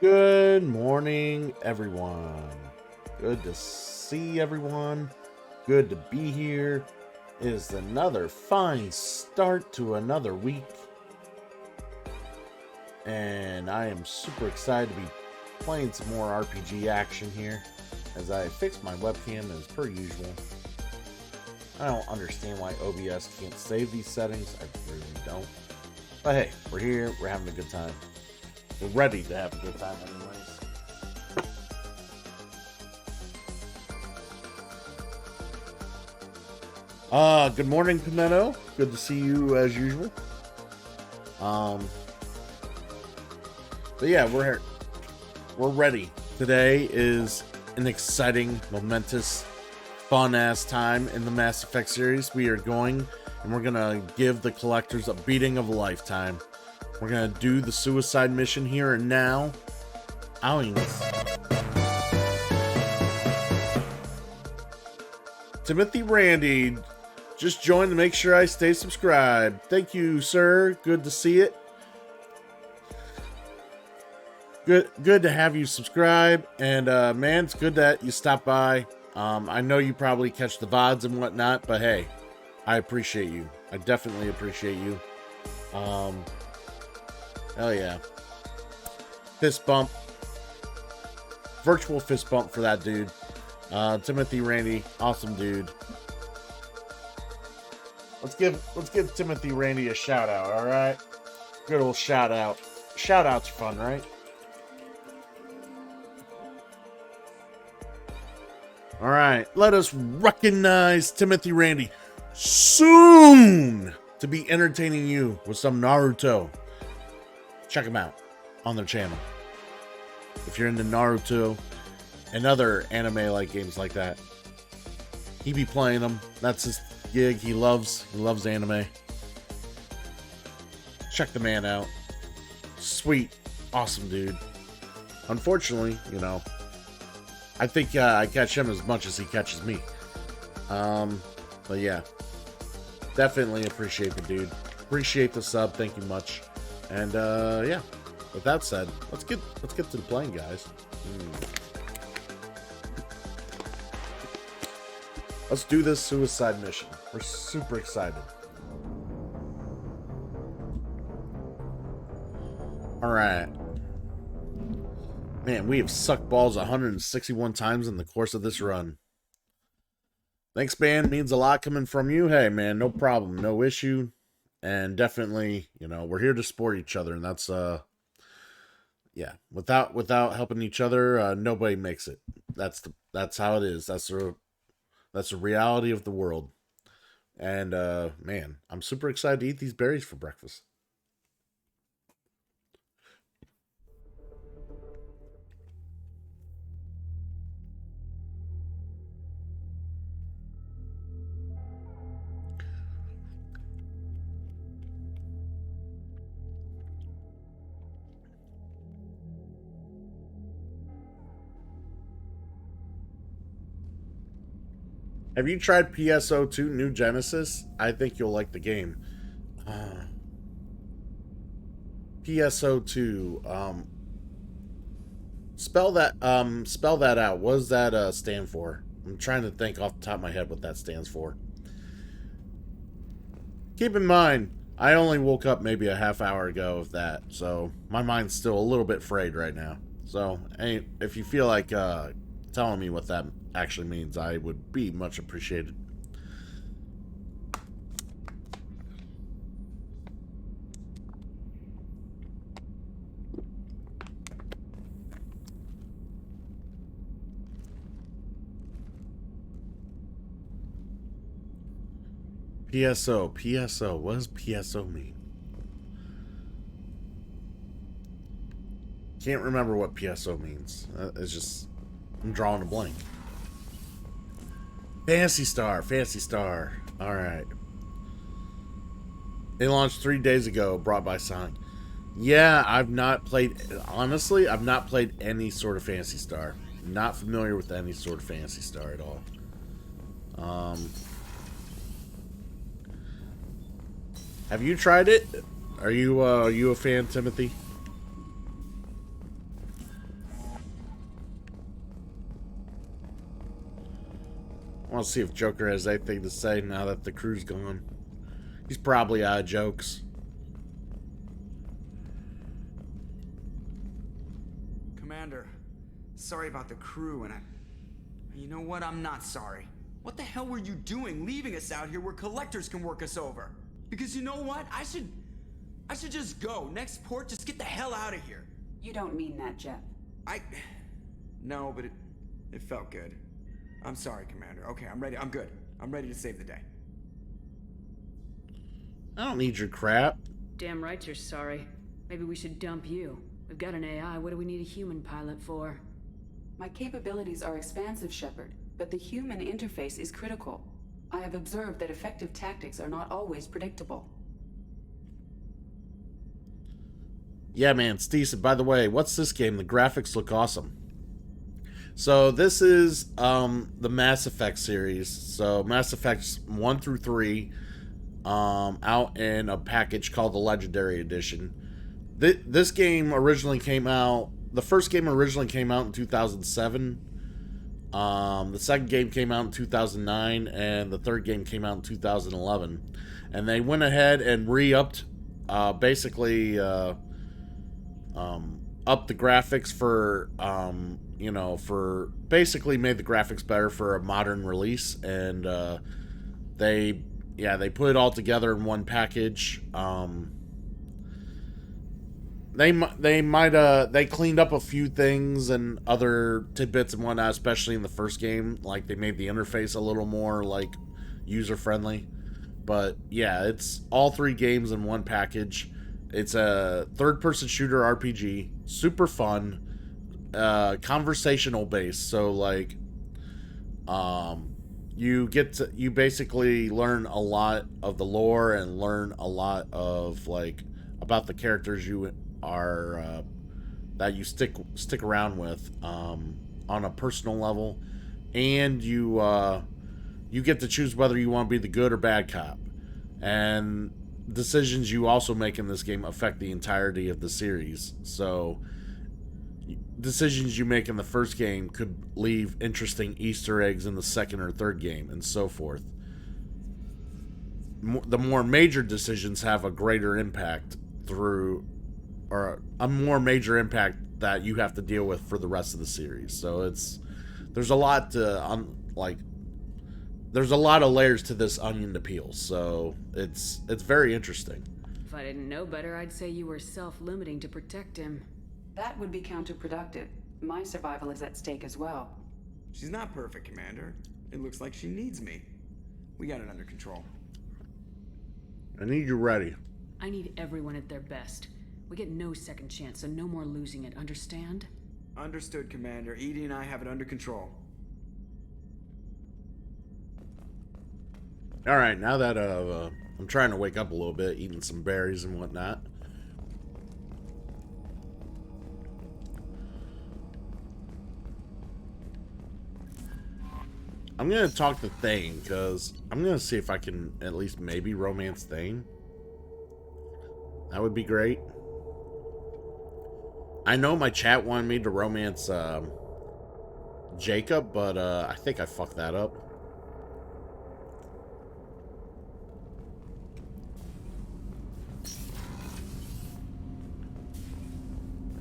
Good morning, everyone. Good to see everyone. Good to be here. It is another fine start to another week. And I am super excited to be playing some more RPG action here as I fix my webcam as per usual. I don't understand why OBS can't save these settings. I really don't. But hey, we're here. We're having a good time. We're ready to have a good time anyways. Good morning, Pimento. Good to see you as usual. But yeah, we're here. We're ready. Today is an exciting, momentous, fun-ass time in the Mass Effect series. We are going and we're gonna give the collectors a beating of a lifetime. We're gonna do the suicide mission here and now. Owings. Timothy Randy just joined to make sure I stay subscribed. Thank you, sir. Good to see it. Good to have you subscribe. And man, it's good that you stopped by. I know you probably catch the VODs and whatnot, but hey, I appreciate you. I definitely appreciate you. Hell yeah. Fist bump. Virtual fist bump for that dude. Timothy Randy, awesome dude. Let's give Timothy Randy a shout out, all right? Good old shout out. Shout outs are fun, right? All right, let us recognize Timothy Randy soon to be entertaining you with some Naruto. Check him out on their channel. If you're into Naruto and other anime-like games like that, he be playing them. That's his gig. He loves anime. Check the man out. Sweet, awesome dude. Unfortunately, I think I catch him as much as he catches me. But yeah, definitely appreciate the dude. Appreciate the sub. Thank you much. And yeah, with that said, let's get to the playing, guys. Let's do this suicide mission. We're super excited. All right. Man, we have sucked balls 161 times in the course of this run. Thanks, man. Means a lot coming from you. Hey, man, no problem. No issue. And definitely, we're here to support each other. And that's, yeah, without helping each other, nobody makes it. That's how it is. That's the reality of the world. And man, I'm super excited to eat these berries for breakfast. Have you tried PSO2 New Genesis? I think you'll like the game. PSO2. Spell that out. What does that stand for? I'm trying to think off the top of my head what that stands for. Keep in mind, I only woke up maybe a half hour ago of that, so my mind's still a little bit frayed right now. So, if you feel like telling me what that actually means, I would be much appreciated. PSO. What does PSO mean? Can't remember what PSO means. It's just, I'm drawing a blank. Fancy Star. Alright. They launched 3 days ago, brought by Sonic. Yeah, I've not played any sort of Fancy Star. Not familiar with any sort of Fancy Star at all. Have you tried it? Are you a fan, Timothy? want to see if Joker has anything to say now that the crew's gone. He's probably out of jokes. Commander, sorry about the crew, and you know what? I'm not sorry. What the hell were you doing leaving us out here where collectors can work us over? Because you know what? I should just go. Next port, just get the hell out of here. You don't mean that, Jeff. No, but it felt good. I'm sorry, Commander. Okay, I'm ready. I'm good. I'm ready to save the day. I don't need your crap. Damn right you're sorry. Maybe we should dump you. We've got an AI. What do we need a human pilot for? My capabilities are expansive, Shepard, but the human interface is critical. I have observed that effective tactics are not always predictable. Yeah, man, it's decent. By the way, what's this game? The graphics look awesome. So this is the Mass Effect series. So Mass Effects 1 through 3 out in a package called the Legendary Edition. This game originally came out, the first game originally came out in 2007. The second game came out in 2009, and the third game came out in 2011. And they went ahead and re-upped, basically up the graphics for, for basically made the graphics better for a modern release. And they put it all together in one package. They cleaned up a few things and other tidbits and whatnot, especially in the first game. Like, they made the interface a little more, like, user-friendly. But, yeah, it's all 3 games in one package. It's a third-person shooter RPG. Super fun. Conversational based. So, like, you basically learn a lot of the lore and learn a lot of, like, about the characters you are that you stick around with on a personal level, and you get to choose whether you want to be the good or bad cop, and decisions you also make in this game affect the entirety of the series. So decisions you make in the first game could leave interesting Easter eggs in the second or third game, and so forth. The more major decisions have a greater impact or a more major impact that you have to deal with for the rest of the series. So there's a lot to there's a lot of layers to this onion to peel. So it's very interesting. If I didn't know better, I'd say you were self-limiting to protect him. That would be counterproductive. My survival is at stake as well. She's not perfect, Commander. It looks like she needs me. We got it under control. I need you ready. I need everyone at their best. We get no second chance, so no more losing it, understand? Understood, Commander. Edie and I have it under control. Alright, now that I'm trying to wake up a little bit, eating some berries and whatnot. I'm going to talk to Thane, because I'm going to see if I can at least maybe romance Thane. That would be great. I know my chat wanted me to romance Jacob, but I think I fucked that up.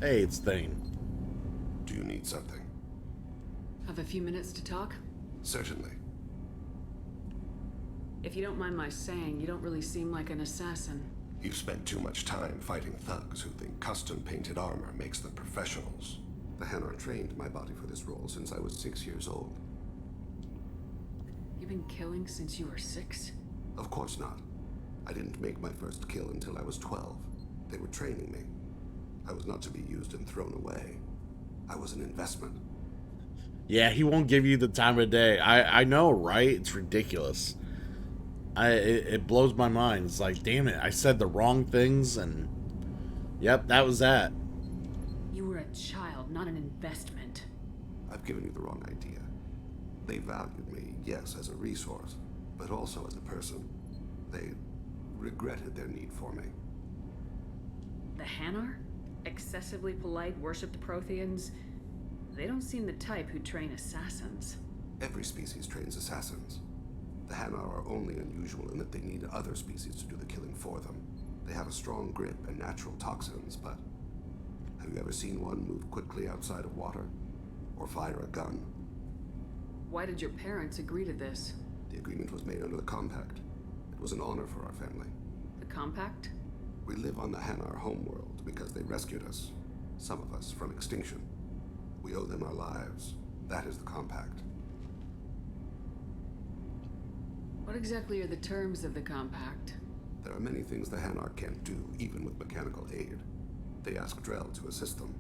Hey, it's Thane. Do you need something? Have a few minutes to talk? Certainly. If you don't mind my saying, you don't really seem like an assassin. You've spent too much time fighting thugs who think custom-painted armor makes them professionals. The Hanar trained my body for this role since I was 6 years old. You've been killing since you were 6? Of course not. I didn't make my first kill until I was 12. They were training me. I was not to be used and thrown away. I was an investment. Yeah, he won't give you the time of day. I know, right? It's ridiculous. It blows my mind. It's like, damn it, I said the wrong things, and yep, that was that. You were a child, not an investment. I've given you the wrong idea. They valued me, yes, as a resource, but also as a person. They regretted their need for me. The Hanar? Excessively polite, worship the Protheans? They don't seem the type who train assassins. Every species trains assassins. The Hanar are only unusual in that they need other species to do the killing for them. They have a strong grip and natural toxins, but have you ever seen one move quickly outside of water? Or fire a gun? Why did your parents agree to this? The agreement was made under the Compact. It was an honor for our family. The Compact? We live on the Hanar homeworld because they rescued us, some of us, from extinction. We owe them our lives. That is the Compact. What exactly are the terms of the Compact? There are many things the Hanar can't do, even with mechanical aid. They ask Drell to assist them.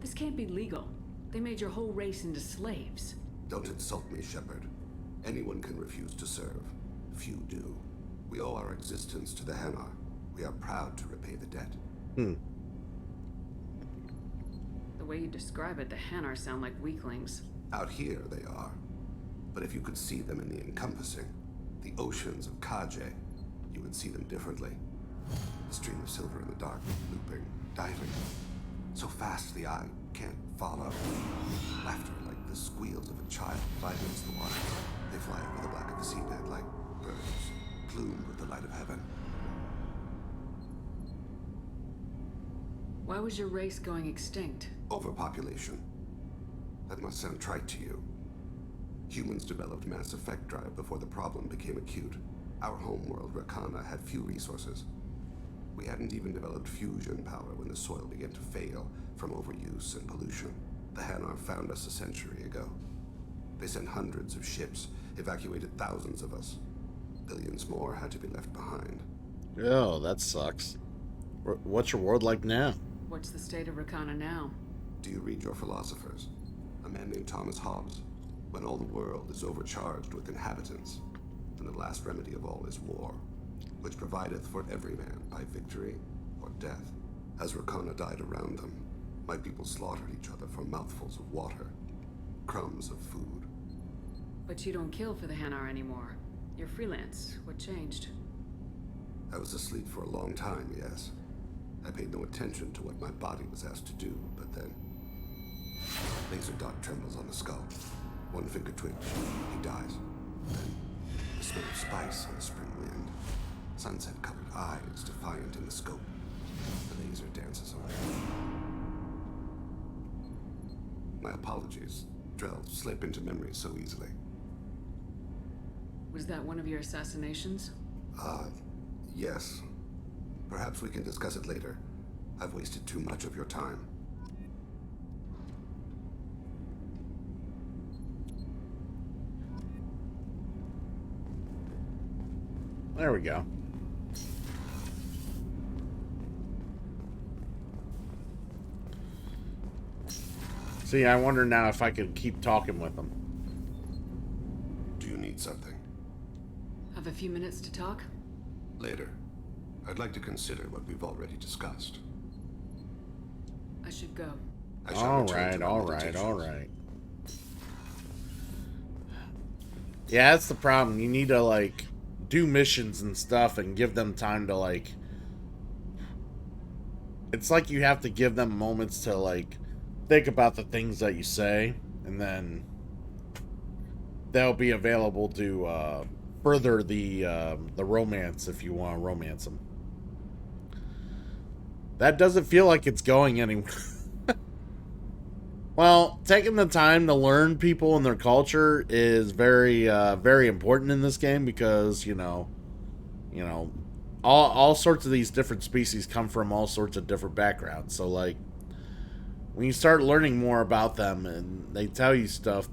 This can't be legal. They made your whole race into slaves. Don't insult me, Shepard. Anyone can refuse to serve. Few do. We owe our existence to the Hanar. We are proud to repay the debt. The way you describe it, the Hanar sound like weaklings. Out here, they are. But if you could see them in the encompassing, the oceans of Kaje, you would see them differently. The stream of silver in the dark, looping, diving. So fast the eye can't follow. Laughter like the squeals of a child vibrates the water. They fly over the black of the seabed like birds, plumed with the light of heaven. Why was your race going extinct? Overpopulation. That must sound trite to you. Humans developed mass effect drive before the problem became acute. Our homeworld, Rakana, had few resources. We hadn't even developed fusion power when the soil began to fail from overuse and pollution. The Hanar found us a century ago. They sent hundreds of ships, evacuated thousands of us. Billions more had to be left behind. Oh, that sucks. What's your world like now? What's the state of Rakana now? Do you read your philosophers? A man named Thomas Hobbes. When all the world is overcharged with inhabitants, then the last remedy of all is war, which provideth for every man by victory or death. As Rakana died around them, my people slaughtered each other for mouthfuls of water, crumbs of food. But you don't kill for the Hanar anymore. You're freelance. What changed? I was asleep for a long time, yes. I paid no attention to what my body was asked to do, but then... Laser dot trembles on the skull. One finger twitch, he dies. Then, the smell of spice on the spring wind. Sunset-colored eyes defiant in the scope. The laser dances away. My apologies. Drell slip into memory so easily. Was that one of your assassinations? Yes. Perhaps we can discuss it later. I've wasted too much of your time. There we go. See, I wonder now if I could keep talking with them. Do you need something? Have a few minutes to talk? Later. I'd like to consider what we've already discussed. I should go. I shall All return right, to my all right, meditations. all right. Yeah, that's the problem. You need to, like, do missions and stuff and give them time to, like... It's like you have to give them moments to, like, think about the things that you say, and then they'll be available to further the romance if you want to romance them. That doesn't feel like it's going anywhere. Well, taking the time to learn people and their culture is very, very important in this game because, you know, all sorts of these different species come from all sorts of different backgrounds. So, like, when you start learning more about them and they tell you stuff,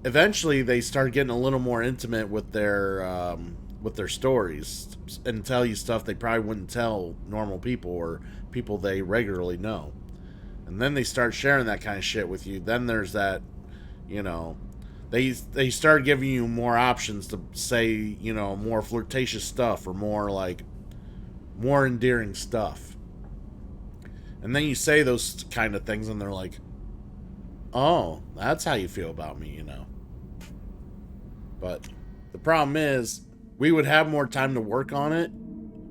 eventually they start getting a little more intimate with their stories and tell you stuff they probably wouldn't tell normal people or people they regularly know. And then they start sharing that kind of shit with you. Then there's that, you know, they start giving you more options to say, you know, more flirtatious stuff or more endearing stuff. And then you say those kind of things and they're like, oh, that's how you feel about me, you know. But the problem is, we would have more time to work on it.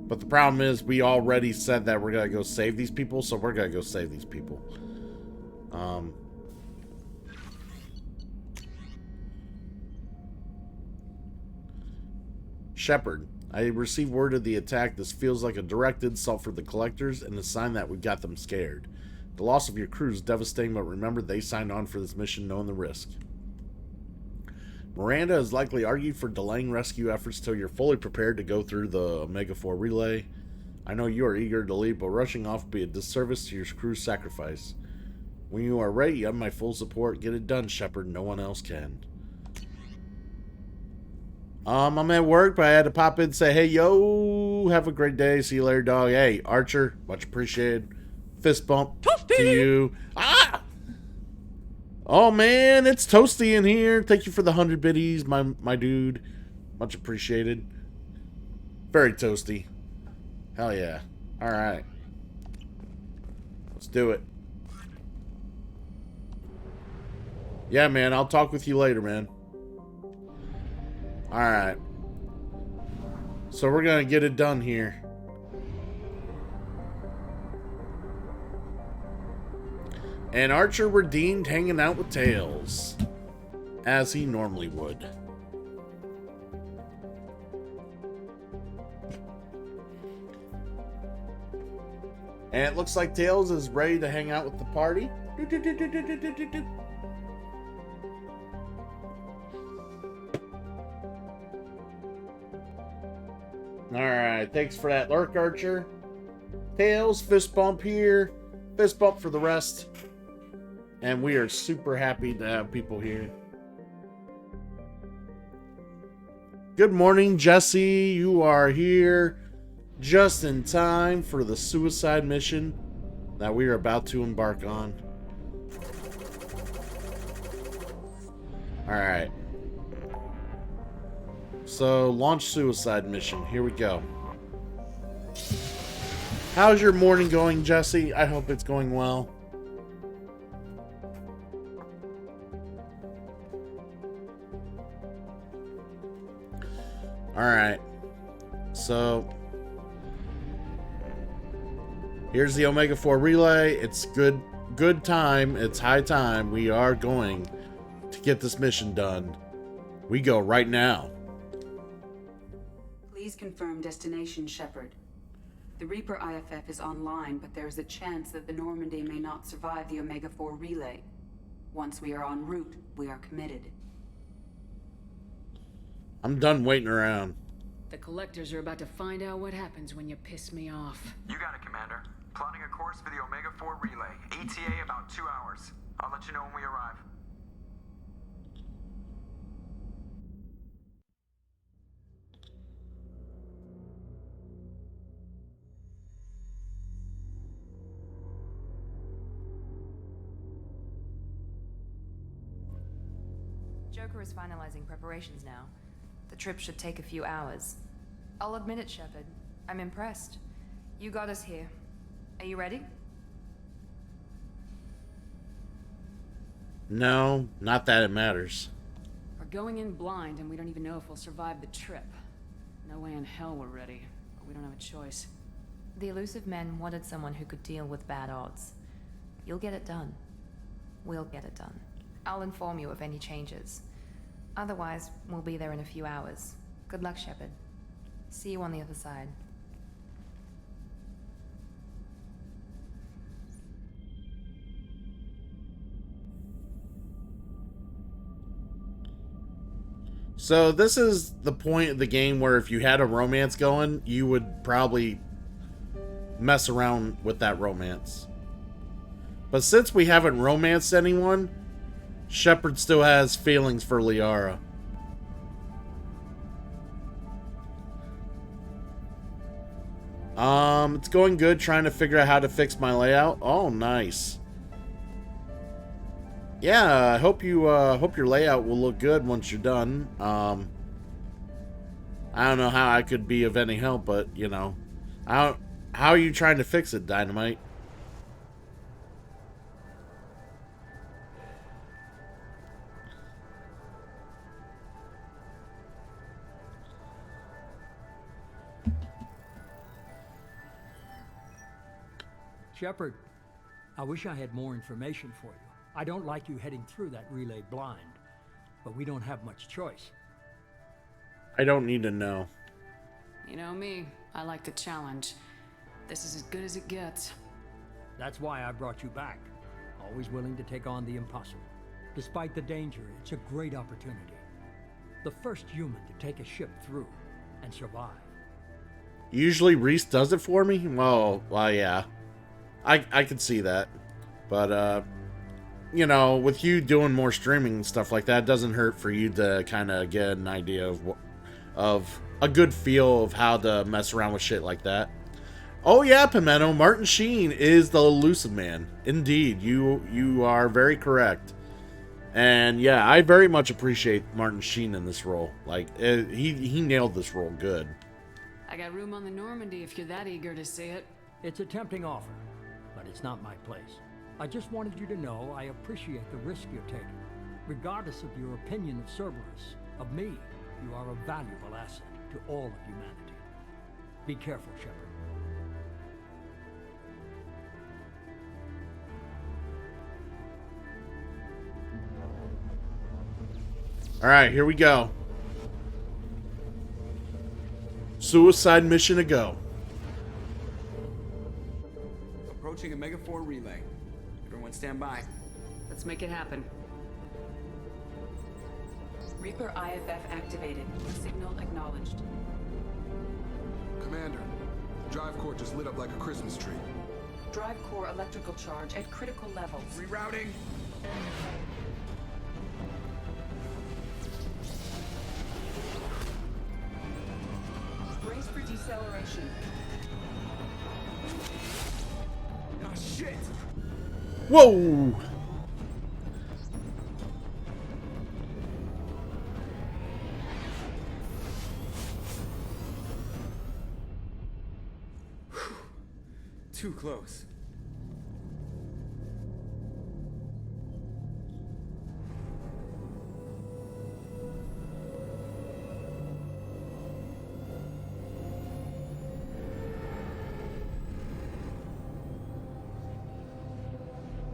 But the problem is, we already said that we're going to go save these people, so we're going to go save these people. Shepard, I received word of the attack. This feels like a direct insult for the collectors and a sign that we got them scared. The loss of your crew is devastating, but remember, they signed on for this mission knowing the risk. Miranda has likely argued for delaying rescue efforts till you're fully prepared to go through the Omega-4 relay. I know you are eager to leave, but rushing off would be a disservice to your crew's sacrifice. When you are ready, you have my full support. Get it done, Shepard. No one else can. I'm at work, but I had to pop in and say, hey, yo, have a great day. See you later, dog. Hey, Archer, much appreciated. Fist bump to you. Ah! Oh, man, it's Toasty in here. Thank you for the 100 biddies, my dude. Much appreciated. Very toasty. Hell yeah. All right. Let's do it. Yeah, man, I'll talk with you later, man. Alright. So we're gonna get it done here. And Archer redeemed hanging out with Tails, as he normally would. And it looks like Tails is ready to hang out with the party. Alright, thanks for that lurk, Archer. Tails, fist bump here. Fist bump for the rest. And we are super happy to have people here. Good morning, Jesse. You are here just in time for the suicide mission that we are about to embark on. Alright. So, launch suicide mission. Here we go. How's your morning going, Jesse? I hope it's going well. Alright. So, here's the Omega-4 relay. It's good time. It's high time. We are going to get this mission done. We go right now. Please confirm destination, Shepard. The Reaper IFF is online, but there is a chance that the Normandy may not survive the Omega-4 relay. Once we are en route, we are committed. I'm done waiting around. The collectors are about to find out what happens when you piss me off. You got it, Commander. Plotting a course for the Omega-4 relay. ETA about 2 hours. I'll let you know when we arrive. Joker is finalizing preparations now. The trip should take a few hours. I'll admit it, Shepard. I'm impressed. You got us here. Are you ready? No, not that it matters. We're going in blind and we don't even know if we'll survive the trip. No way in hell we're ready, but we don't have a choice. The Elusive Men wanted someone who could deal with bad odds. You'll get it done. We'll get it done. I'll inform you of any changes. Otherwise, we'll be there in a few hours. Good luck, Shepard. See you on the other side. So this is the point of the game where if you had a romance going, you would probably mess around with that romance. But since we haven't romanced anyone, Shepard still has feelings for Liara. It's going good, trying to figure out how to fix my layout. Oh, nice. Yeah, I hope your layout will look good once you're done. I don't know how I could be of any help, but you know, how are you trying to fix it, Dynamite? Shepard, I wish I had more information for you. I don't like you heading through that relay blind, but we don't have much choice. I don't need to know. You know me, I like the challenge. This is as good as it gets. That's why I brought you back. Always willing to take on the impossible. Despite the danger, it's a great opportunity. The first human to take a ship through and survive. Usually Reese does it for me? Well, yeah. I could see that. But, you know, with you doing more streaming and stuff like that, it doesn't hurt for you to kind of get an idea of a good feel of how to mess around with shit like that. Oh yeah, Pimento, Martin Sheen is the elusive man. Indeed, you are very correct. And yeah, I very much appreciate Martin Sheen in this role. Like, he nailed this role good. I got room on the Normandy if you're that eager to see it. It's a tempting offer, but it's not my place. I just wanted you to know I appreciate the risk you're taking. Regardless of your opinion of Cerberus, of me, you are a valuable asset to all of humanity. Be careful, Shepard. All right, here we go. Suicide mission to go. Approaching Omega 4 relay. Everyone stand by. Let's make it happen. Reaper IFF activated. Signal acknowledged. Commander, drive core just lit up like a Christmas tree. Drive core electrical charge at critical levels. Rerouting. Brace for deceleration. Oh shit! Whoa! Too close.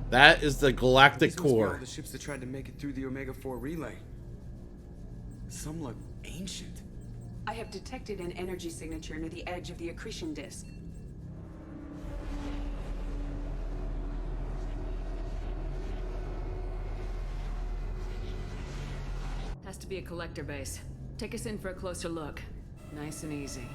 That is the Galactic These must be all Core. the ships that tried to make it through the Omega 4 relay. Some look ancient. I have detected an energy signature near the edge of the accretion disk. Has to be a collector base. Take us in for a closer look. Nice and easy.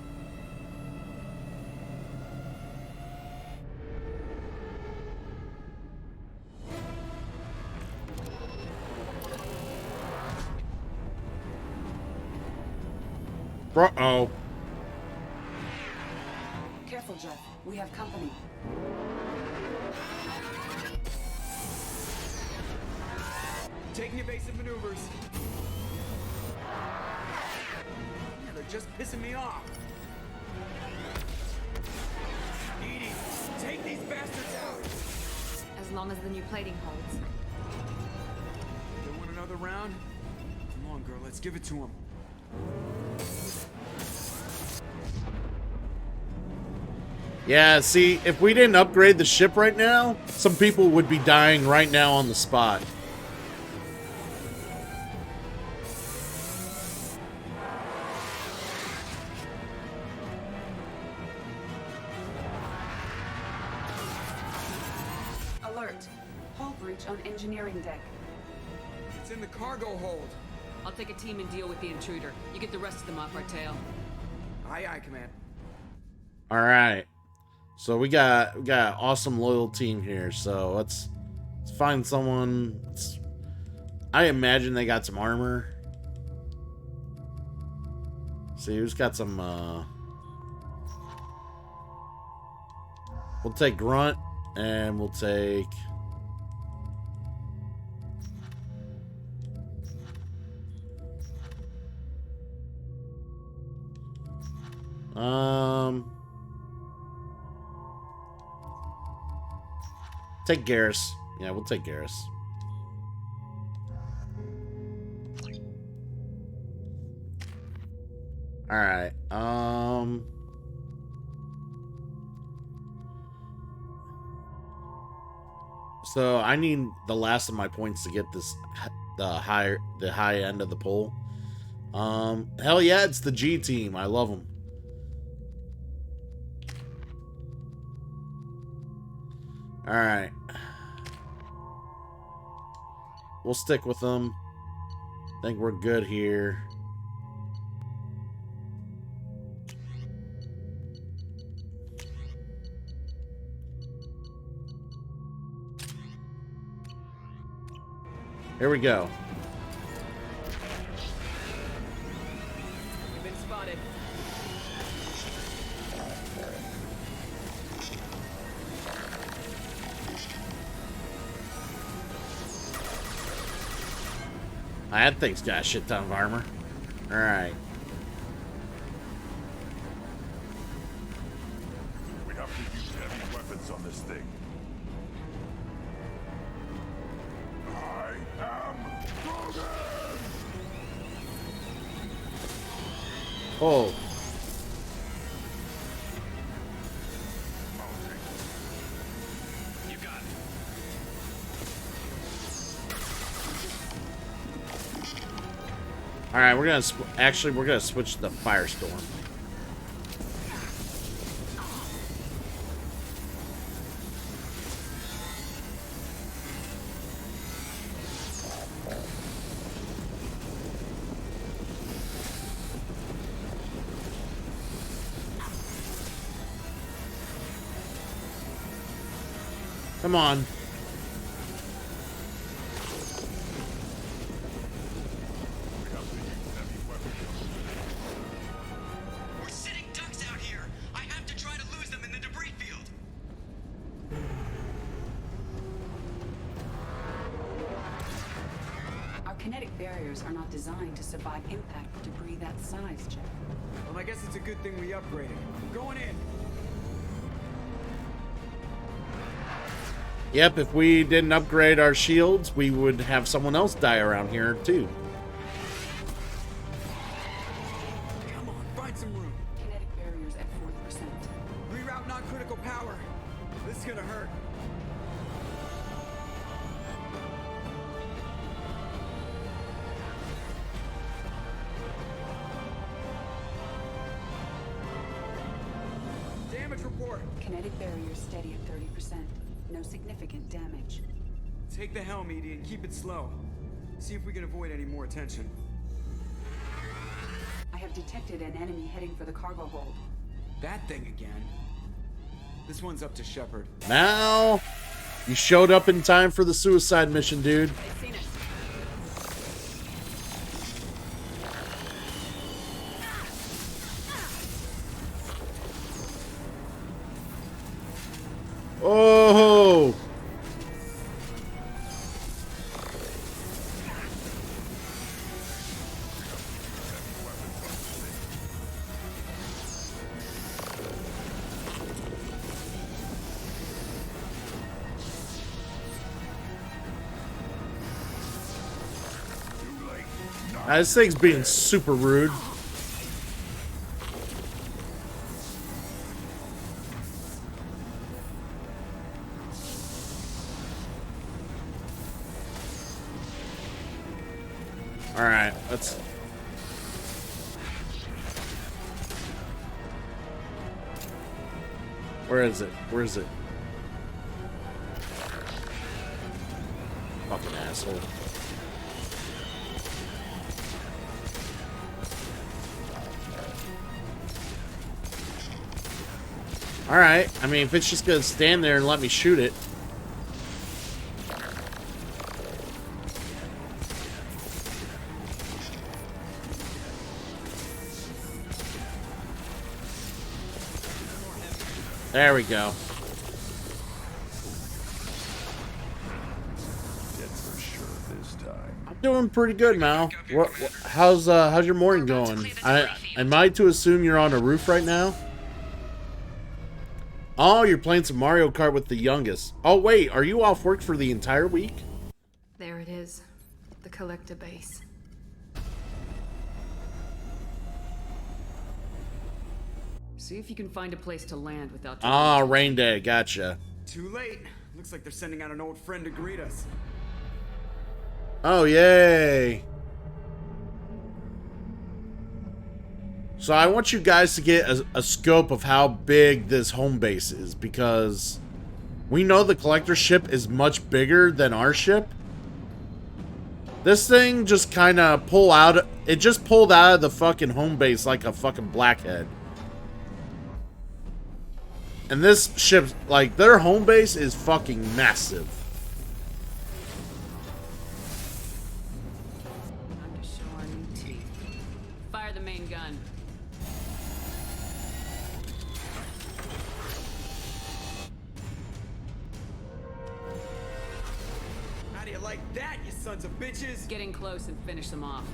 Uh-oh. Careful, Jeff. We have company. Taking evasive maneuvers. Yeah, they're just pissing me off. Edie, take these bastards out. As long as the new plating holds. They want another round? Come on, girl, let's give it to them. Yeah, see, if we didn't upgrade the ship right now, some people would be dying right now on the spot. Alert. Hull breach on engineering deck. It's in the cargo hold. I'll take a team and deal with the intruder. You get the rest of them off our tail. Aye, aye, Command. All right. So we got an awesome loyal team here. So let's find someone. I imagine they got some armor. See who's got some. We'll take Grunt, and we'll take. Take Garrus. Yeah, we'll take Garrus. Alright, So I need the last of my points to get this the high end of the poll. Hell yeah, it's the G team. I love them. All right. We'll stick with them. I think we're good here. Here we go. We've been spotted. That thing's got a shit ton of armor. Alright. We have to use heavy weapons on this thing. I am Logan! Oh. You got it. Alright, we're gonna actually we're gonna switch to Firestorm. Come on. We're sitting ducks out here. I have to try to lose them in the debris field. Our kinetic barriers are not designed to survive impact with debris that size, Jeff. Well, I guess it's a good thing we upgraded. Going in. Yep, if we didn't upgrade our shields, we would have someone else die around here too. Come on, find some room. Kinetic barriers at 40%. Reroute non-critical power. This is gonna hurt. Damage report. Kinetic barriers steady at 30%. No significant damage. Take the helm, Edie, and keep it slow. See if we can avoid any more attention. I have detected an enemy heading for the cargo hold. That thing again. This one's up to Shepard. Now, you showed up in time for the suicide mission, dude. I've seen it. Oh! This thing's being super rude. Alright, let's... Where is it? Where is it? Fucking asshole. Alright, I mean, if it's just gonna stand there and let me shoot it. There we go. Dead for sure this time. I'm doing pretty good, Mal. How's your morning going? Am I to assume you're on a roof right now? Oh, you're playing some Mario Kart with the youngest. Oh, wait, are you off work for the entire week? There it is. The collector base. See if you can find a place to land without... Ah, rain day, gotcha. Too late. Looks like they're sending out an old friend to greet us. Oh, yay. So I want you guys to get a scope of how big this home base is, because we know the collector ship is much bigger than our ship. This thing just kind of pulled out of the fucking home base like a fucking blackhead. And this ship, like, their home base is fucking massive. Time to show our new teeth. Fire the main gun. How do you like that, you sons of bitches? Getting close and finish them off.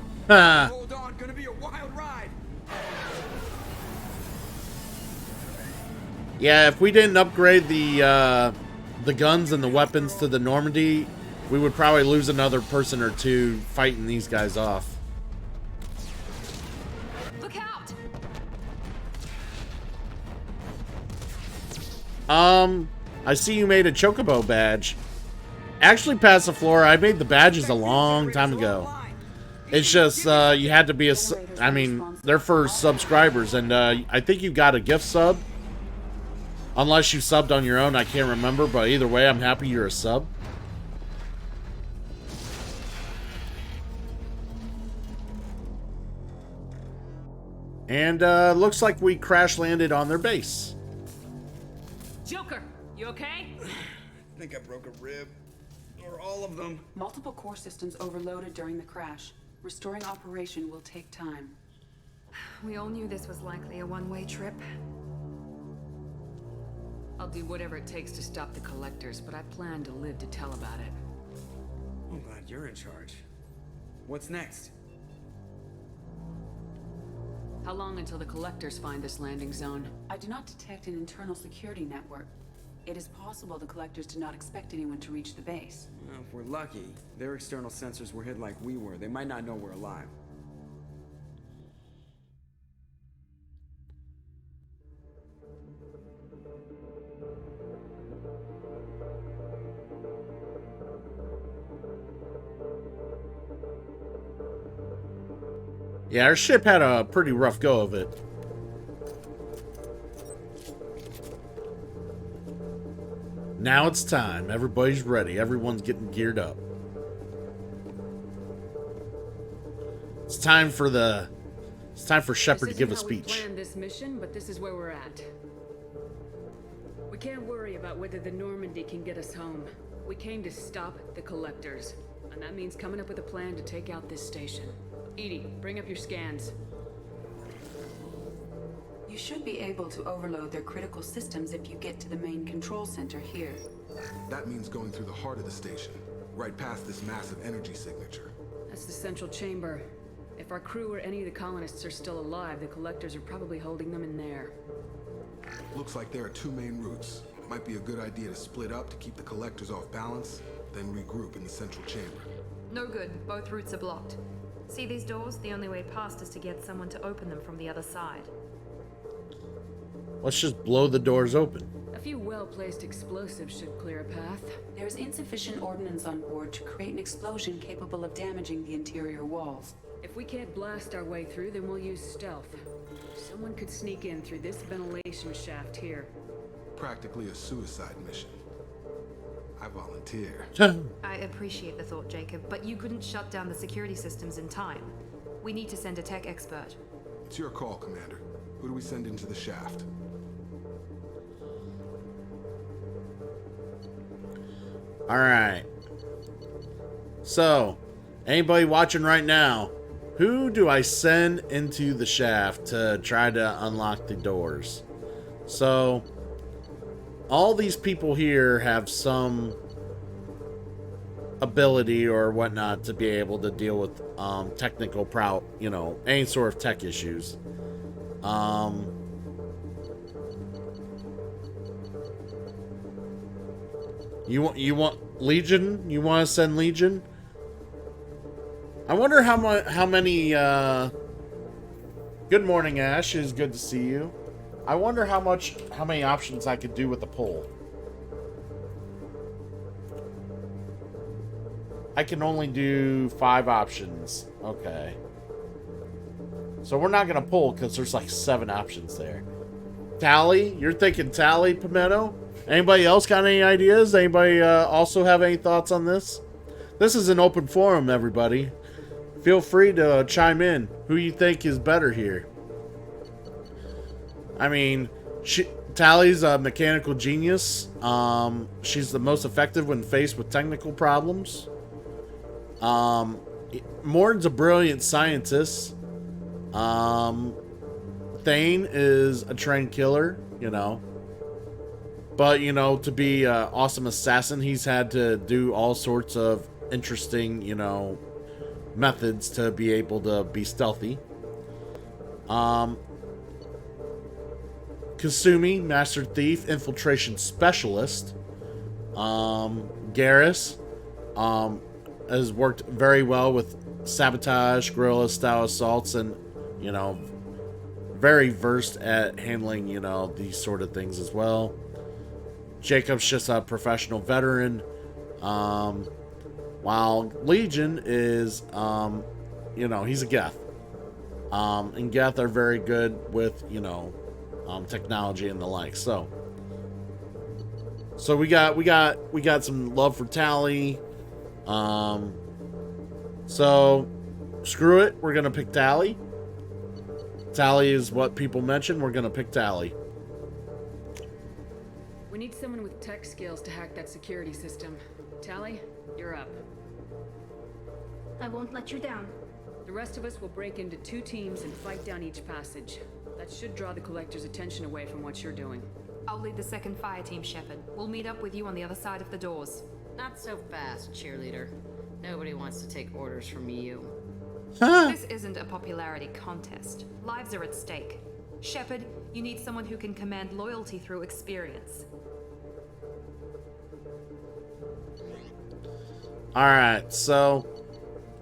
Hold on, gonna be a wild ride. Yeah, if we didn't upgrade the guns and the weapons to the Normandy, we would probably lose another person or two fighting these guys off. Look out! I see you made a Chocobo badge. Actually, Passiflora, I made the badges a long time ago. It's just, you had to be I mean, they're for subscribers, and I think you got a gift sub. Unless you subbed on your own, I can't remember, but either way, I'm happy you're a sub. And looks like we crash landed on their base. Joker, you okay? I think I broke a rib. Or all of them. Multiple core systems overloaded during the crash. Restoring operation will take time. We all knew this was likely a one-way trip. I'll do whatever it takes to stop the collectors, but I plan to live to tell about it. I'm glad you're in charge. What's next? How long until the collectors find this landing zone? I do not detect an internal security network. It is possible the collectors did not expect anyone to reach the base. Well, if we're lucky, their external sensors were hid like we were. They might not know we're alive. Yeah, our ship had a pretty rough go of it. Now it's time. Everybody's ready. Everyone's getting geared up. It's time for Shepard to give a speech. We planned this mission, but this is where we're at. We can't worry about whether the Normandy can get us home. We came to stop the collectors, and that means coming up with a plan to take out this station. Edie, bring up your scans. You should be able to overload their critical systems if you get to the main control center here. That means going through the heart of the station, right past this massive energy signature. That's the central chamber. If our crew or any of the colonists are still alive, the collectors are probably holding them in there. Looks like there are two main routes. Might be a good idea to split up to keep the collectors off balance, then regroup in the central chamber. No good. Both routes are blocked. See these doors? The only way past is to get someone to open them from the other side. Let's just blow the doors open. A few well-placed explosives should clear a path. There is insufficient ordnance on board to create an explosion capable of damaging the interior walls. If we can't blast our way through, then we'll use stealth. Someone could sneak in through this ventilation shaft here. Practically a suicide mission. I volunteer. I appreciate the thought, Jacob, but you couldn't shut down the security systems in time. We need to send a tech expert. It's your call, Commander. Who do we send into the shaft? Alright. So, anybody watching right now, who do I send into the shaft to try to unlock the doors? So, all these people here have some ability or whatnot to be able to deal with technical any sort of tech issues. You want Legion? You want to send Legion? I wonder how many. Good morning, Ash. It's good to see you. I wonder how many options I could do with the poll. I can only do 5 options. Okay. So we're not going to pull because there's like 7 options there. Tally? You're thinking Tally, Pimento? Anybody else got any ideas? Anybody also have any thoughts on this? This is an open forum, everybody. Feel free to chime in. Who you think is better here? I mean, Tally's a mechanical genius. She's the most effective when faced with technical problems. Morton's a brilliant scientist. Thane is a trained killer, you know. But, you know, to be an awesome assassin, he's had to do all sorts of interesting, you know, methods to be able to be stealthy. Kasumi, Master Thief, Infiltration Specialist. Garrus has worked very well with sabotage, guerrilla style assaults, and, you know, very versed at handling, you know, these sort of things as well. Jacob's just a professional veteran. While Legion is, you know, he's a Geth. And Geth are very good with, you know, technology and the like. So we got some love for Tally. So screw it. We're gonna pick Tally. Tally is what people mention. We're gonna pick Tally. We need someone with tech skills to hack that security system. Tally, you're up. I won't let you down. The rest of us will break into 2 teams and fight down each passage. That should draw the Collector's attention away from what you're doing. I'll lead the second fire team, Shepard. We'll meet up with you on the other side of the doors. Not so fast, cheerleader. Nobody wants to take orders from you. This isn't a popularity contest. Lives are at stake. Shepard, you need someone who can command loyalty through experience. Alright, so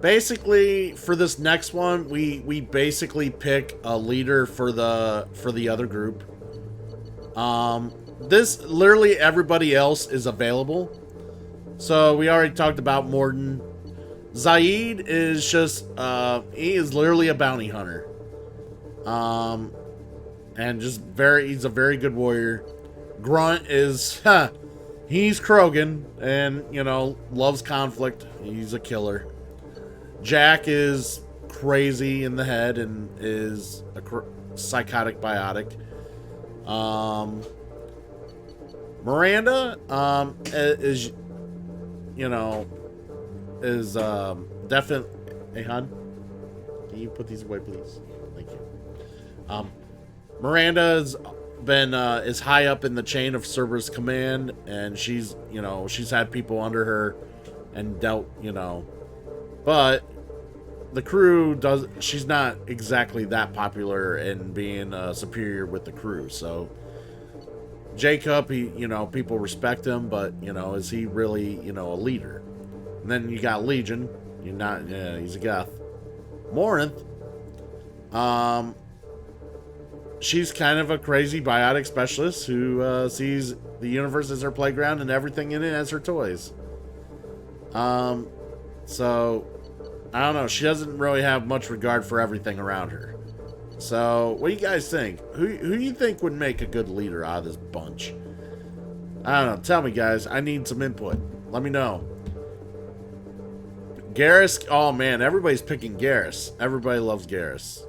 basically for this next one, we basically pick a leader for the other group. This literally everybody else is available. So we already talked about Morton. Zaid is just he is literally a bounty hunter. And just he's a very good warrior. Grunt is he's Krogan and, you know, loves conflict. He's a killer. Jack is crazy in the head and is a psychotic biotic. Miranda is, you know, is definitely. Hey, hon, can you put these away, please? Thank you. Miranda's been is high up in the chain of Cerberus command, and she's, you know, she's had people under her and dealt, you know, but the crew she's not exactly that popular in being superior with the crew. So Jacob, he, you know, people respect him, but, you know, is he really, you know, a leader? And then you got Legion. You're not, yeah, he's a Geth. Morinth, she's kind of a crazy biotic specialist who sees the universe as her playground and everything in it as her toys. So I don't know. She doesn't really have much regard for everything around her. So what do you guys think? Who do you think would make a good leader out of this bunch? I don't know. Tell me, guys. I need some input. Let me know. Garrus. Oh man, everybody's picking Garrus. Everybody loves Garrus.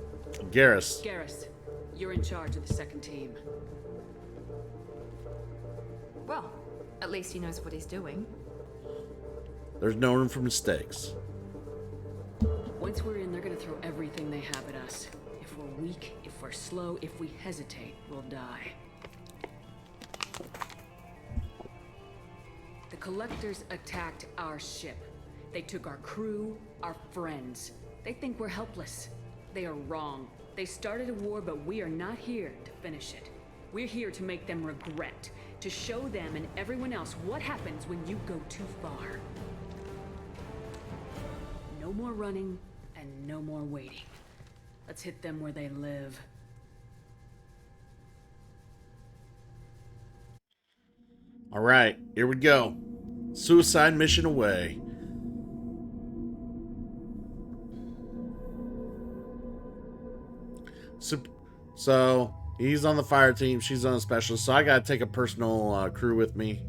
Garrus. Garrus, you're in charge of the second team. Well, at least he knows what he's doing. There's no room for mistakes. Once we're in, they're gonna throw everything they have at us. If we're weak, if we're slow, if we hesitate, we'll die. The Collectors attacked our ship. They took our crew, our friends. They think we're helpless. They are wrong. They started a war, but we are not here to finish it. We're here to make them regret, to show them and everyone else what happens when you go too far. No more running, and no more waiting. Let's hit them where they live. All right, here we go. Suicide mission away. So he's on the fire team. She's on a specialist. So I gotta take a personal crew with me.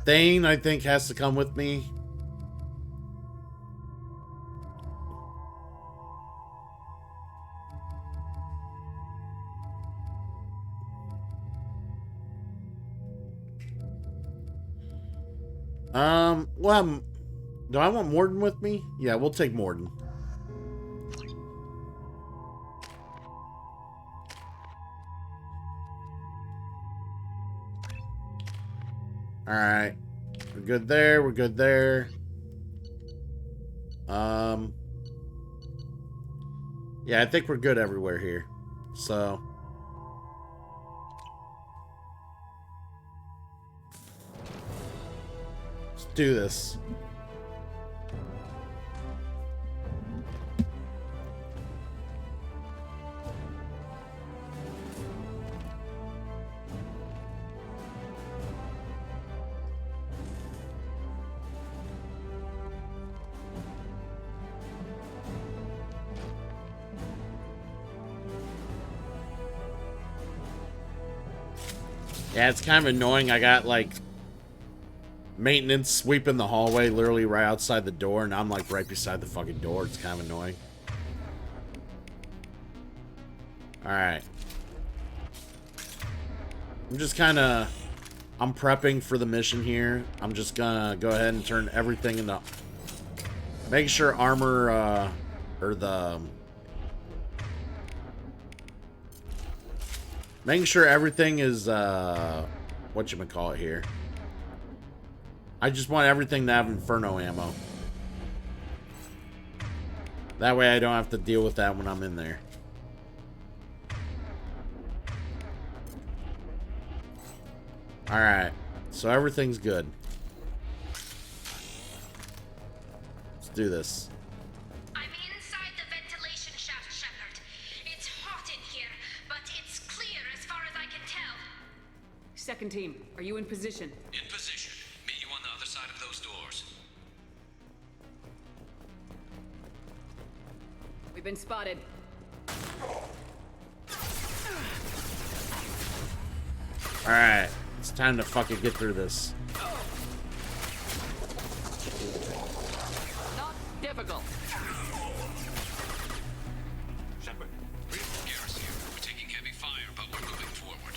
Thane, I think, has to come with me. Well, do I want Mordin with me? Yeah, we'll take Mordin. Alright. We're good there. We're good there. Yeah, I think we're good everywhere here. So... let's do this. Yeah, it's kind of annoying. I got, like, maintenance sweeping the hallway literally right outside the door, and I'm, like, right beside the fucking door. It's kind of annoying. Alright. I'm just kind of... I'm prepping for the mission here. I'm just gonna go ahead and turn everything into... make sure armor, or the... making sure everything is, whatchamacallit here. I just want everything to have Inferno ammo. That way I don't have to deal with that when I'm in there. Alright, so everything's good. Let's do this. I'm inside the ventilation shaft, Shepard. It's hot in here, but it's clear as far as I can tell. Second team, are you in position? In position. Meet you on the other side of those doors. We've been spotted. Alright, it's time to fucking get through this. Not difficult. Shepard, Garrus here. We're taking heavy fire, but we're moving forward.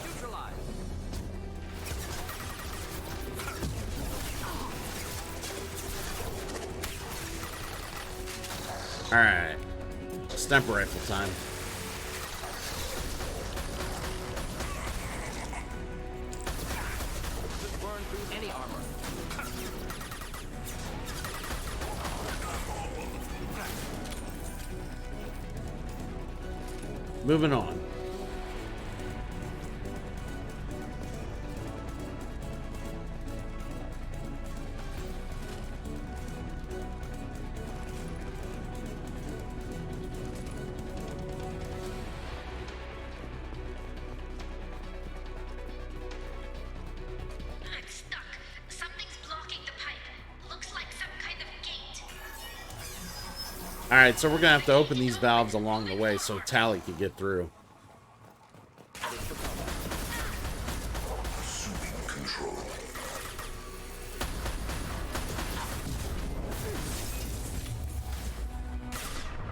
Neutralize. Alright. Sniper rifle time. Just burn through any armor. Moving on. I'm stuck. Something's blocking the pipe. Looks like some kind of gate. Alright, so we're gonna have to open these valves along the way so Tali can get through. Assuming control.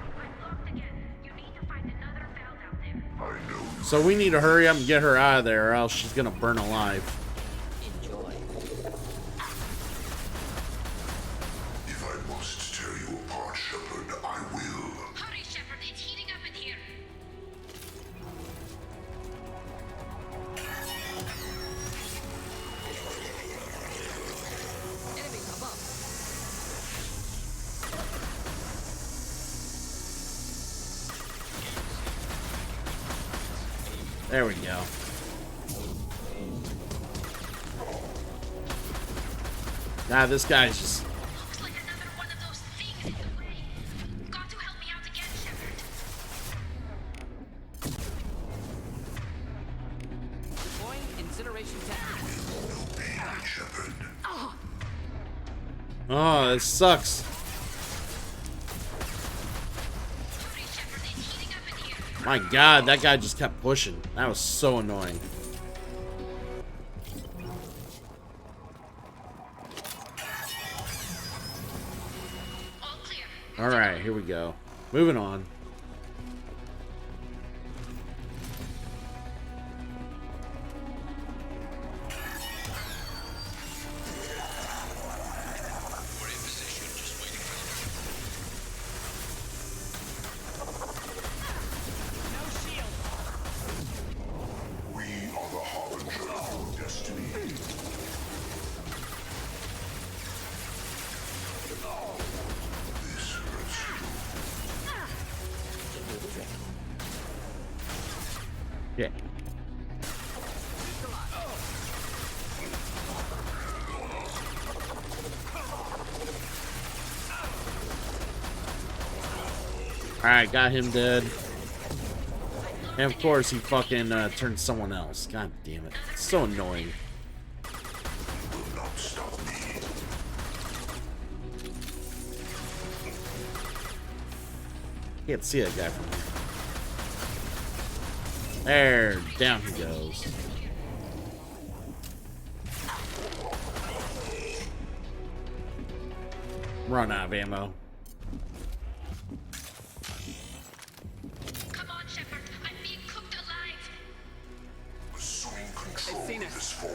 I'm locked again. You need to find another valve out there. I know So we need to hurry up and get her out of there or else she's gonna burn alive. Enjoy. if I must tear you apart, Shepard, I will. Hurry, Shepard. It's heating up in here. Enemy above. There we go. Nah, this guy's just... Looks like another one of those things in the way. Got to help me out again, Shepard. Deploying incineration tactics. No pain, Shepard. Oh, this sucks. My God, that guy just kept pushing. That was so annoying. Alright, here we go. Moving on. Yeah. Alright, got him dead. And of course he fucking turned someone else. God damn it. It's so annoying. Can't see that guy from here. There, down he goes. Run out of ammo. Come on, Shepard. I'm being cooked alive. Assuming control of this form.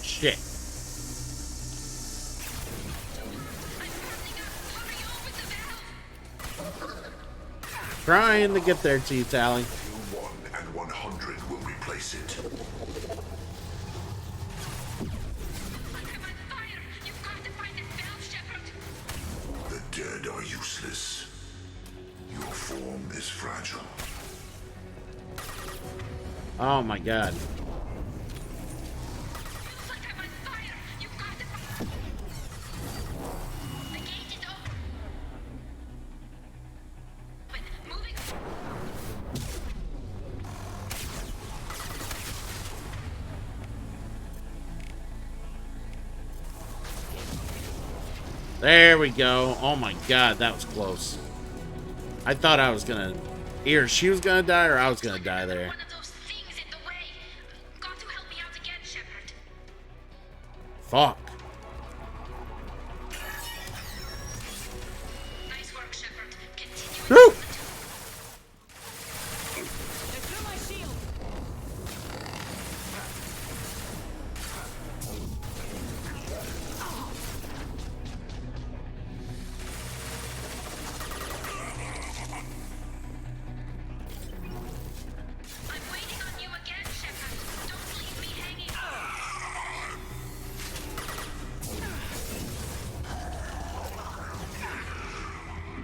Shit. Trying to get there to you, Tally. 1 and 100 will replace it. The dead are useless. Your form is fragile. Oh my God. There we go. Oh my God, that was close. I thought I was gonna... Either she was gonna die or I was gonna die there. Fuck. Nice work, Shepard. Continue. Woo!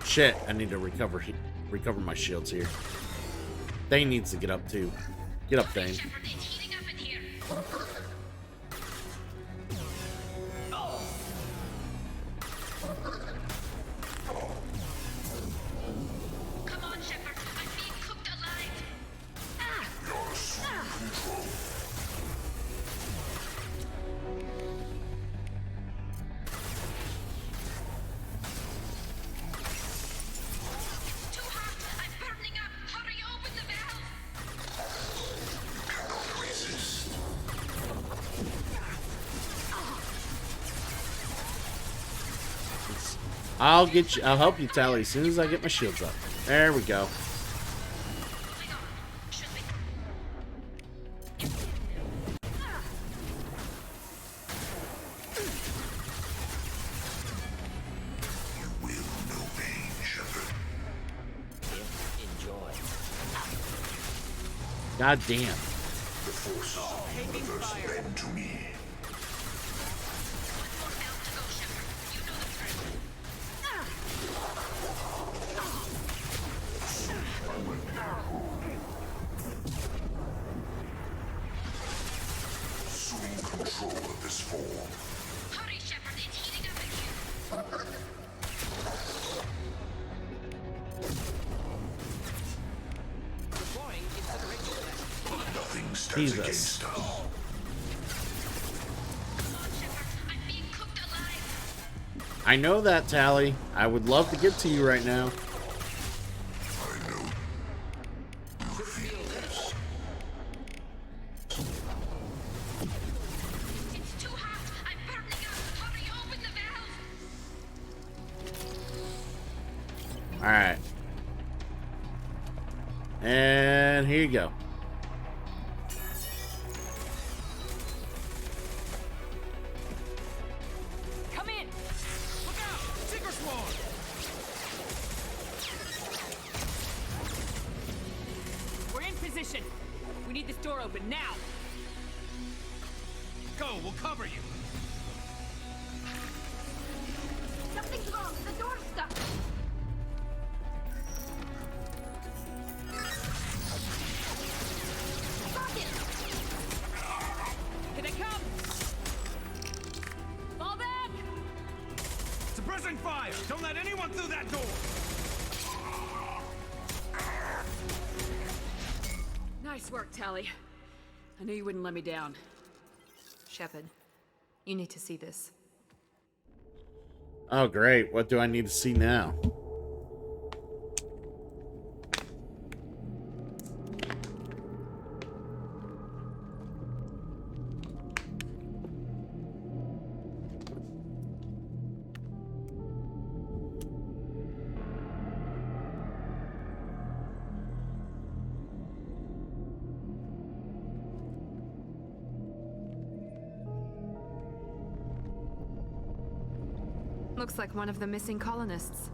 Shit, I need to recover my shields here. Thane needs to get up too. Get up, Thane. Come on, Shepard. I'm being cooked alive. You're assuming control. Too hot. I'm burning up. Hurry, open the valve. You cannot resist. I'll get you. I'll help you, Tally, as soon as I get my shields up. There we go. You will know pain, Shepard. Enjoy. God damn. The forces of the universe bend to me. Assuming control of this form. Hurry, Shepard. It's heating up in here. Nothing stands Jesus. against us. Come on, Shepard. I know that, Tally. I would love to get to you right now. It's too hot. I'm burning up. Hurry, open the valve. Alright. And here you go. Come in! Look out! Seeker swarm! We're in position. We need this door open now. Go, we'll cover you. Something's wrong. The door's stuck. Lock it. Here they come! Fall back! Suppressing fire! Don't let anyone through that door! Nice work, Tally. I knew you wouldn't let me down. Shepard, you need to see this. Oh, great. What do I need to see now? Looks like one of the missing colonists.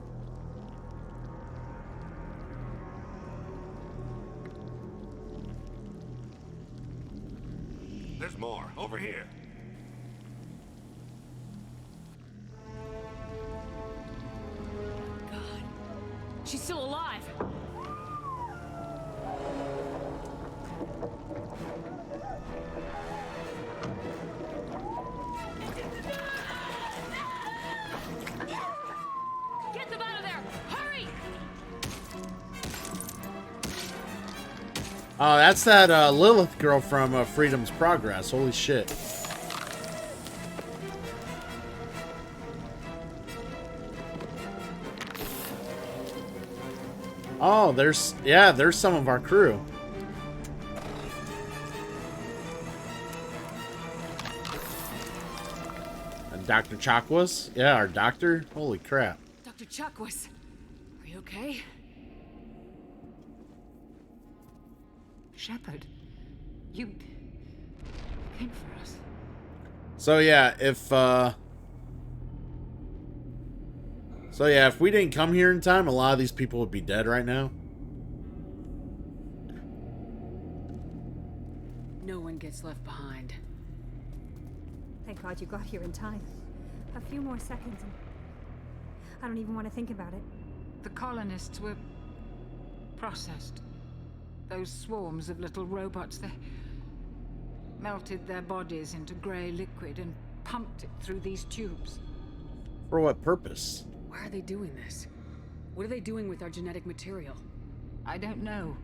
There's more. Over here. God. She's still alive! Get them out of there! Hurry! Oh, that's that Lilith girl from Freedom's Progress. Holy shit. Oh, there's some of our crew. And Dr. Chakwas? Yeah, our doctor? Holy crap. Dr. Chakwas, are you okay? Shepard, you came for us. So yeah, if we didn't come here in time, a lot of these people would be dead right now. No one gets left behind. Thank God you got here in time. A few more seconds and I don't even want to think about it. The colonists were processed. Those swarms of little robots, they melted their bodies into grey liquid and pumped it through these tubes. For what purpose? Why are they doing this? What are they doing with our genetic material? I don't know.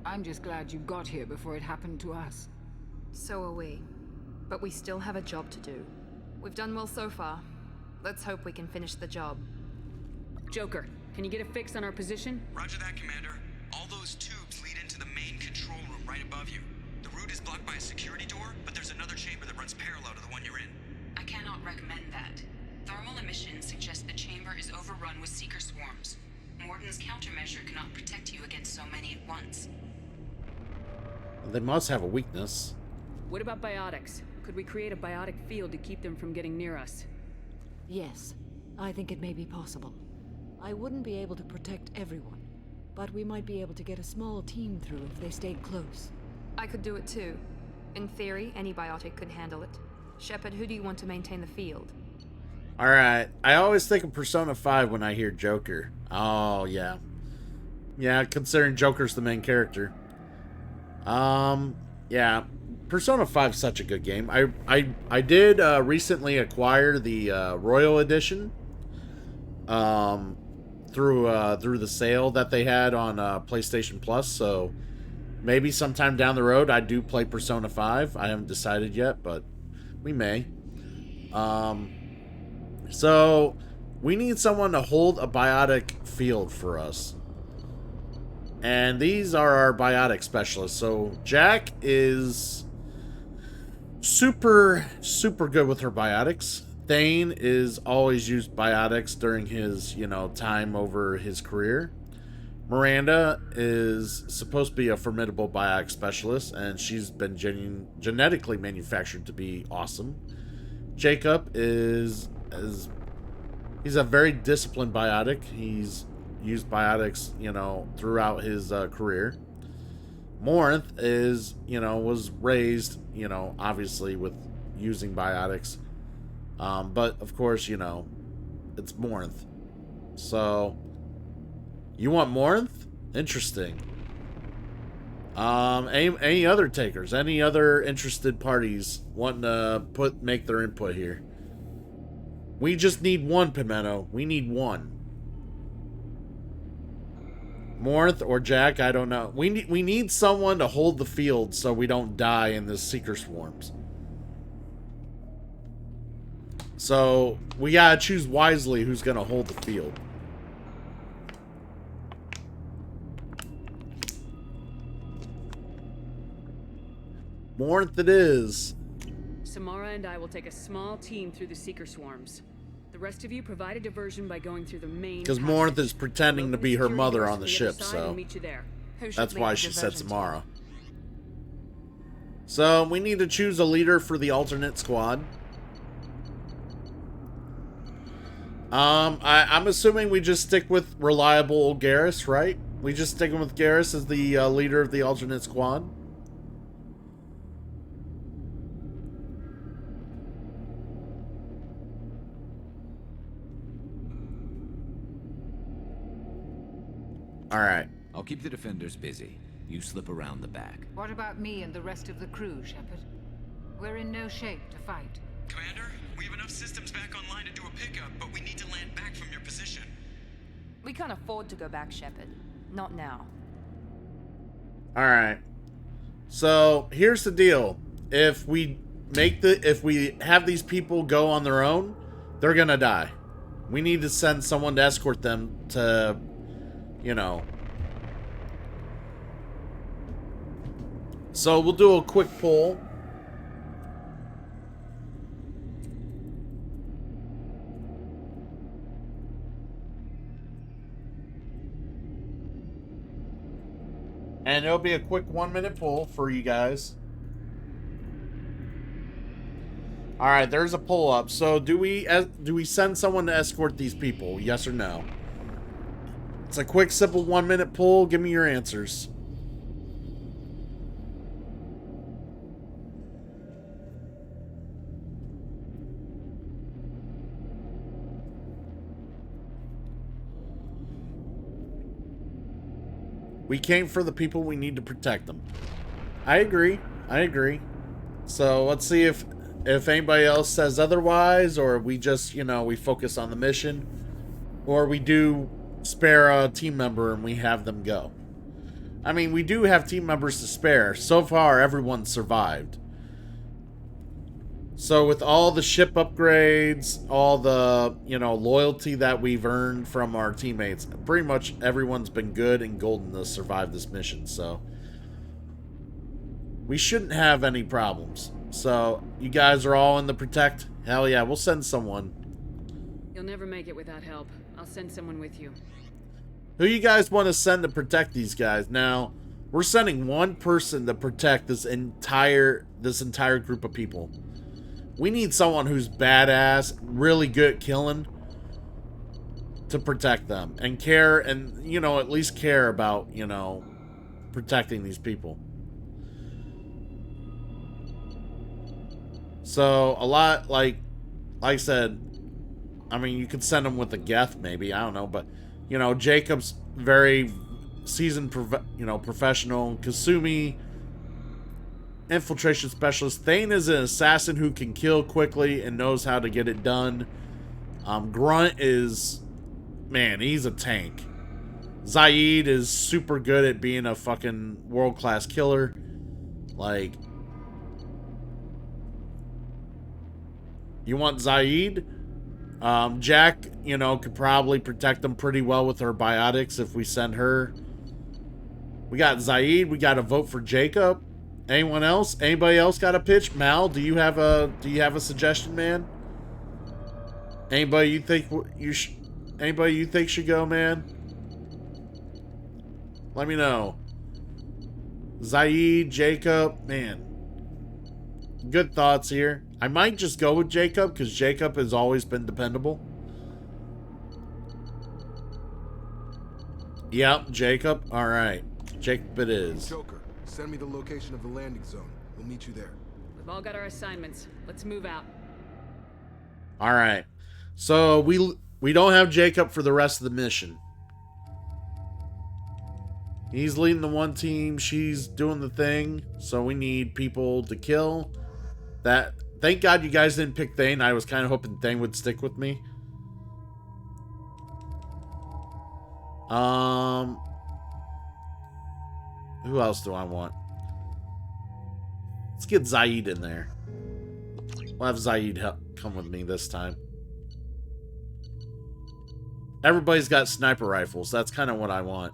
I'm just glad you got here before it happened to us. So are we. But we still have a job to do. We've done well so far. Let's hope we can finish the job. Joker, can you get a fix on our position? Roger that, Commander. All those tubes lead into the main control room right above you. The route is blocked by a security door, but there's another chamber that runs parallel to the one you're in. I cannot recommend that. Thermal emissions suggest the chamber is overrun with seeker swarms. Morden's countermeasure cannot protect you against so many at once. They must have a weakness. What about biotics? Could we create a biotic field to keep them from getting near us? Yes, I think it may be possible. I wouldn't be able to protect everyone, but we might be able to get a small team through if they stayed close. I could do it too. In theory, any biotic could handle it. Shepard, who do you want to maintain the field? Alright, I always think of Persona 5 when I hear Joker. Oh, yeah. Yeah, considering Joker's the main character. Yeah. Persona 5 is such a good game. I did recently acquire the Royal Edition through the sale that they had on PlayStation Plus, so maybe sometime down the road I do play Persona 5. I haven't decided yet, but we may. So, we need someone to hold a biotic field for us. And these are our biotic specialists. So, Jack is super good with her biotics. Thane is always used biotics during his, time over his career. Miranda is supposed to be a formidable biotic specialist, and she's been genetically manufactured to be awesome. Jacob he's a very disciplined biotic. He's used biotics, throughout his career. Morinth was raised, obviously with using biotics. But of course, it's Morinth. So, you want Morinth? Interesting. Any other takers? Any other interested parties wanting to make their input here? We just need one, Pimento. We need one. Morinth or Jack, I don't know. We need someone to hold the field so we don't die in the Seeker swarms. So, we gotta choose wisely who's gonna hold the field. Morinth it is. Samara and I will take a small team through the Seeker swarms. The rest of you provide a diversion by going through the main. Because Morinth is pretending to be her mother on the ship, so that's why she said Samara. So we need to choose a leader for the alternate squad. I'm assuming we just stick with reliable Garrus, right? We just sticking with Garrus as the leader of the alternate squad. Alright. I'll keep the defenders busy. You slip around the back. What about me and the rest of the crew, Shepard? We're in no shape to fight. Commander, we have enough systems back online to do a pickup, but we need to land back from your position. We can't afford to go back, Shepard. Not now. Alright. So, here's the deal. If we have these people go on their own, they're gonna die. We need to send someone to escort them to, So we'll do a quick poll. And it'll be a quick 1-minute poll for you guys. Alright, there's a poll up. So do we send someone to escort these people? Yes or no? It's a quick, simple 1-minute poll. Give me your answers. We came for the people, we need to protect them. I agree. So let's see if anybody else says otherwise, or we just, we focus on the mission, or we do spare a team member and we have them go. I mean, we do have team members to spare. So far, everyone survived. So with all the ship upgrades, all the, loyalty that we've earned from our teammates, pretty much everyone's been good and golden to survive this mission. So we shouldn't have any problems. So you guys are all in the protect? Hell yeah, we'll send someone. You'll never make it without help. I'll send someone with you. Who you guys want to send to protect these guys? Now, we're sending one person to protect this entire group of people. We need someone who's badass, really good at killing, to protect them and care, and at least care about protecting these people. So a lot, like I said, I mean, you could send them with a Geth, maybe, I don't know, but Jacob's very seasoned, professional. Kasumi, infiltration specialist. Thane is an assassin who can kill quickly and knows how to get it done. Grunt is, man, he's a tank. Zaid is super good at being a fucking world-class killer. Like, you want Zaid? Jack, you know, could probably protect them pretty well with her biotics if we send her. We got Zaid. We got a vote for Jacob. Anyone else? Anybody else got a pitch? Mal, do you have a suggestion, man? Anybody you think should go, man? Let me know. Zaid, Jacob, man. Good thoughts here. I might just go with Jacob because Jacob has always been dependable. Yep, Jacob. All right. Jacob it is. Joker, send me the location of the landing zone. We'll meet you there. We've all got our assignments. Let's move out. All right. So we don't have Jacob for the rest of the mission. He's leading the one team. She's doing the thing. So we need people to kill. That. Thank God you guys didn't pick Thane. I was kind of hoping Thane would stick with me. Who else do I want? Let's get Zaid in there. We'll have Zaid come with me this time. Everybody's got sniper rifles. That's kind of what I want.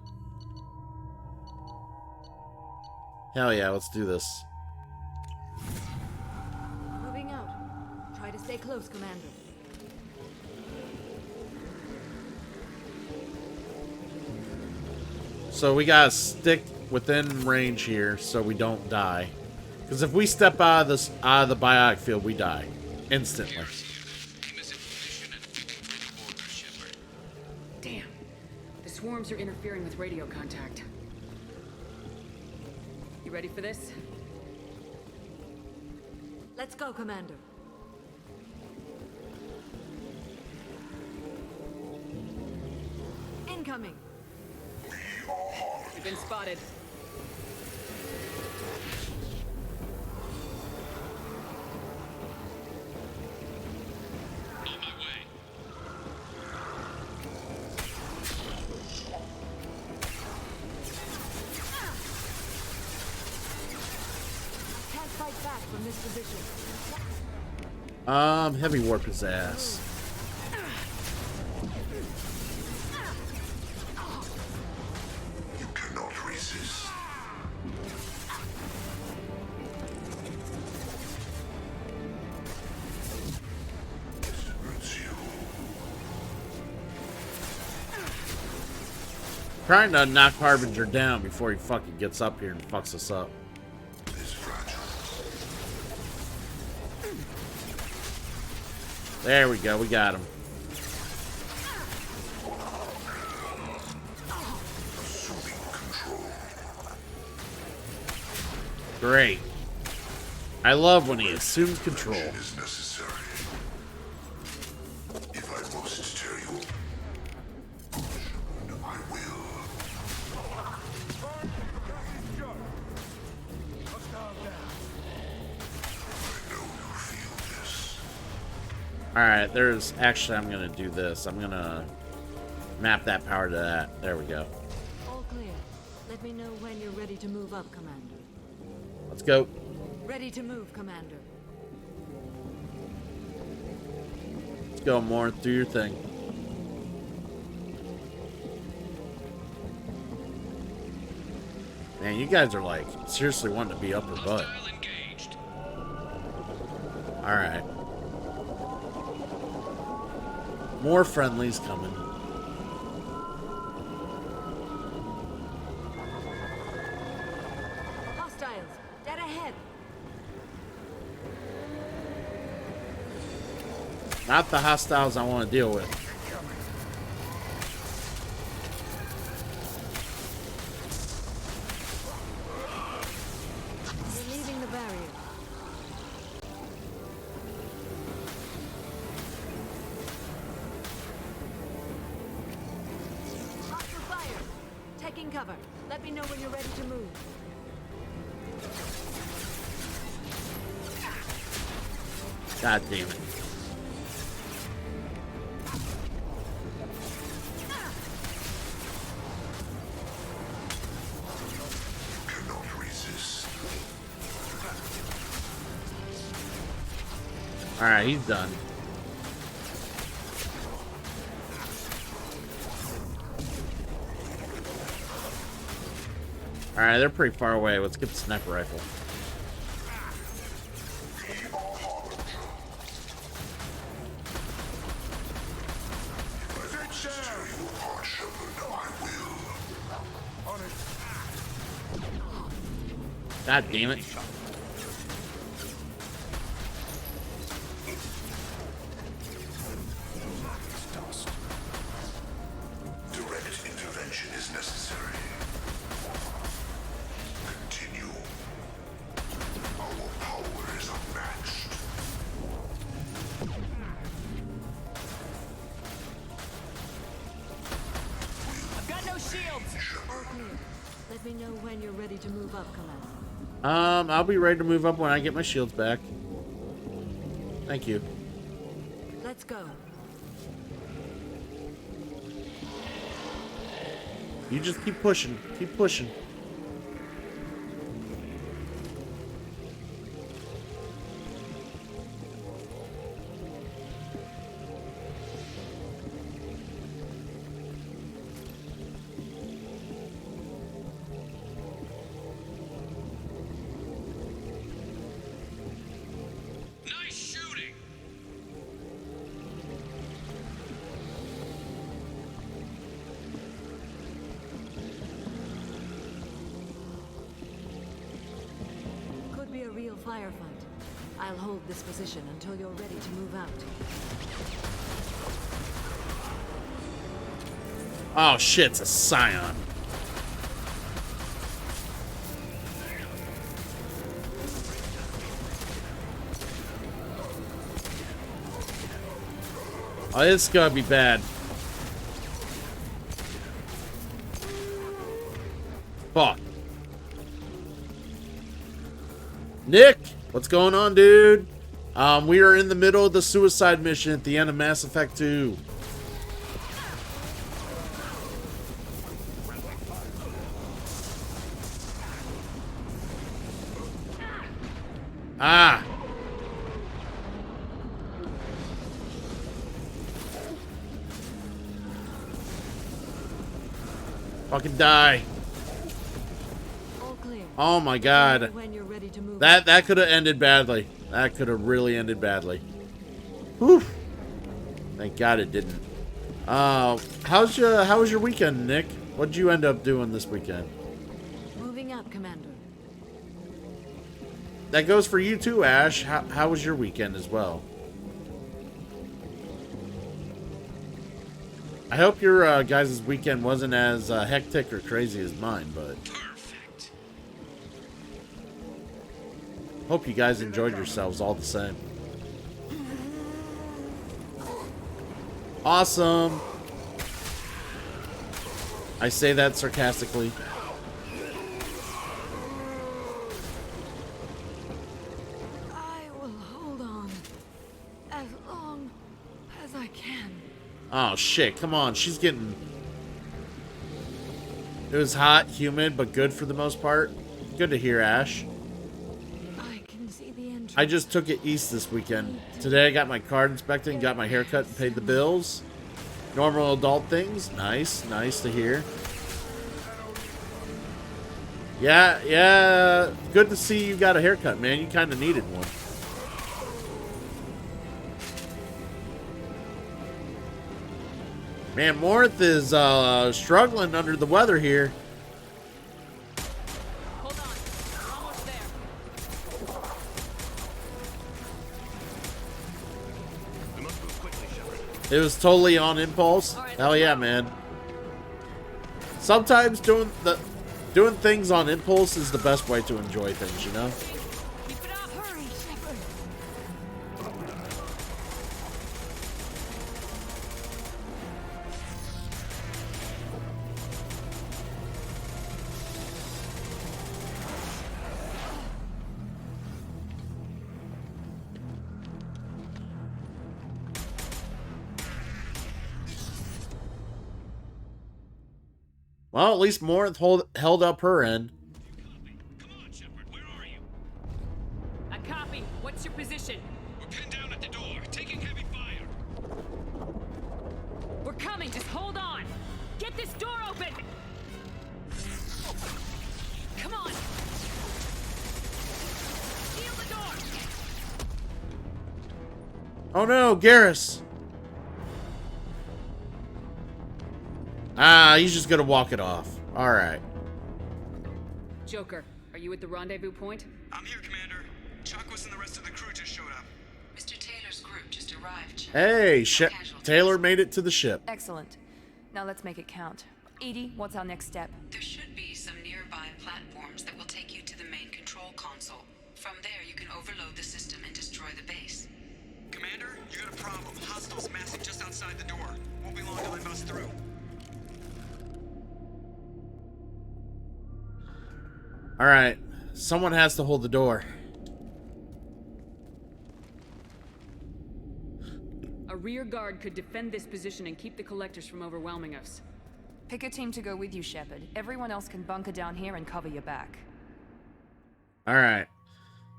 Hell yeah, let's do this. Moving out. Try to stay close, Commander. So we gotta stick within range here so we don't die. Because if we step out of the biotic field, we die instantly. Damn. The swarms are interfering with radio contact. You ready for this? Let's go, Commander. Incoming. You've been spotted. On my way. Can't fight back from this position. Heavy warp his ass. You cannot resist. This hurts you. Trying to knock Harbinger down before he fucking gets up here and fucks us up. There we go, we got him. Great. I love when he assumes control. Is necessary. If I must tear you, I will. Alright, there's... Actually, I'm gonna do this. I'm gonna map that power to that. There we go. All clear. Let me know when you're ready to move up, Commander. Let's go. Ready to move, Commander. Let's go, Morn. Do your thing. Man, you guys are like seriously wanting to be up her butt. Alright. More friendlies coming. Hostiles, dead ahead. Not the hostiles I want to deal with. We're leaving the barrier. Hostile fire. Taking cover. Let me know when you're ready to move. God damn it. Cannot resist. Alright, he's done. Alright, they're pretty far away. Let's get the sniper rifle. God damn it. Direct intervention is necessary. Continue. Our power is unmatched. I've got no shields! All clear. Let me know when you're ready to move up, Commander. I'll be ready to move up when I get my shields back. Thank you. Let's go. You just keep pushing. Keep pushing. Nice shooting. Could be a real firefight. I'll hold this position until you're ready to move out. Oh shit, it's a Scion. Oh, this is gonna be bad. Fuck. Nick, what's going on, dude? We are in the middle of the suicide mission at the end of Mass Effect 2. Ah. Fucking die. All clear. Oh my god. When you're ready to move That could have ended badly. That could have really ended badly. Whew. Thank God it didn't. How was your weekend, Nick? What'd you end up doing this weekend? moving up, Commander. That goes for you too, Ash. How was your weekend as well? I hope your guys' weekend wasn't as hectic or crazy as mine, but Perfect. hope you guys enjoyed yourselves all the same. Awesome. I say that sarcastically. I will hold on as long as I can. Oh shit, come on, she's getting... It was hot, humid, but good for the most part. Good to hear, Ash. I can see the entrance. I just took it east this weekend. Today I got my card inspected, got my haircut and paid the bills. Normal adult things. Nice, nice to hear. Yeah, good to see you got a haircut, man. You kind of needed one. Man, Morth is struggling under the weather here. Hold on. We're almost there. We must move quickly, Shepard. It was totally on impulse. Hell yeah, man. Sometimes doing things on impulse is the best way to enjoy things, you know? Keep it up. Hurry, Shepard. Well, at least Morth held up her end. Come on, Shepard. Where are you? A copy. What's your position? We're pinned down at the door, taking heavy fire. We're coming. Just hold on. Get this door open. Oh no, Garrus! Ah, he's just gonna walk it off. Alright. Joker, are you at the rendezvous point? I'm here, Commander. Chakwas and the rest of the crew just showed up. Mr. Taylor's group just arrived, Shepard. Hey, Taylor made it to the ship. Excellent. Now let's make it count. Edie, what's our next step? There should be some nearby platforms that will take you to the main control console. From there, you can overload the system and destroy the base. Commander, you got a problem. Hostiles massing just outside the door. Won't be long till they bust through. Alright. Someone has to hold the door. A rear guard could defend this position and keep the collectors from overwhelming us. Pick a team to go with you, Shepard. Everyone else can bunker down here and cover your back. Alright.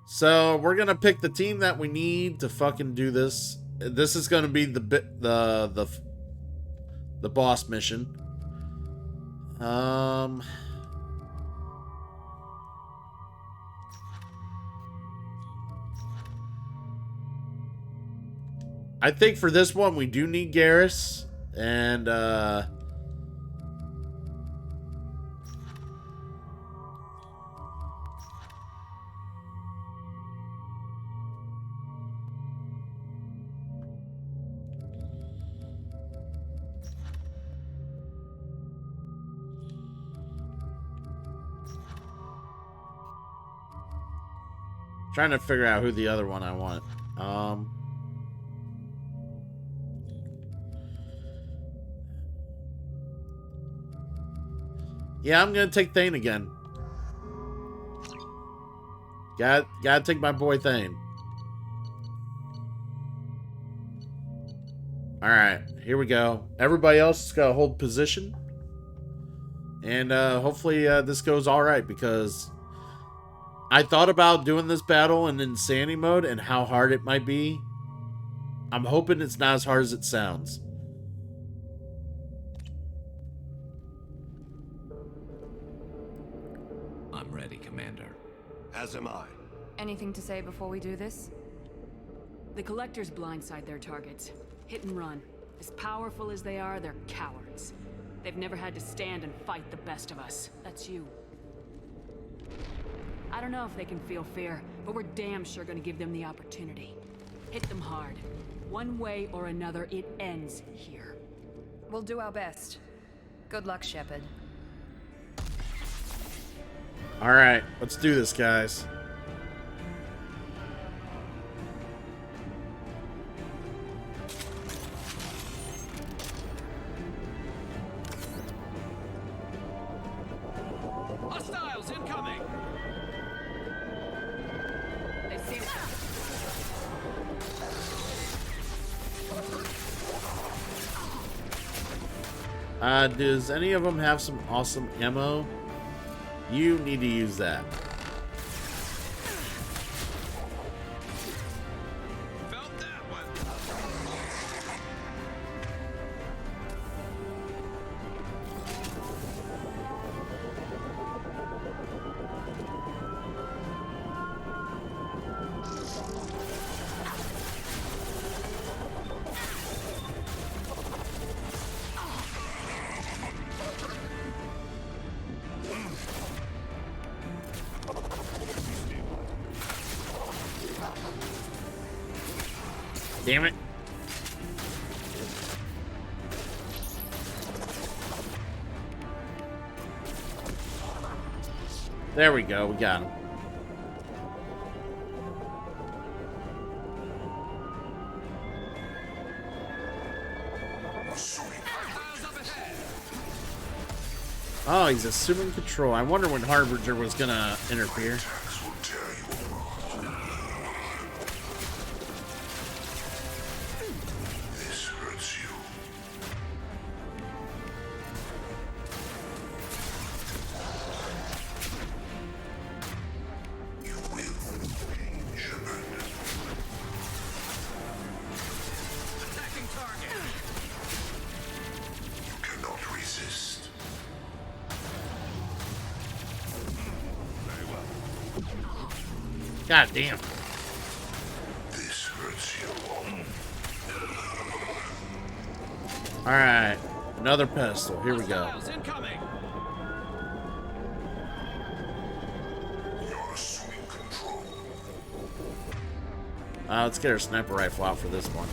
So, we're gonna pick the team that we need to fucking do this. This is gonna be the boss mission. I think for this one we do need Garrus, and trying to figure out who the other one I want. Yeah, I'm gonna take Thane again. Gotta take my boy Thane. Alright, here we go. Everybody else is gonna hold position. And hopefully this goes alright, because I thought about doing this battle in Insanity mode and how hard it might be. I'm hoping it's not as hard as it sounds. I'm ready, Commander. As am I. Anything to say before we do this? The collectors blindside their targets. Hit and run. As powerful as they are, they're cowards. They've never had to stand and fight the best of us. That's you. I don't know if they can feel fear, but we're damn sure gonna give them the opportunity. Hit them hard. One way or another, it ends here. We'll do our best. Good luck, Shepard. Alright, let's do this, guys. Hostiles incoming! They see us. Does any of them have some awesome ammo? You need to use that. Felt that one. Damn it. There we go, we got him. Oh, he's assuming control. I wonder when Harbinger was gonna interfere. This hurts you. You will pay, Shepard. Attacking target. You cannot resist. Very well. God damn. This hurts you. Alright. Another pedestal. Here we go. Incoming. You're assuming control. Let's get our sniper rifle out for this one.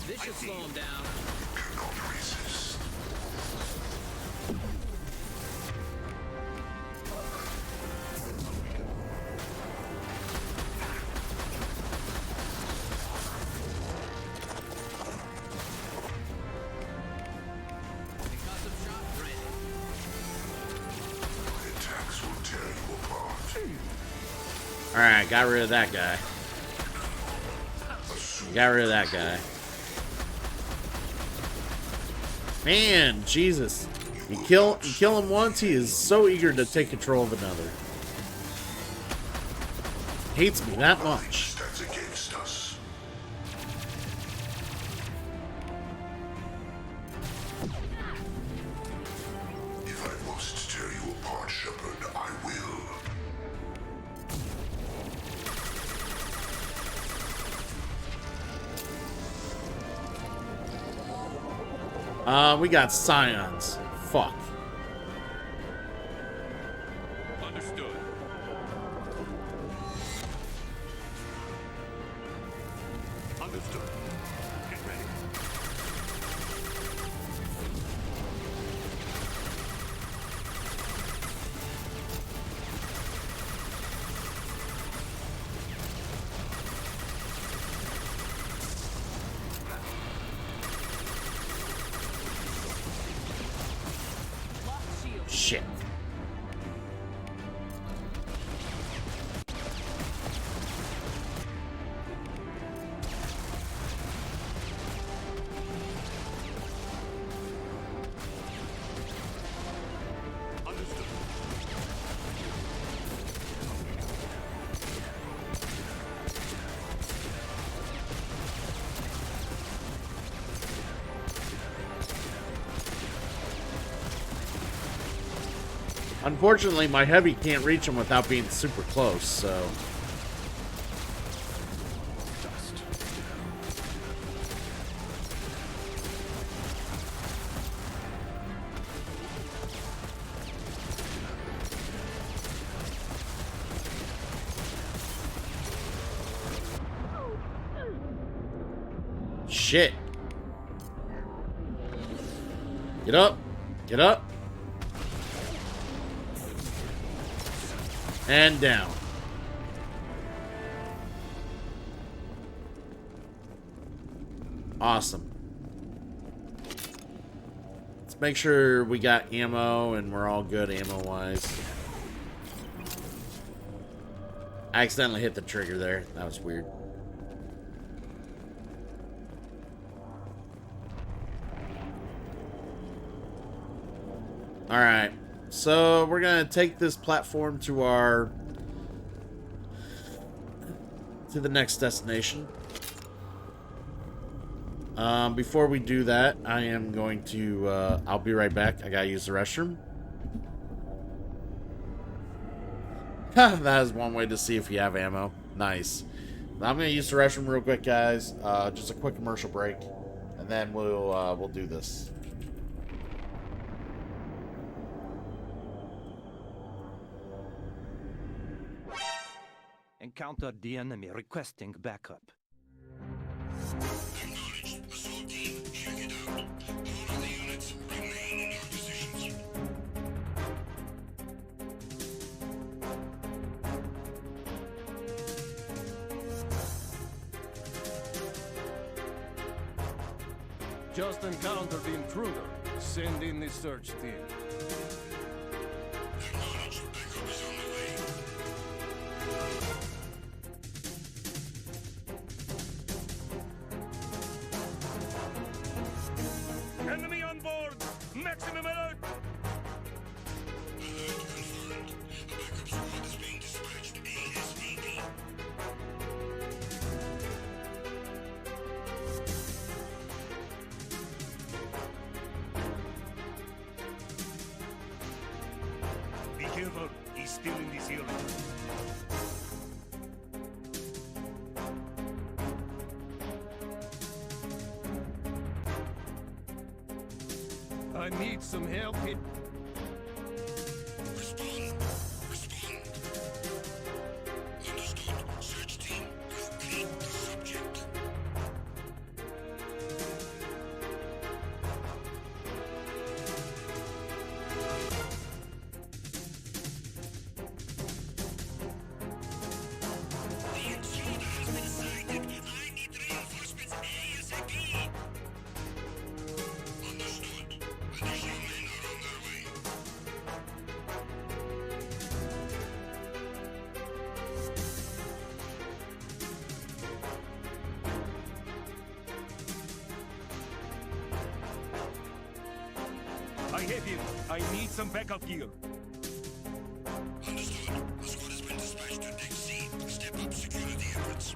This should slow him down. Cannot resist. The attacks will tear you apart. Alright, got rid of that guy. Got rid of that guy. Man, Jesus. You kill him once, he is so eager to take control of another. Hates me that much. That's against us. If I must tear you apart, Shepard, I will. We got Scions. Fuck. Understood. Understood. Get ready. Shit. Unfortunately, my heavy can't reach him without being super close, so... Shit. Get up. Get up. And down. Awesome. Let's make sure we got ammo and we're all good ammo-wise. I accidentally hit the trigger there. That was weird. Alright. So we're gonna take this platform to the next destination. Before we do that, I am going to I'll be right back. I gotta use the restroom. That is one way to see if you have ammo. Nice. I'm gonna use the restroom real quick, guys. Just a quick commercial break, and then we'll do this. Encountered the enemy requesting backup. Assault team, check it out. All of the units remain in your positions. Just encountered the intruder. Send in the search team. Acknowledge, backup is on the way. Enemy on board! Maximum alert! Alert confirmed. A backup squad is being dispatched ASAP. Be careful, he's still in this area. I need some help here. Respond. Respond. Understood. Search team, locate the subject. The intruder has been sighted. I need reinforcements ASAP. Understood. Additional men are on their way. I have him. I need some backup gear. Understood. The squad has been dispatched to Deck C. Step up security efforts.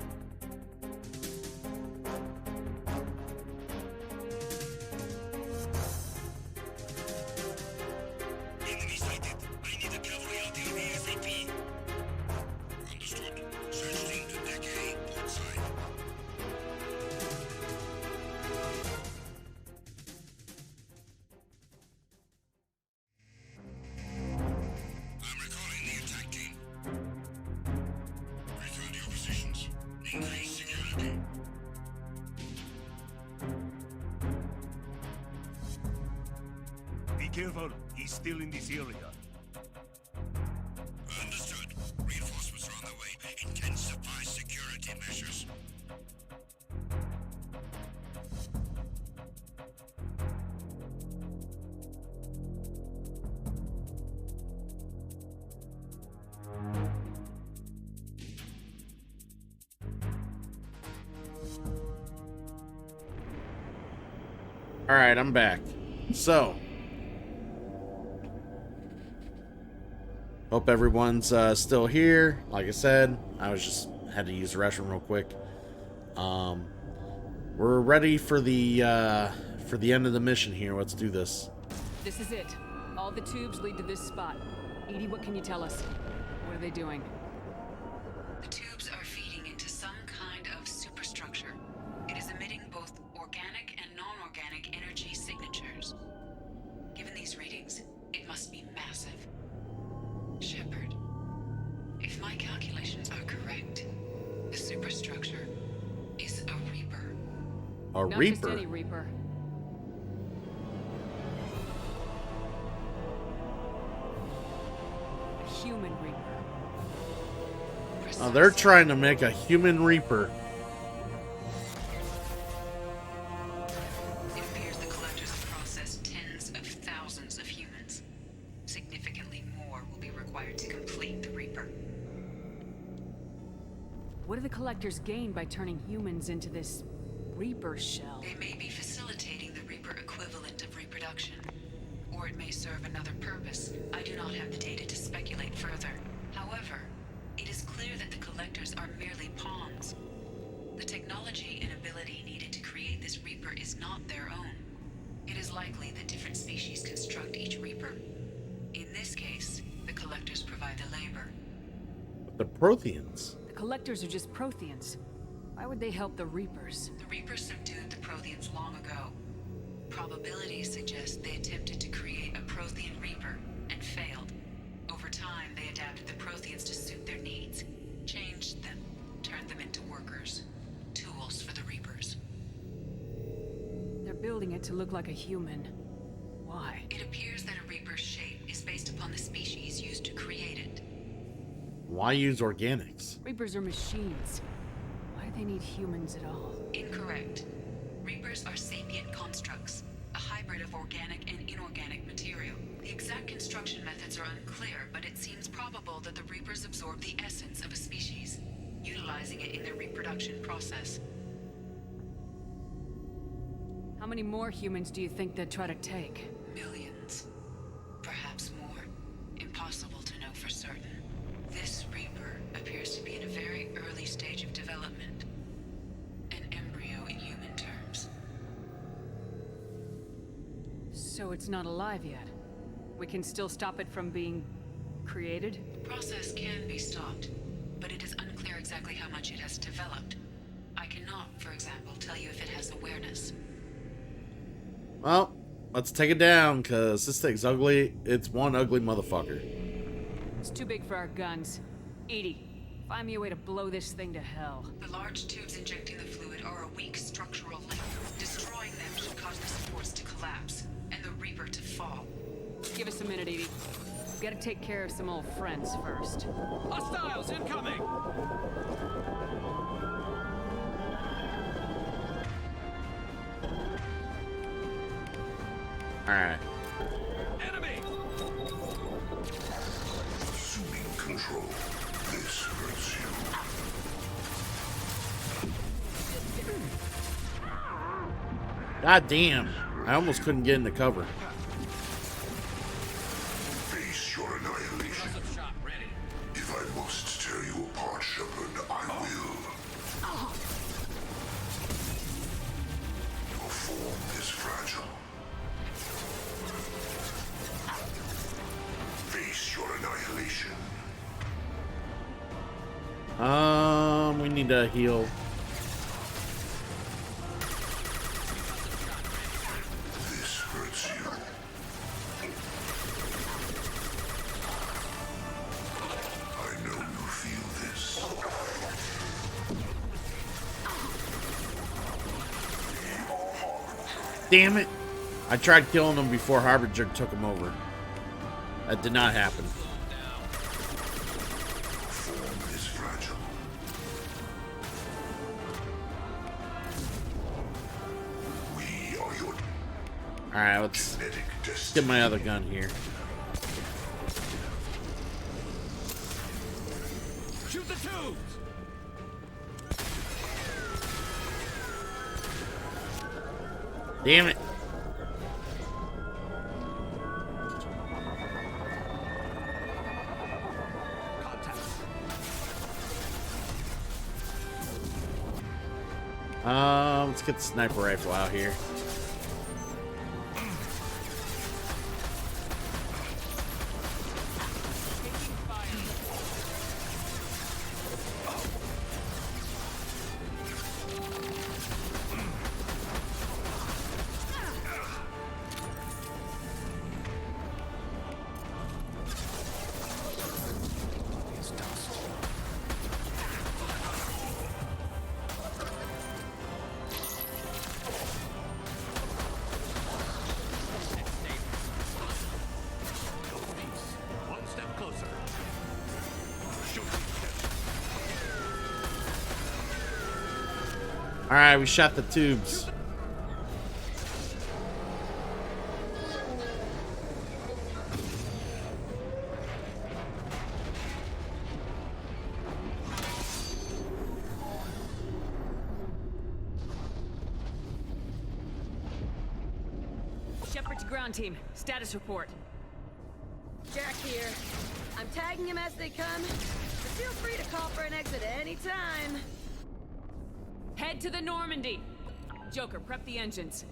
Enemy sighted. I need a cavalry out here ASAP. Understood. Search team to Deck A, port side. I'm recalling the attack team. Return to your positions. Increase security. Be careful. He's still in this area. Understood. Reinforcements are on their way. Intensify security measures. All right, I'm back. So, hope everyone's still here. Like I said, I was just had to use the restroom real quick. We're ready for the end of the mission here. Let's do this. This is it. All the tubes lead to this spot. Edie, what can you tell us? What are they doing? The tubes are feeding into some kind of superstructure. It is emitting both organic and non-organic energy signatures. Given these readings, it must be massive. Shepard, if my calculations are correct, the superstructure is a Reaper. A Not Reaper? just any Reaper. A human Reaper. Oh, they're trying to make a human Reaper. It appears the collectors have processed tens of thousands of humans. Significantly more will be required to complete the Reaper. What do the collectors gain by turning humans into this Reaper shell? They may be facilitating the Reaper equivalent of reproduction. Or it may serve another purpose. I do not have the data to speculate further. However, it is clear that the collectors are merely pawns. The technology and ability needed to create this Reaper is not their own. It is likely that different species construct each Reaper. In this case, the collectors provide the labor. The Protheans. The collectors are just Protheans. Why would they help the Reapers? The Reapers subdued the Protheans long ago. Probabilities suggest they attempted to create a Prothean Reaper and failed. Over time, they adapted the Protheans to suit their needs, changed them, turned them into workers, tools for the Reapers. They're building it to look like a human. Why? It appears that a Reaper's shape is based upon the species used to create it. Why use organics? Reapers are machines. Why do they need humans at all? Incorrect. Reapers are sapient constructs, a hybrid of organic and inorganic material. The exact construction methods are unclear, but it seems probable that the Reapers absorb the essence of a species, utilizing it in their reproduction process. How many more humans do you think they'd try to take? Millions. Perhaps more. Impossible to know for certain. This Reaper appears to be in a very early stage of development. An embryo in human terms. So it's not alive yet. We can still stop it from being created? The process can be stopped, but it is unclear exactly how much it has developed. I cannot, for example, tell you if it has awareness. Well, let's take it down, because this thing's ugly. It's one ugly motherfucker. It's too big for our guns. Edie, find me a way to blow this thing to hell. The large tubes injecting the fluid are a weak structural link. Destroying them should cause the supports to collapse, and the Reaper to fall. Give us a minute, Edie. We've got to take care of some old friends first. Hostiles incoming! Alright. Enemy! Assuming control. This hurts you. God damn. I almost couldn't get into cover. Face your annihilation. If I must tear you apart, Shepard, I will. Your form is fragile. Face your annihilation. We need to heal. This hurts you. I know you feel this. Damn it. I tried killing him before Harbinger took him over. That did not happen. Form is fragile. We are your Alright, let's get my other gun here. Shoot the tubes! Damn it. Let's get the sniper rifle out here. One step closer. Alright, we shot the tubes. Shepard to ground team. Status report. Jack here. I'm tagging him as they come, but feel free to call for an exit anytime. Head to the Normandy. Joker, prep the engines.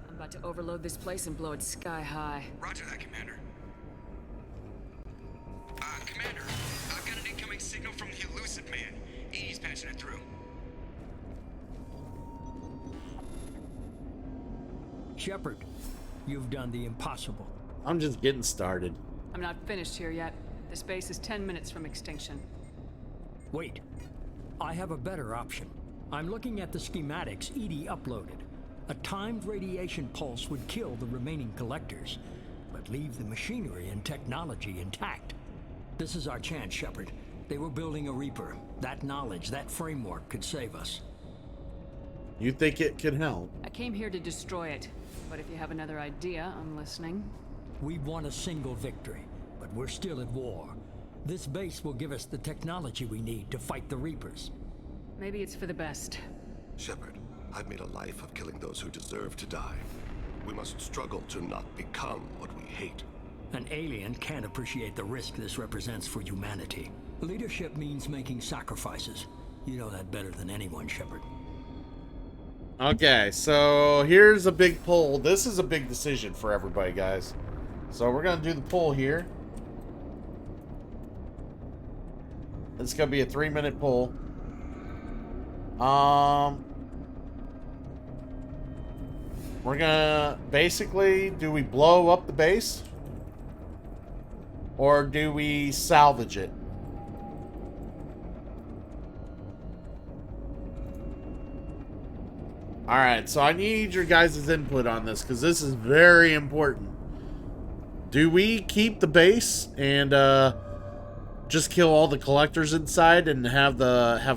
I'm about to overload this place and blow it sky high. Roger that, Commander. Commander, I've got an incoming signal from the Elusive Man. He's patching it through. Shepard, you've done the impossible. I'm just getting started. I'm not finished here yet. This base is 10 minutes from extinction. Wait. I have a better option. I'm looking at the schematics Edie uploaded. A timed radiation pulse would kill the remaining collectors, but leave the machinery and technology intact. This is our chance, Shepard. They were building a Reaper. That knowledge, that framework could save us. You think it could help? I came here to destroy it, but if you have another idea, I'm listening. We've won a single victory, but we're still at war. This base will give us the technology we need to fight the Reapers. Maybe it's for the best. Shepard, I've made a life of killing those who deserve to die. We must struggle to not become what we hate. An alien can't appreciate the risk this represents for humanity. Leadership means making sacrifices. You know that better than anyone, Shepard. Okay, so here's a big poll. This is a big decision for everybody, guys. So we're going to do the poll here. It's going to be a 3-minute poll. we're gonna basically, do we blow up the base? Or do we salvage it? Alright, so I need your guys' input on this, because this is very important. Do we keep the base and just kill all the collectors inside and have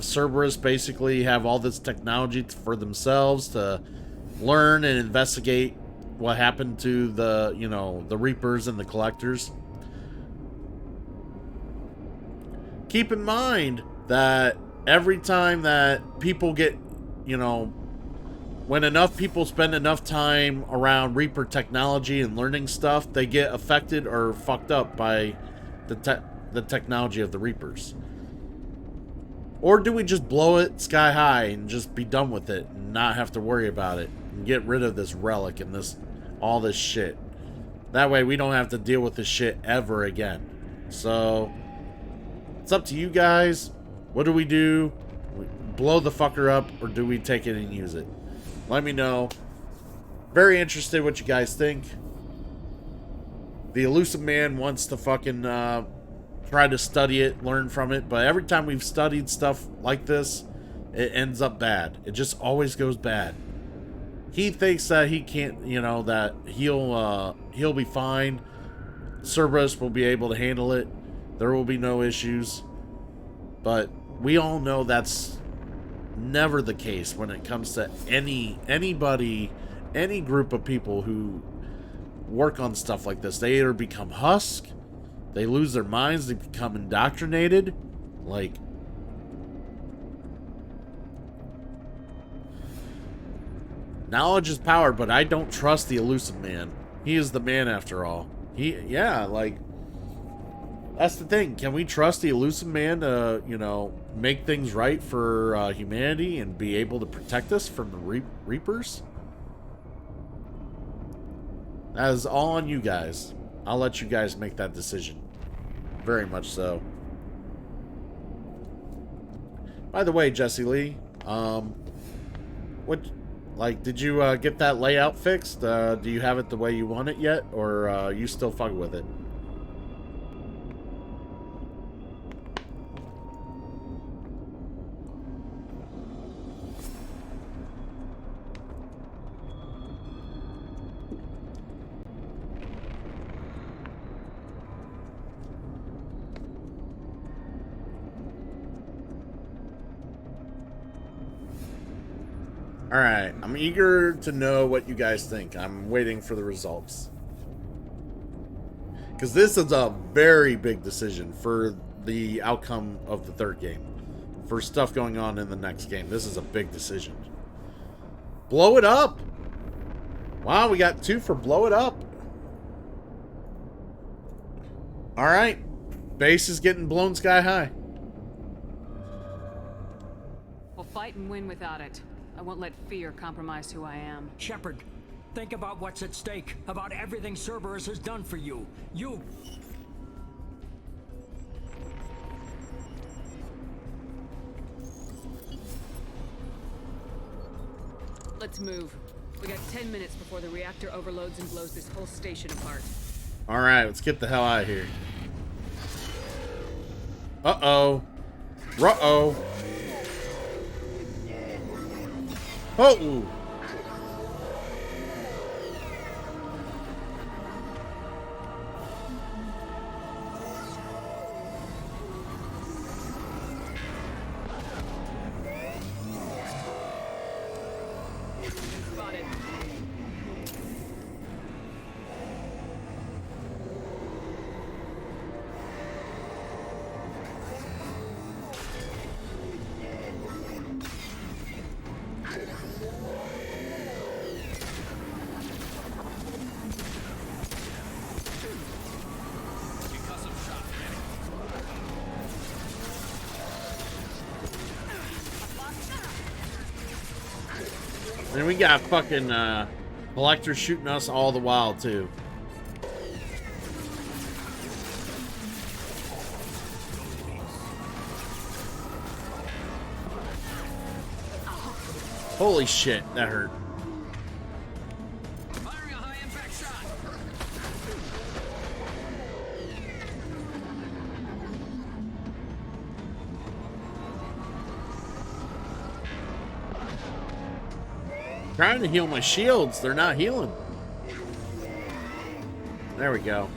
Cerberus basically have all this technology for themselves to learn and investigate what happened to the, you know, the Reapers and the collectors? Keep in mind that every time that people get, you know, when enough people spend enough time around Reaper technology and learning stuff, they get affected or fucked up by the technology of the Reapers. Or do we just blow it sky high and just be done with it and not have to worry about it and get rid of this relic and all this shit? That way we don't have to deal with this shit ever again. So it's up to you guys. What do? We blow the fucker up, or do we take it and use it? Let me know. Very interested what you guys think. The Elusive Man wants to fucking try to study it, learn from it, but every time we've studied stuff like this, it ends up bad. It just always goes bad. He thinks that he can't, you know, that he'll be fine. Cerberus will be able to handle it. There will be no issues. But we all know that's never the case when it comes to anybody, any group of people who work on stuff like this. They either become husk, they lose their minds, they become indoctrinated. Like, knowledge is power, but I don't trust the Elusive Man. He is the man after all. Like, that's the thing. Can we trust the Elusive Man to, you know, make things right for humanity and be able to protect us from the Reapers? That is all on you guys. I'll let you guys make that decision. Very much so. By the way, Jesse Lee, did you get that layout fixed? Do you have it the way you want it yet, or you still fucking with it? Alright, I'm eager to know what you guys think. I'm waiting for the results. Because this is a very big decision for the outcome of the third game. For stuff going on in the next game. This is a big decision. Blow it up! Wow, we got 2 for blow it up. Alright. Base is getting blown sky high. We'll fight and win without it. I won't let fear compromise who I am. Shepard, think about what's at stake, about everything Cerberus has done for you. Let's move. We got 10 minutes before the reactor overloads and blows this whole station apart. Alright, let's get the hell out of here. Uh-oh. Ruh-oh. Oh! And we got fucking collectors shooting us all the while too. Holy shit, that hurt. Trying to heal my shields. They're not healing. There we go.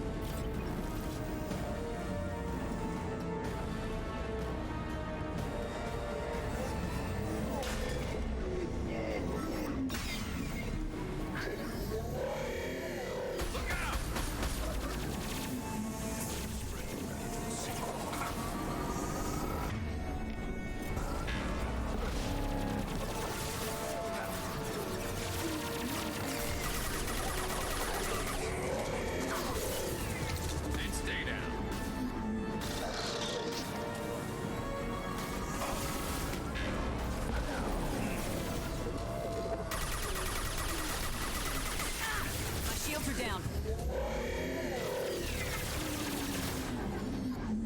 And stay down. My shields are down.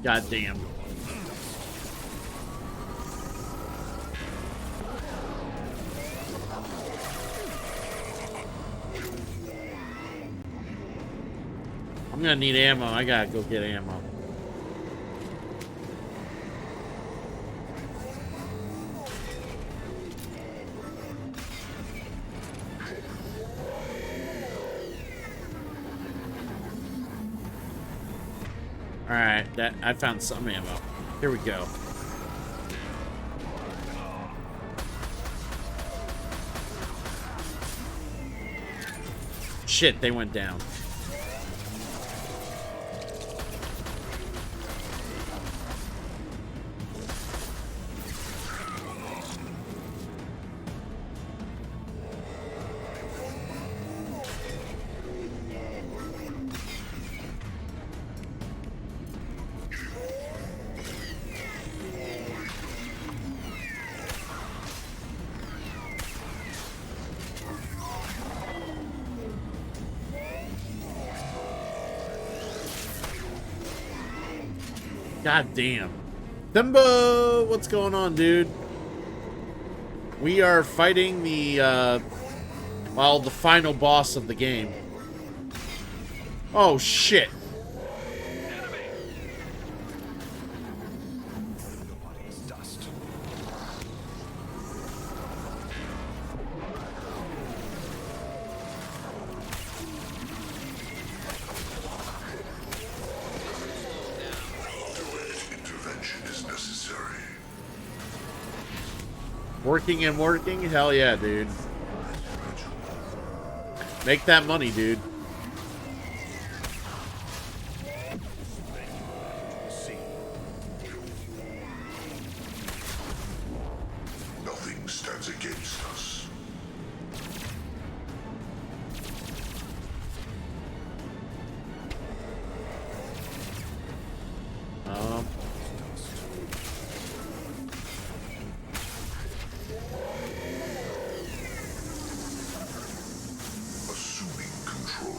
God damn. I'm gonna need ammo. I gotta go get ammo. Alright, that I found some ammo. Here we go. Shit, they went down. God damn. Thimba! What's going on, dude? We are fighting the, well, the final boss of the game. Oh, shit. Intervention is necessary. Working and working? Hell yeah, dude. Make that money, dude. Nothing stands against us. Assuming control.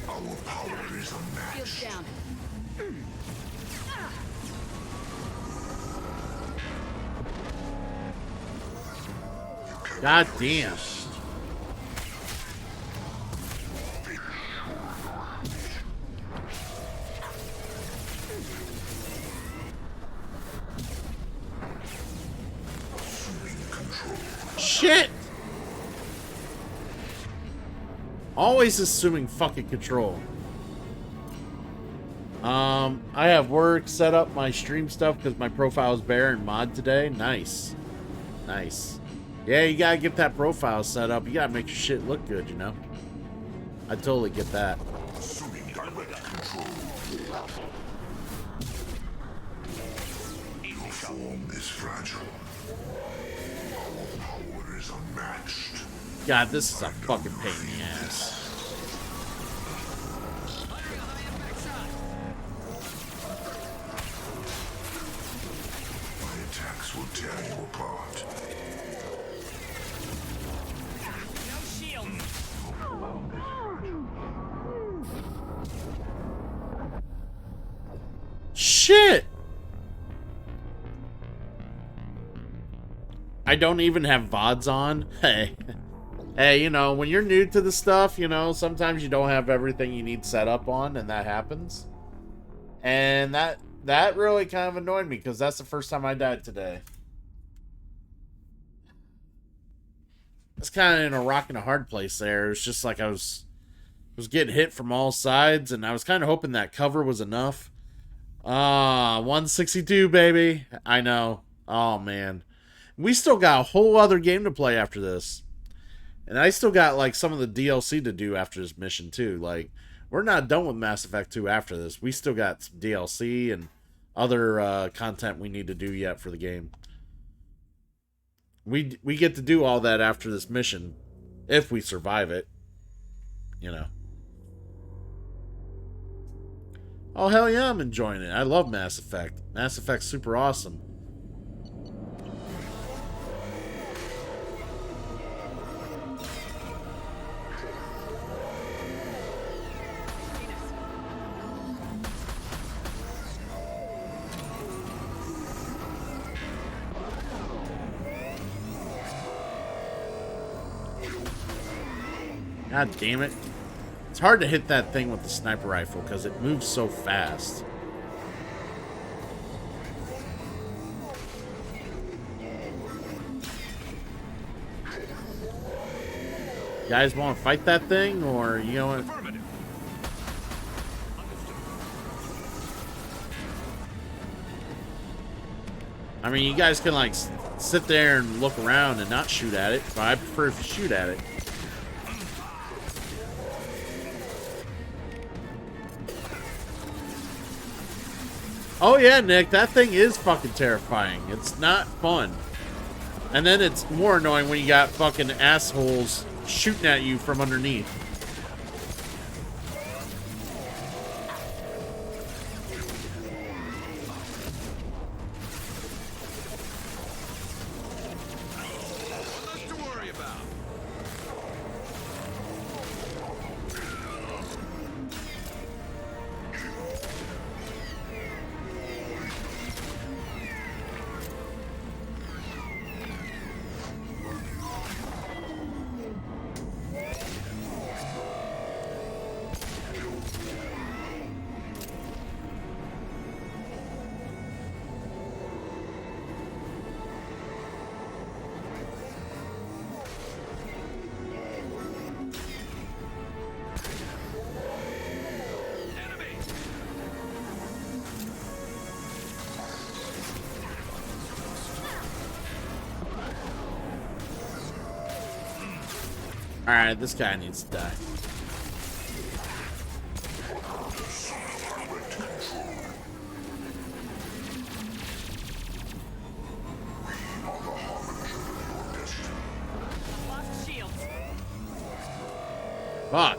Our power is unmatched. Shields down. God damn. Shit! Always assuming fucking control. I have work set up my stream stuff because my profile is bare and mod today. Nice. Nice. Yeah, you gotta get that profile set up. You gotta make your shit look good, you know? I totally get that. Assuming direct control. Your form is fragile. Our power is unmatched. God, this is a fucking pain in the ass. My attacks will tear you apart. Shit! I don't even have VODs on. Hey. Hey, you know, when you're new to the stuff, you know, sometimes you don't have everything you need set up on, and that happens. And that really kind of annoyed me, because that's the first time I died today. It's kind of in a rock and a hard place there. It's just like I was getting hit from all sides, and I was kind of hoping that cover was enough. 162, baby. I know. Oh, man. We still got a whole other game to play after this. And I still got, like, some of the DLC to do after this mission, too. Like, we're not done with Mass Effect 2 after this. We still got some DLC and other content we need to do yet for the game. We get to do all that after this mission, if we survive it, you know. Oh, hell yeah, I'm enjoying it. I love Mass Effect. Mass Effect's super awesome. God damn it. It's hard to hit that thing with the sniper rifle because it moves so fast. You guys want to fight that thing, or you know what? I mean, you guys can like sit there and look around and not shoot at it, but I prefer to shoot at it. Oh yeah, Nick, that thing is fucking terrifying. It's not fun. And then it's more annoying when you got fucking assholes shooting at you from underneath. Alright, this guy needs to die. Fuck.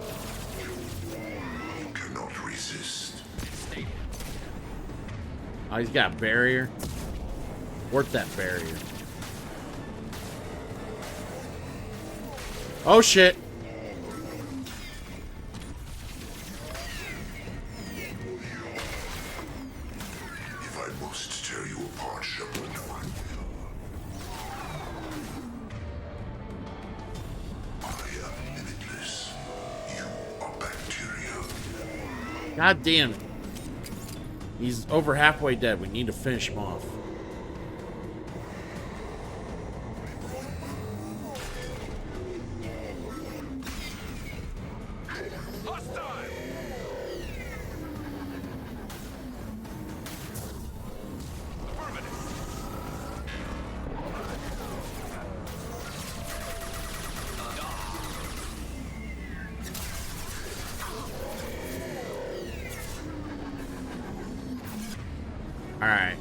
You cannot resist. Oh, he's got a barrier. Worth that barrier. Oh shit. If I must tear you apart, Shepard, I will. I am limitless. You are bacteria. God damn. He's over halfway dead. We need to finish him off. Alright.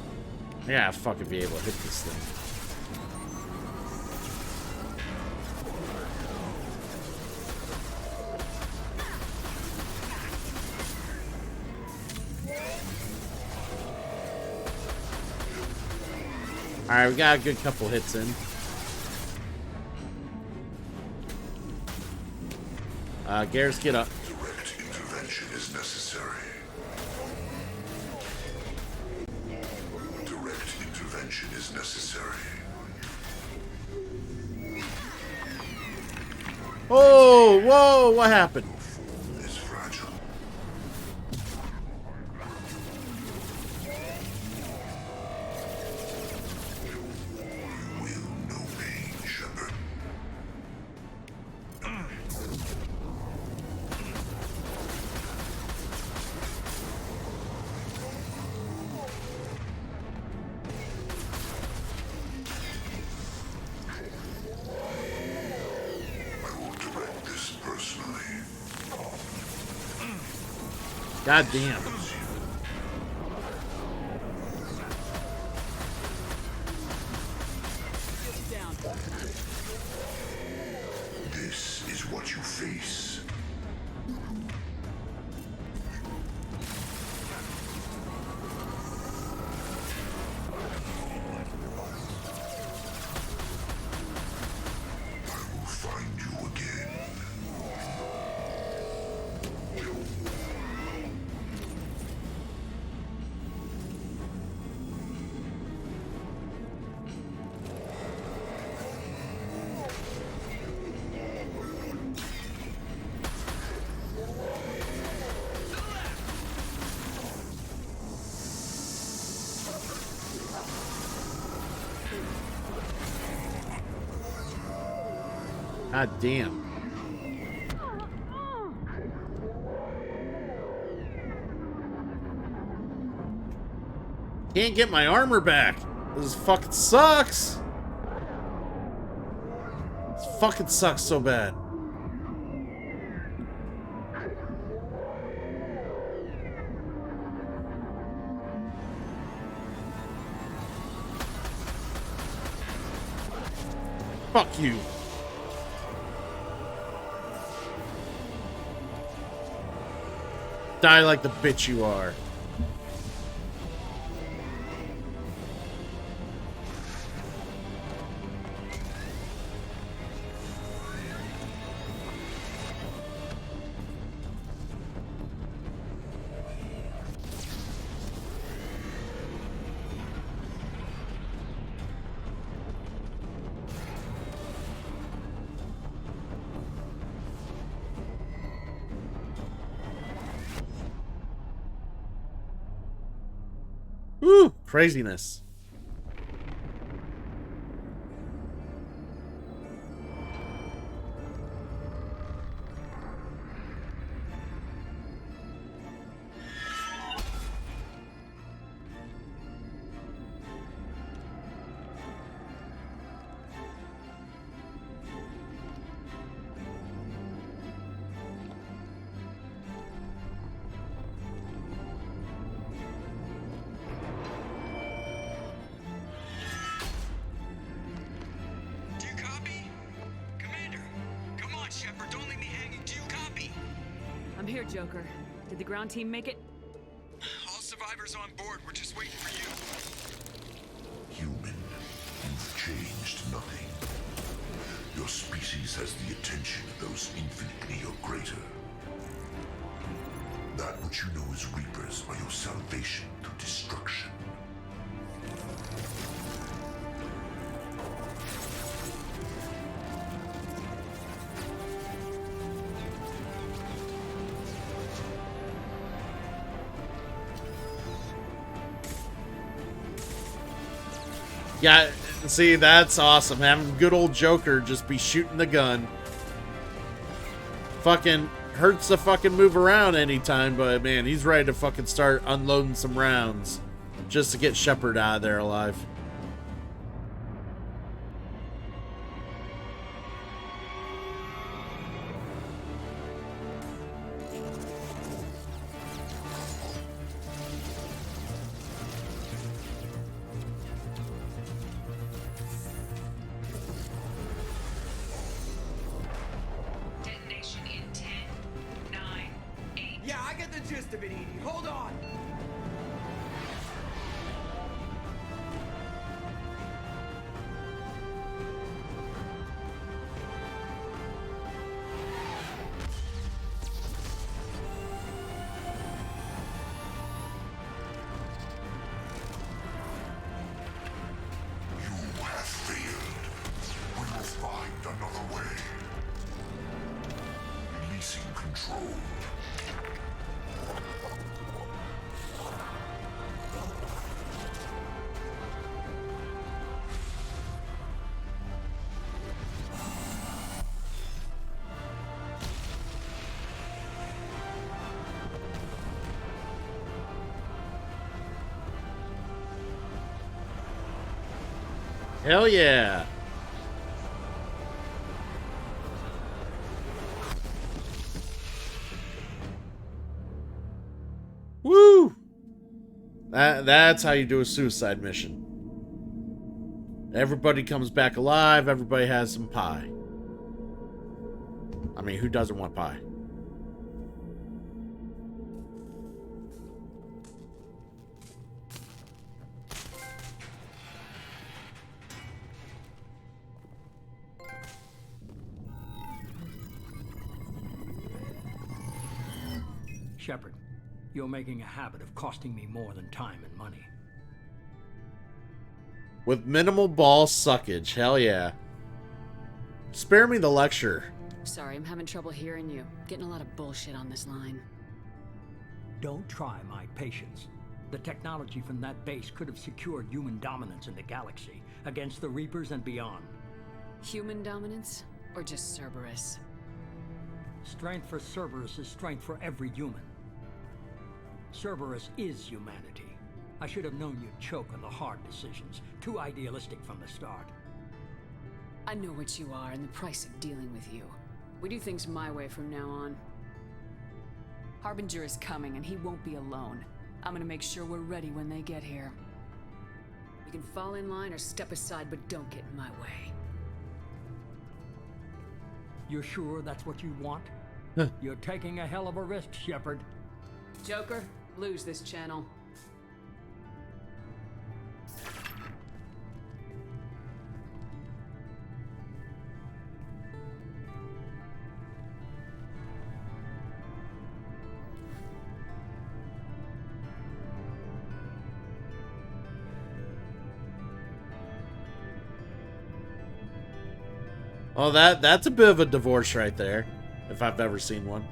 I gotta fucking be able to hit this thing. Alright, we got a good couple hits in. Garrus, get up. Direct intervention is necessary. Direct intervention is necessary. Oh, whoa, what happened? It's fragile. You will know pain, Shepard. I will direct this personally. God damn. This is what you face. I will find you again. God damn. Can't get my armor back. This fucking sucks. This fucking sucks so bad. Fuck you. Die like the bitch you are. Woo! Craziness. Do you copy? Commander, come on, Shepard, don't leave me hanging. Do you copy? I'm here, Joker. Did the ground team make it? All survivors on board. We're just waiting for you. Human, you've changed nothing. Your species has the attention of those infinitely or greater. That which you know as Reapers are your salvation to destruction. Yeah, see, that's awesome. Having good old Joker just be shooting the gun. Fucking hurts to fucking move around anytime, but man, he's ready to fucking start unloading some rounds just to get Shepard out of there alive. Detonation in 10, 9, 8. Yeah, I get the gist of it, Edie. Hold on. You have failed. We will find another way. control. Hell yeah. Woo! That's how you do a suicide mission. Everybody comes back alive, everybody has some pie. I mean, who doesn't want pie? Shepard, you're making a habit of costing me more than time and money. With minimal ball suckage, hell yeah. Spare me the lecture. Sorry, I'm having trouble hearing you. Getting a lot of bullshit on this line. Don't try my patience. The technology from that base could have secured human dominance in the galaxy against the Reapers and beyond. Human dominance? Or just Cerberus? Strength for Cerberus is strength for every human. Cerberus is humanity. I should have known you'd choke on the hard decisions. Too idealistic from the start. I know what you are and the price of dealing with you. We do things my way from now on. Harbinger is coming and he won't be alone. I'm gonna make sure we're ready when they get here. You can fall in line or step aside, but don't get in my way. You're sure that's what you want? You're taking a hell of a risk, Shepard. Joker, lose this channel. Oh, that's a bit of a divorce right there, if I've ever seen one.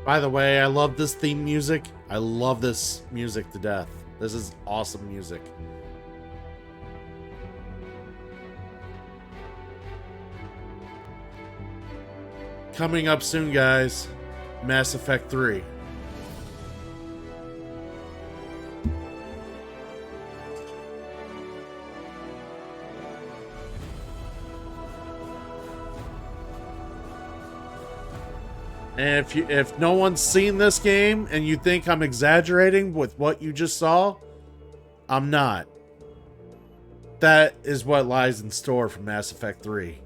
By the way, I love this theme music. I love this music to death. This is awesome music. Coming up soon, guys. Mass Effect 3. And if no one's seen this game and you think I'm exaggerating with what you just saw, I'm not. That is what lies in store for Mass Effect 3.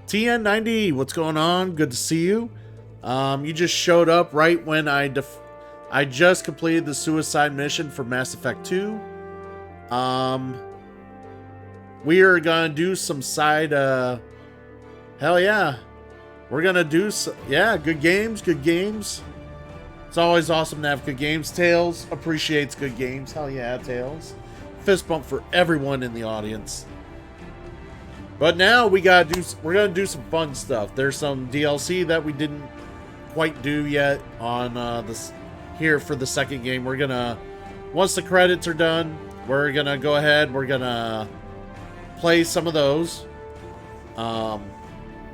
TN90, what's going on? Good to see you. You just showed up right when I just completed the suicide mission for Mass Effect 2. We are gonna do some side hell yeah. We're gonna do good games, good games. It's always awesome to have good games. Tails appreciates good games. Hell yeah, Tails. Fist bump for everyone in the audience. But now we're gonna do some fun stuff. There's some DLC that we didn't quite do yet on this here for the second game. We're gonna, once the credits are done, we're gonna go ahead, we're gonna play some of those.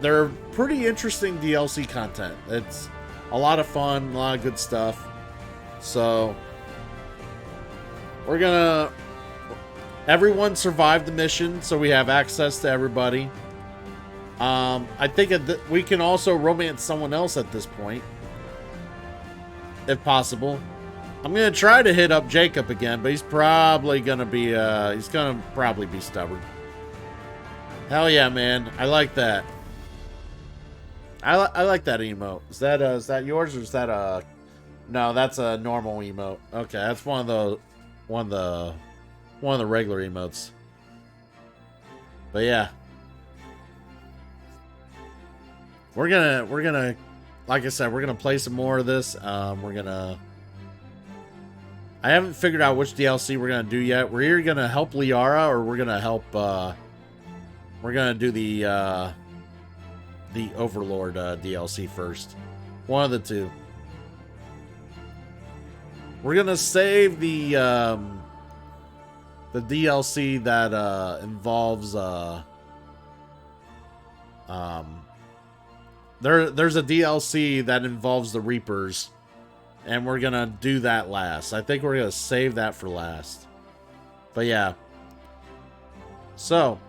They're pretty interesting DLC content. It's a lot of fun, a lot of good stuff. So we're gonna, everyone survived the mission, so we have access to everybody. I think we can also romance someone else at this point, if possible. I'm gonna try to hit up Jacob again, but he's probably gonna be probably be stubborn. Hell yeah, man! I like that. I like that emote. Is that yours or is that a? No, that's a normal emote. Okay, that's one of the regular emotes. But yeah, we're gonna, like I said, we're gonna play some more of this. I haven't figured out which DLC we're gonna do yet. We're either gonna help Liara or we're gonna help. We're gonna do the Overlord DLC first. One of the two. We're gonna save the DLC that involves there's a DLC that involves the Reapers. And we're gonna do that last. I think we're gonna save that for last. But yeah. So,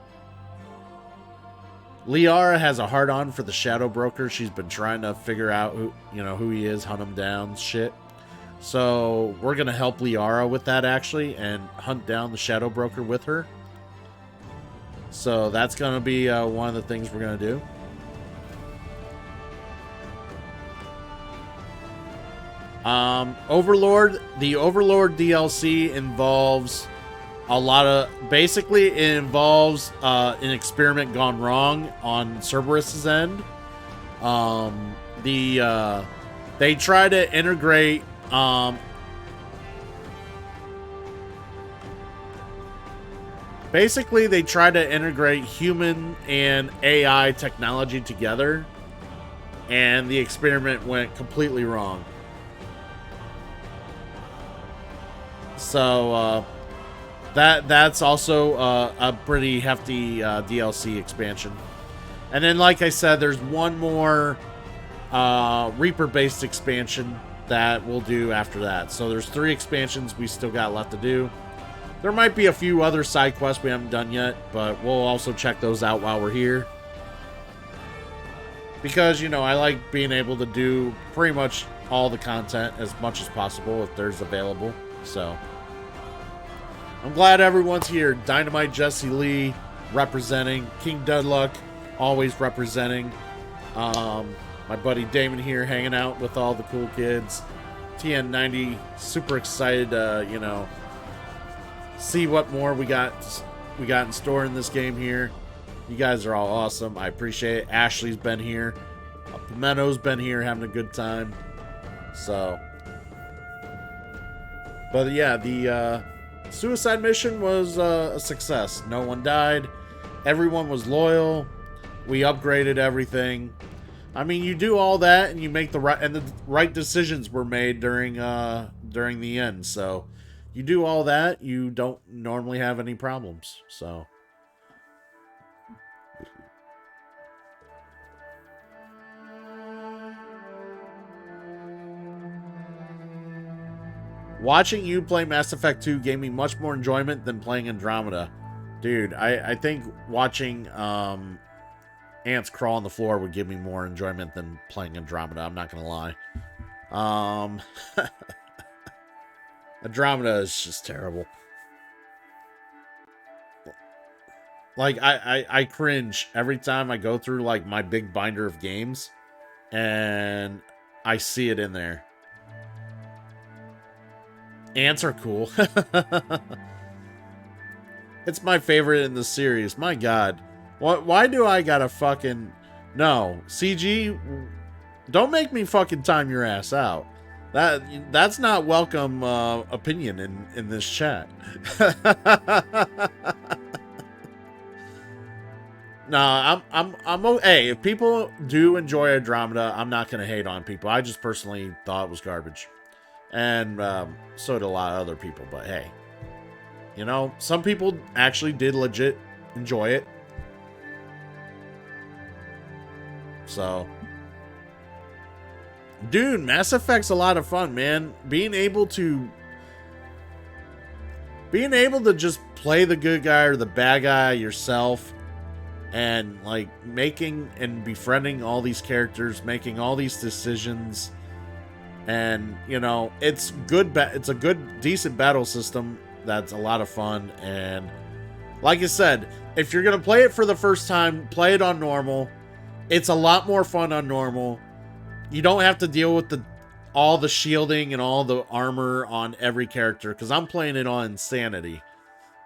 Liara has a hard-on for the Shadow Broker. She's been trying to figure out who he is, hunt him down, shit. So we're gonna help Liara with that actually, and hunt down the Shadow Broker with her. So that's gonna be one of the things we're gonna do. Overlord, the Overlord DLC involves a lot of, basically it involves an experiment gone wrong on Cerberus's end. They try to integrate basically they try to integrate human and AI technology together, and the experiment went completely wrong. So that's also a pretty hefty DLC expansion. And then, like I said, there's one more Reaper-based expansion that we'll do after that. So there's 3 expansions we still got left to do. There might be a few other side quests we haven't done yet, but we'll also check those out while we're here. Because, I like being able to do pretty much all the content as much as possible if there's available. So I'm glad everyone's here. Dynamite Jesse Lee representing. King Deadluck always representing. My buddy Damon here hanging out with all the cool kids. TN90 super excited to see what more we got in store in this game here. You guys are all awesome. I appreciate it. Ashley's been here. Pimento's been here having a good time. So, but yeah, the suicide mission was a success. No one died. Everyone was loyal. We upgraded everything. I mean, you do all that and you make the right decisions were made during the end. So, you do all that, you don't normally have any problems. So, watching you play Mass Effect 2 gave me much more enjoyment than playing Andromeda. Dude, I think watching ants crawl on the floor would give me more enjoyment than playing Andromeda. I'm not going to lie. Andromeda is just terrible. Like, I cringe every time I go through, like, my big binder of games and I see it in there. Ants are cool. It's my favorite in the series. My God. Why do I gotta fucking... No. CG, don't make me fucking time your ass out. That's not welcome opinion in this chat. Nah, I'm hey, if people do enjoy Andromeda, I'm not gonna hate on people. I just personally thought it was garbage. And so did a lot of other people, but hey. Some people actually did legit enjoy it. So, dude, Mass Effect's a lot of fun, man. Being able to just play the good guy or the bad guy yourself, and like making and befriending all these characters, making all these decisions, And, you know, it's good. It's a good, decent battle system that's a lot of fun. And like I said, if you're going to play it for the first time, play it on normal. It's a lot more fun on normal. You don't have to deal with all the shielding and all the armor on every character, because I'm playing it on Insanity.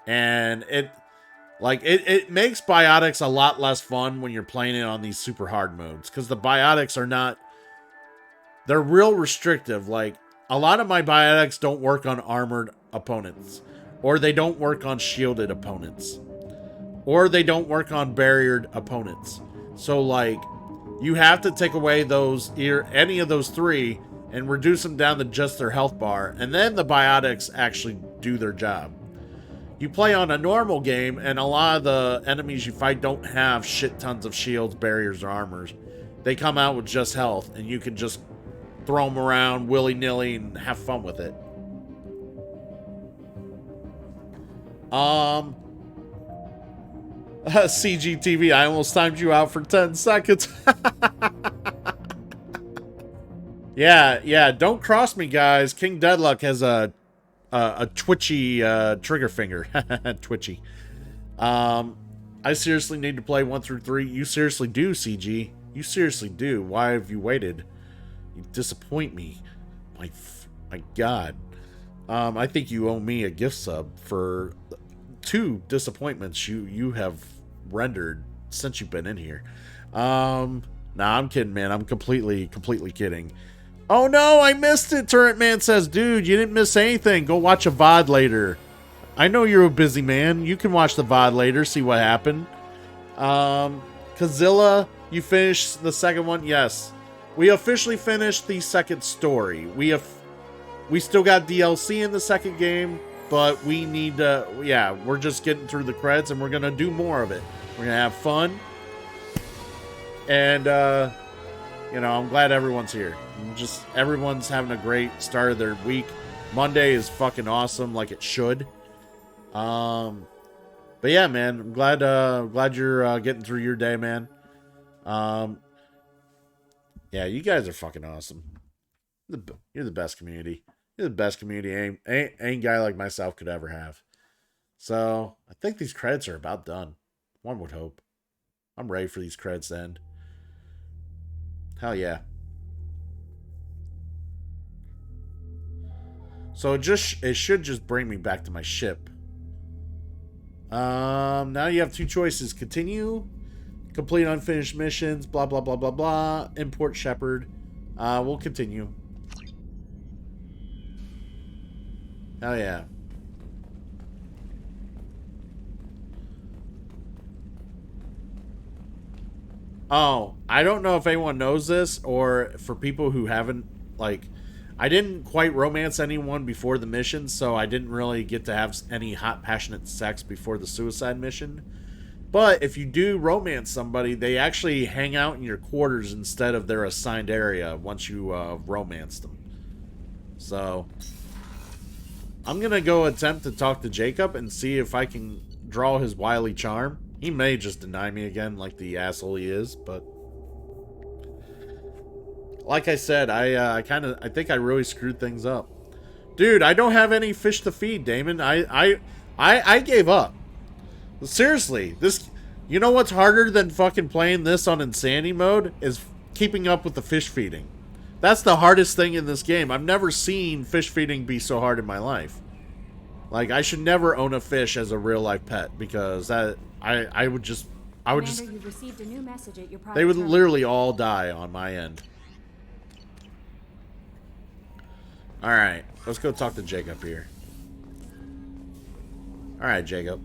And it makes biotics a lot less fun when you're playing it on these super hard modes, because the biotics are not, they're real restrictive. Like, a lot of my biotics don't work on armored opponents, or they don't work on shielded opponents, or they don't work on barriered opponents. So, like, you have to take away any of those three and reduce them down to just their health bar, and then the biotics actually do their job. You play on a normal game, and a lot of the enemies you fight don't have shit tons of shields, barriers, or armors. They come out with just health, and you can just throw them around willy-nilly and have fun with it. CGTV, I almost timed you out for 10 seconds. Yeah, don't cross me, guys. King Deadlock has a twitchy trigger finger. Twitchy. I seriously need to play 1 through 3. You seriously do, CG. You seriously do. Why have you waited? You disappoint me. My God. I think you owe me a gift sub for 2 disappointments you have rendered since you've been in here. Nah, I'm kidding, man. I'm completely kidding. Oh no, I missed it. Turret Man says, dude, you didn't miss anything. Go watch a VOD later. I know you're a busy man. You can watch the VOD later, see what happened. Kazilla, you finished the second one? Yes. We officially finished the second story. We still got DLC in the second game, but we need to, we're just getting through the credits, and we're going to do more of it. We're going to have fun. And, you know, I'm glad everyone's here. Everyone's having a great start of their week. Monday is fucking awesome, like it should. But yeah, man, I'm glad you're getting through your day, man. Yeah, you guys are fucking awesome. You're the best community. You're the best community any guy like myself could ever have. So I think these credits are about done. One would hope. I'm ready for these credits to end. Hell yeah. So it should just bring me back to my ship. Now you have 2 choices. Continue, complete unfinished missions, blah, blah, blah, blah, blah. Import Shepard. We'll continue. Hell yeah. Oh, I don't know if anyone knows this, or for people who haven't, like, I didn't quite romance anyone before the mission, so I didn't really get to have any hot, passionate sex before the suicide mission. But if you do romance somebody, they actually hang out in your quarters instead of their assigned area once you romance them. So I'm going to go attempt to talk to Jacob and see if I can draw his wily charm. He may just deny me again like the asshole he is, but like I said, I think I really screwed things up. Dude, I don't have any fish to feed, Damon. I gave up. Seriously, you know what's harder than fucking playing this on Insanity mode is keeping up with the fish feeding. That's the hardest thing in this game. I've never seen fish feeding be so hard in my life. Like, I should never own a fish as a real life pet, because I would just You've received a new message at your private they would terminal. literally all die on my end. Alright, let's go talk to Jacob here. Alright, Jacob.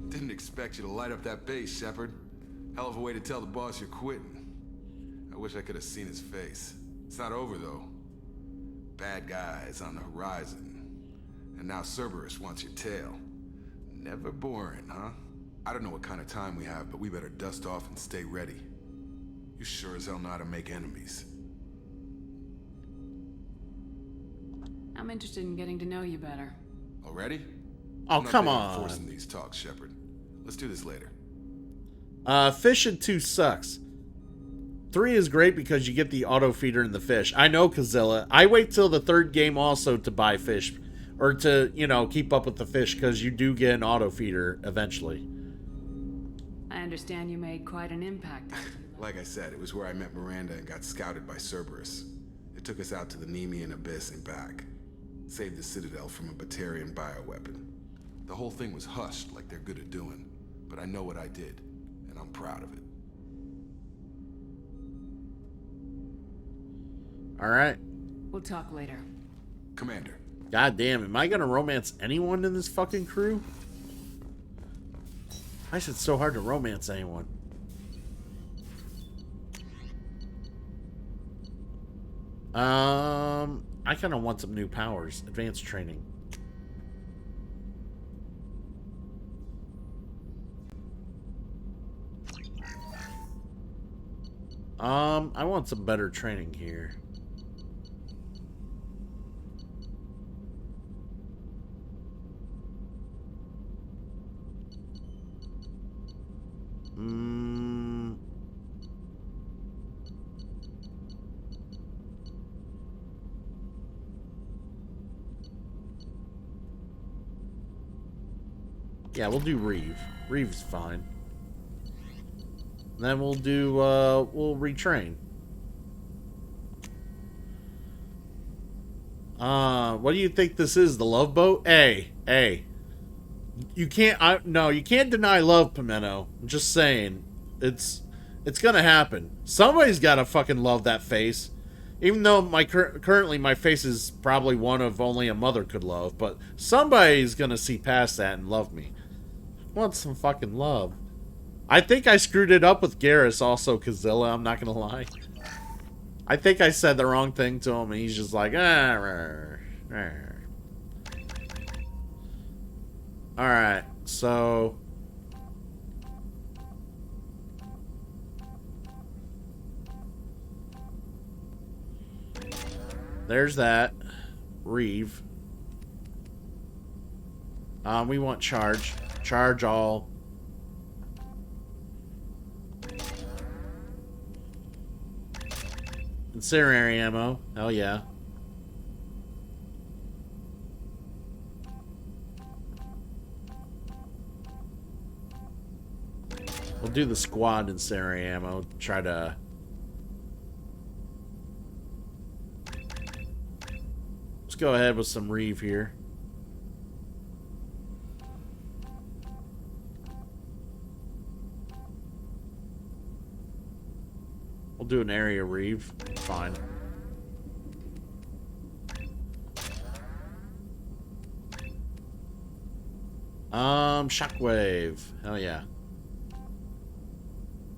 Didn't expect you to light up that base, Shepard. Hell of a way to tell the boss you're quitting. I wish I could have seen his face. It's not over, though. Bad guys on the horizon. And now Cerberus wants your tail. Never boring, huh? I don't know what kind of time we have, but we better dust off and stay ready. You sure as hell know how to make enemies. I'm interested in getting to know you better. Already? Oh, I'm not come big on. Forcing these talks, Shepard. Let's do this later. Fishing 2 sucks. 3 is great because you get the auto feeder and the fish. I know, Kazilla. I wait till the 3rd game also to buy fish. Or to, you know, keep up with the fish, because you do get an auto feeder eventually. I understand you made quite an impact. Like I said, it was where I met Miranda and got scouted by Cerberus. It took us out to the Nemean Abyss and back. Saved the Citadel from a Batarian bioweapon. The whole thing was hushed like they're good at doing. But I know what I did, and I'm proud of it. Alright. We'll talk later. Commander. God damn, am I gonna romance anyone in this fucking crew? Why is it so hard to romance anyone? I kind of want some new powers. Advanced training. I want some better training here. Yeah, we'll do Reeve. Reeve's fine. Then we'll do, we'll retrain. What do you think this is? The Love Boat? Hey. You can't, no, you can't deny love, Pimento. I'm just saying. It's gonna happen. Somebody's gotta fucking love that face. Even though currently my face is probably one of only a mother could love, but somebody's gonna see past that and love me. I want some fucking love. I think I screwed it up with Garrus also, Kazilla, I'm not gonna lie. I think I said the wrong thing to him and he's just like, Alright, so... There's that. Reeve. We want charge. Charge all. Incendiary ammo. Hell yeah. We'll do the squad incendiary ammo. Try to... Let's go ahead with some Reeve here. We'll do an area Reeve. Fine. Shockwave. Hell yeah.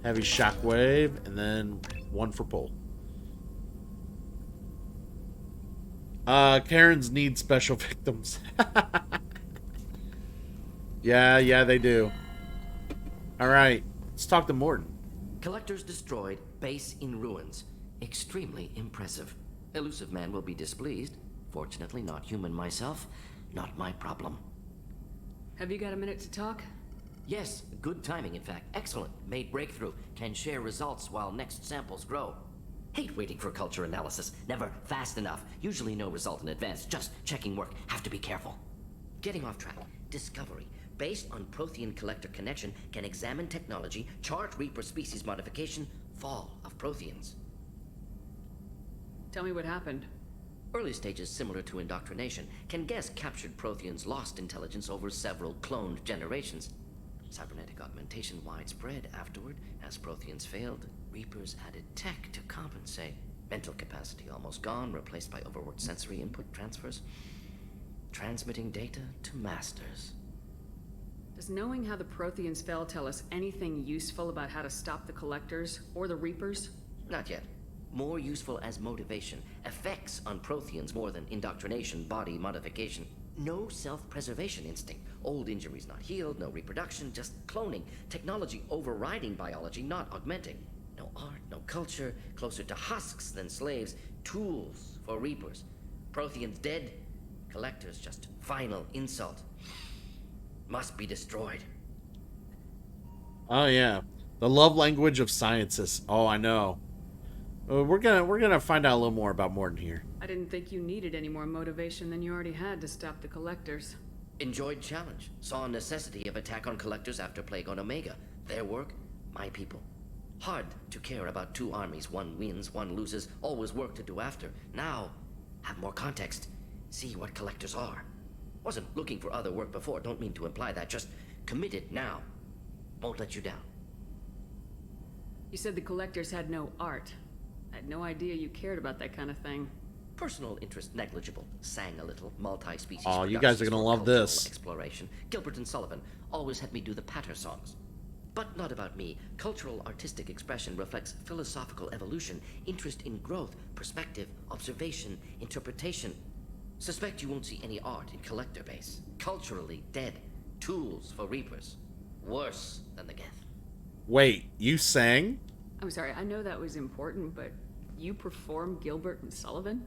Heavy shockwave, and then one for pull. Karens need special victims. Yeah, they do. Alright, let's talk to Morton. Collectors destroyed, base in ruins. Extremely impressive. Elusive man will be displeased. Fortunately, not human myself. Not my problem. Have you got a minute to talk? Yes, good timing, in fact. Excellent. Made breakthrough. Can share results while next samples grow. Hate waiting for culture analysis. Never fast enough. Usually no result in advance. Just checking work. Have to be careful. Getting off track. Discovery. Based on Prothean collector connection, can examine technology, chart Reaper species modification, fall of Protheans. Tell me what happened. Early stages similar to indoctrination. Can guess captured Protheans lost intelligence over several cloned generations. Cybernetic augmentation widespread afterward. As Protheans failed, Reapers added tech to compensate. Mental capacity almost gone, replaced by overworked sensory input transfers. Transmitting data to masters. Does knowing how the Protheans fell tell us anything useful about how to stop the Collectors or the Reapers? Not yet. More useful as motivation. Effects on Protheans more than indoctrination, body modification. No self-preservation instinct. Old injuries not healed, no reproduction, just cloning. Technology overriding biology, not augmenting. No art, no culture, closer to husks than slaves. Tools for Reapers. Protheans dead, Collectors just final insult. Must be destroyed. Oh yeah. The love language of scientists. Oh, I know. We're gonna find out a little more about Mordin here. I didn't think you needed any more motivation than you already had to stop the Collectors. Enjoyed challenge. Saw a necessity of attack on Collectors after Plague on Omega. Their work, my people. Hard to care about two armies. One wins, one loses. Always work to do after. Now, have more context. See what Collectors are. Wasn't looking for other work before. Don't mean to imply that. Just committed now. Won't let you down. You said the Collectors had no art. I had no idea you cared about that kind of thing. Personal interest negligible. Sang a little. Multi-species. Oh, you guys are gonna love this. Exploration. Gilbert and Sullivan always had me do the patter songs. But not about me. Cultural artistic expression reflects philosophical evolution, interest in growth, perspective, observation, interpretation. Suspect you won't see any art in Collector base. Culturally dead. Tools for Reapers. Worse than the Geth. Wait, you sang? I'm sorry, I know that was important, but you perform Gilbert and Sullivan?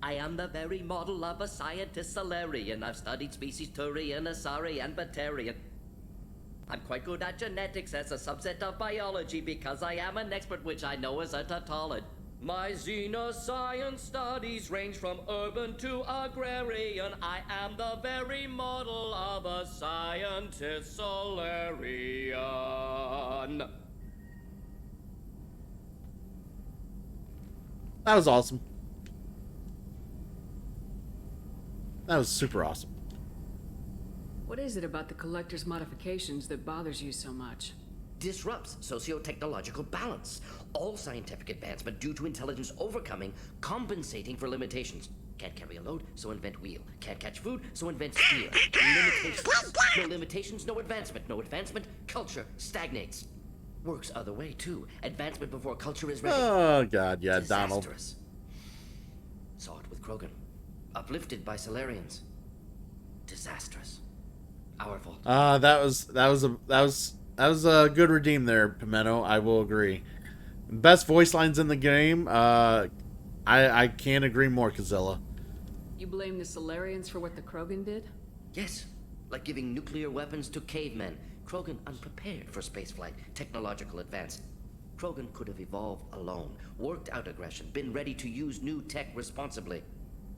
I am the very model of a scientist Solarian. I've studied species Turian, Asari, and Batarian. I'm quite good at genetics as a subset of biology because I am an expert, which I know is a tautologist. My xenoscience studies range from urban to agrarian. I am the very model of a scientist Solarian. That was awesome. That was super awesome. What is it about the Collector's modifications that bothers you so much? Disrupts socio-technological balance. All scientific advancement due to intelligence overcoming, compensating for limitations. Can't carry a load, so invent wheel. Can't catch food, so invent spear. Limitations. No limitations, no advancement. No advancement, culture stagnates. Works other way, too. Advancement before culture is ready. Oh, God, yeah, Donald. Disastrous. Saw it with Krogan. Uplifted by Solarians. Disastrous. Our fault. That was a good redeem there, Pimento. I will agree. Best voice lines in the game. I can't agree more, Kazilla. You blame the Solarians for what the Krogan did? Yes, like giving nuclear weapons to cavemen. Krogan unprepared for spaceflight, technological advance. Krogan could have evolved alone, worked out aggression, been ready to use new tech responsibly.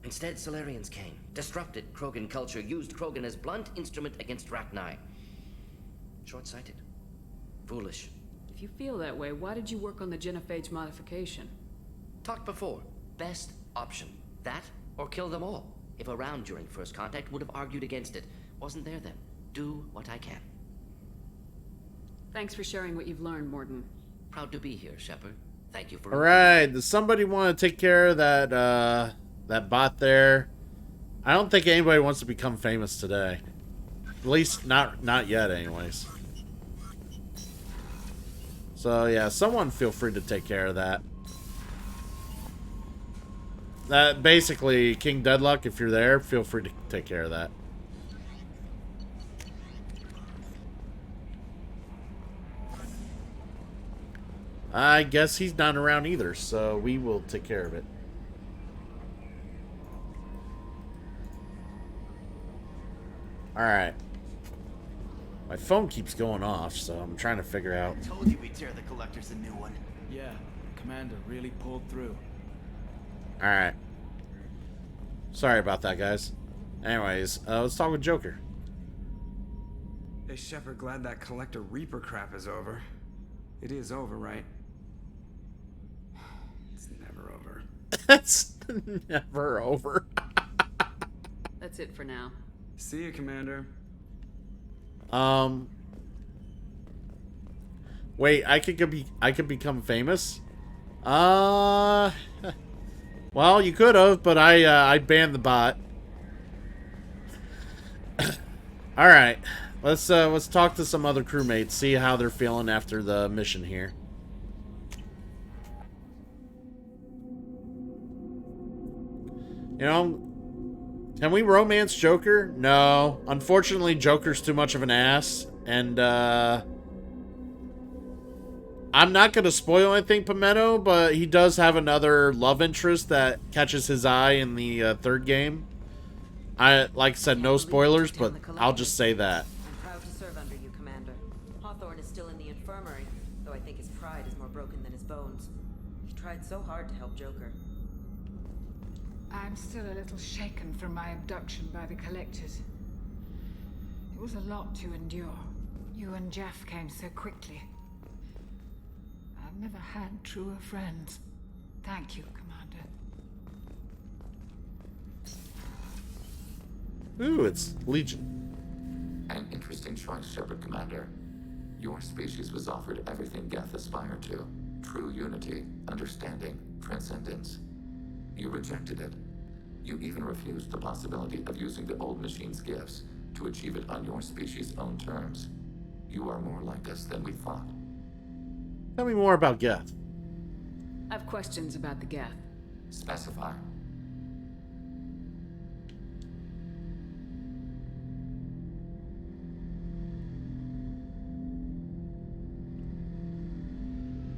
Instead, Solarians came, disrupted Krogan culture, used Krogan as blunt instrument against Rachni. Short-sighted. Foolish. If you feel that way, why did you work on the genophage modification? Talked before. Best option. That, or kill them all. If around during first contact, would have argued against it. Wasn't there then. Do what I can. Thanks for sharing what you've learned, Mordin. Proud to be here, Shepard. Thank you for... Alright, does somebody want to take care of that, that bot there? I don't think anybody wants to become famous today. At least not yet, anyways. So, yeah, someone feel free to take care of that. That, basically, King Deadlock, if you're there, feel free to take care of that. I guess he's not around either, so we will take care of it. Alright. My phone keeps going off, so I'm trying to figure out. I told you we'd tear the Collectors a new one. Yeah, Commander really pulled through. Alright. Sorry about that, guys. Anyways, let's talk with Joker. Hey, Shepard, glad that Collector Reaper crap is over. It is over, right? It's never over. It's never over. That's it for now. See you, Commander. Wait, I could become famous? Well, you could have, but I banned the bot. All right. Let's talk to some other crewmates, see how they're feeling after the mission here. You know, can we romance Joker? No. Unfortunately, Joker's too much of an ass. And, I'm not going to spoil anything, Pimento, but he does have another love interest that catches his eye in the third game. Like I said, no spoilers, but I'll just say that. I'm proud to serve under you, Commander. Hawthorne is still in the infirmary, though I think his pride is more broken than his bones. tried so hard to help Joker. I'm still a little shaken from my abduction by the Collectors. It was a lot to endure. You and Jeff came so quickly. I've never had truer friends. Thank you, Commander. Ooh, it's Legion. An interesting choice, Shepard Commander. Your species was offered everything Geth aspired to. True unity, understanding, transcendence. You rejected it. You even refused the possibility of using the old machine's gifts to achieve it on your species' own terms. You are more like us than we thought. Tell me more about Geth. I have questions about the Geth. Specify.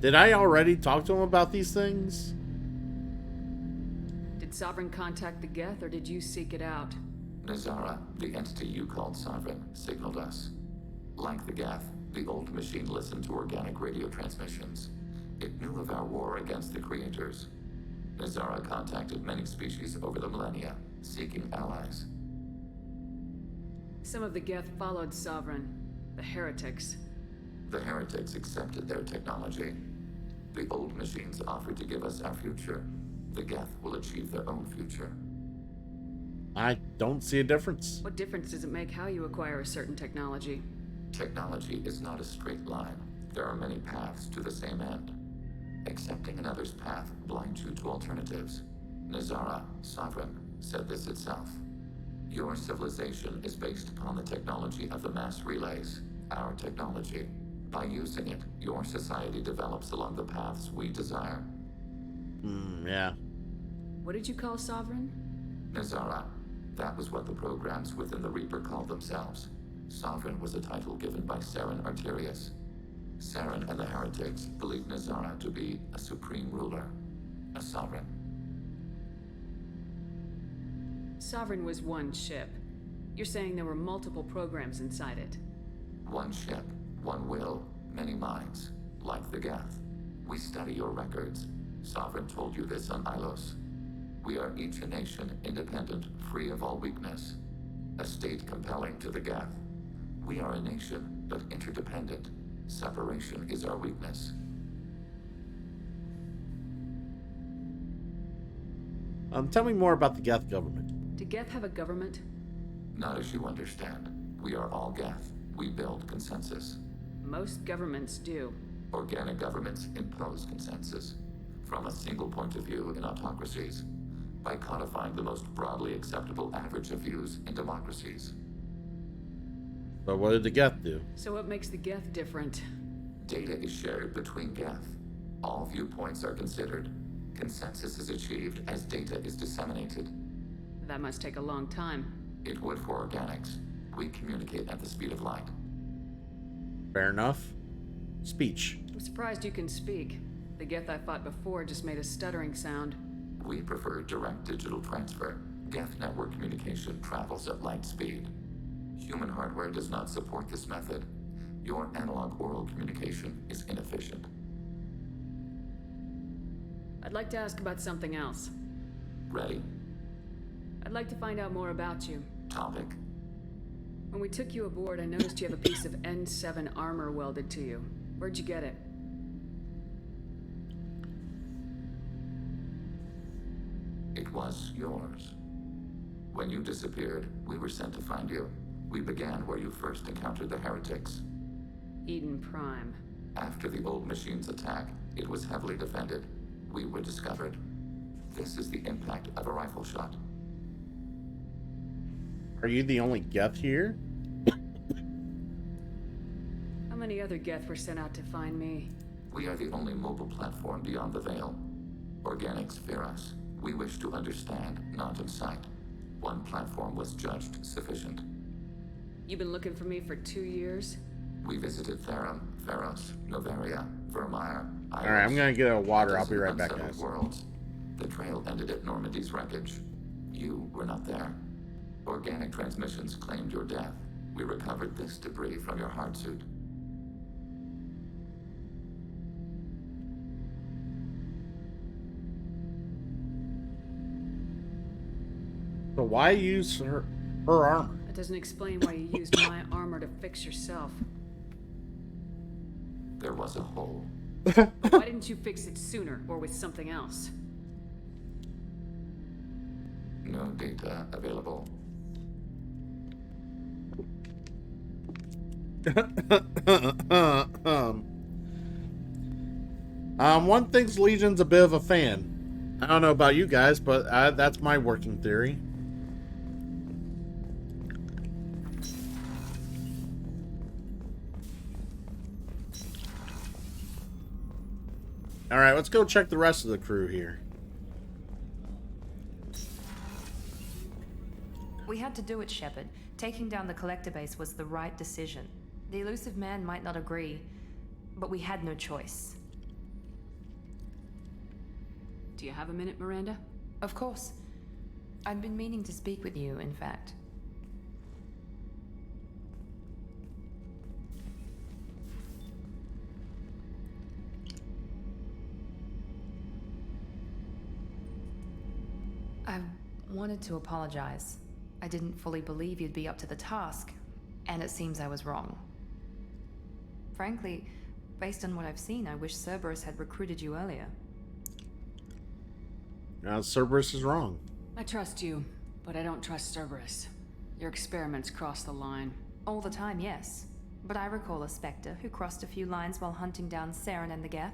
Did I already talk to him about these things? Did Sovereign contact the Geth, or did you seek it out? Nazara, the entity you called Sovereign, signaled us. Like the Geth, the old machine listened to organic radio transmissions. It knew of our war against the creators. Nazara contacted many species over the millennia, seeking allies. Some of the Geth followed Sovereign, the heretics. The heretics accepted their technology. The old machines offered to give us our future. The Geth will achieve their own future. I don't see a difference. What difference does it make how you acquire a certain technology? Technology is not a straight line. There are many paths to the same end. Accepting another's path blinds you to alternatives. Nazara, Sovereign, said this itself. Your civilization is based upon the technology of the mass relays, our technology. By using it, your society develops along the paths we desire. Yeah. What did you call Sovereign? Nazara. That was what the programs within the Reaper called themselves. Sovereign was a title given by Saren Arterius. Saren and the heretics believed Nazara to be a supreme ruler, a sovereign. Sovereign was one ship. You're saying there were multiple programs inside it. One ship, one will, many minds, like the Geth. We study your records. Sovereign told you this on Ilos. We are each a nation, independent, free of all weakness. A state compelling to the Geth. We are a nation, but interdependent. Separation is our weakness. Tell me more about the Geth government. Did Geth have a government? Not as you understand. We are all Geth. We build consensus. Most governments do. Organic governments impose consensus. From a single point of view in autocracies. By codifying the most broadly acceptable average of views in democracies. But what did the Geth do? So what makes the Geth different? Data is shared between Geth. All viewpoints are considered. Consensus is achieved as data is disseminated. That must take a long time. It would for organics. We communicate at the speed of light. Fair enough. Speech. I'm surprised you can speak. The Geth I fought before just made a stuttering sound. We prefer direct digital transfer. Geth network communication travels at light speed. Human hardware does not support this method. Your analog oral communication is inefficient. I'd like to ask about something else. Ready? I'd like to find out more about you. Topic. When we took you aboard, I noticed you have a piece of N7 armor welded to you. Where'd you get it? It was yours. When you disappeared, we were sent to find you. We began where you first encountered the heretics. Eden Prime. After the old machine's attack, it was heavily defended. We were discovered. This is the impact of a rifle shot. Are you the only Geth here? How many other Geth were sent out to find me? We are the only mobile platform beyond the Veil. Organics fear us. We wish to understand, not incite. One platform was judged sufficient. You've been looking for me for 2 years? We visited Therum, Theros, Noveria, Vermeer, Iris. Alright, I'm gonna get a water. I'll be right back, guys. Worlds. The trail ended at Normandy's wreckage. You were not there. Organic transmissions claimed your death. We recovered this debris from your hard suit. So why use her armor? That doesn't explain why you used my armor to fix yourself. There was a hole. Why didn't you fix it sooner, or with something else? No data available. One thinks Legion's a bit of a fan. I don't know about you guys, but that's my working theory. Alright, let's go check the rest of the crew here. We had to do it, Shepard. Taking down the collector base was the right decision. The elusive man might not agree, but we had no choice. Do you have a minute, Miranda? Of course. I've been meaning to speak with you, in fact. I wanted to apologize. I didn't fully believe you'd be up to the task, and it seems I was wrong. Frankly, based on what I've seen, I wish Cerberus had recruited you earlier. Cerberus is wrong. I trust you, but I don't trust Cerberus. Your experiments cross the line. All the time, yes. But I recall a Spectre who crossed a few lines while hunting down Saren and the Geth.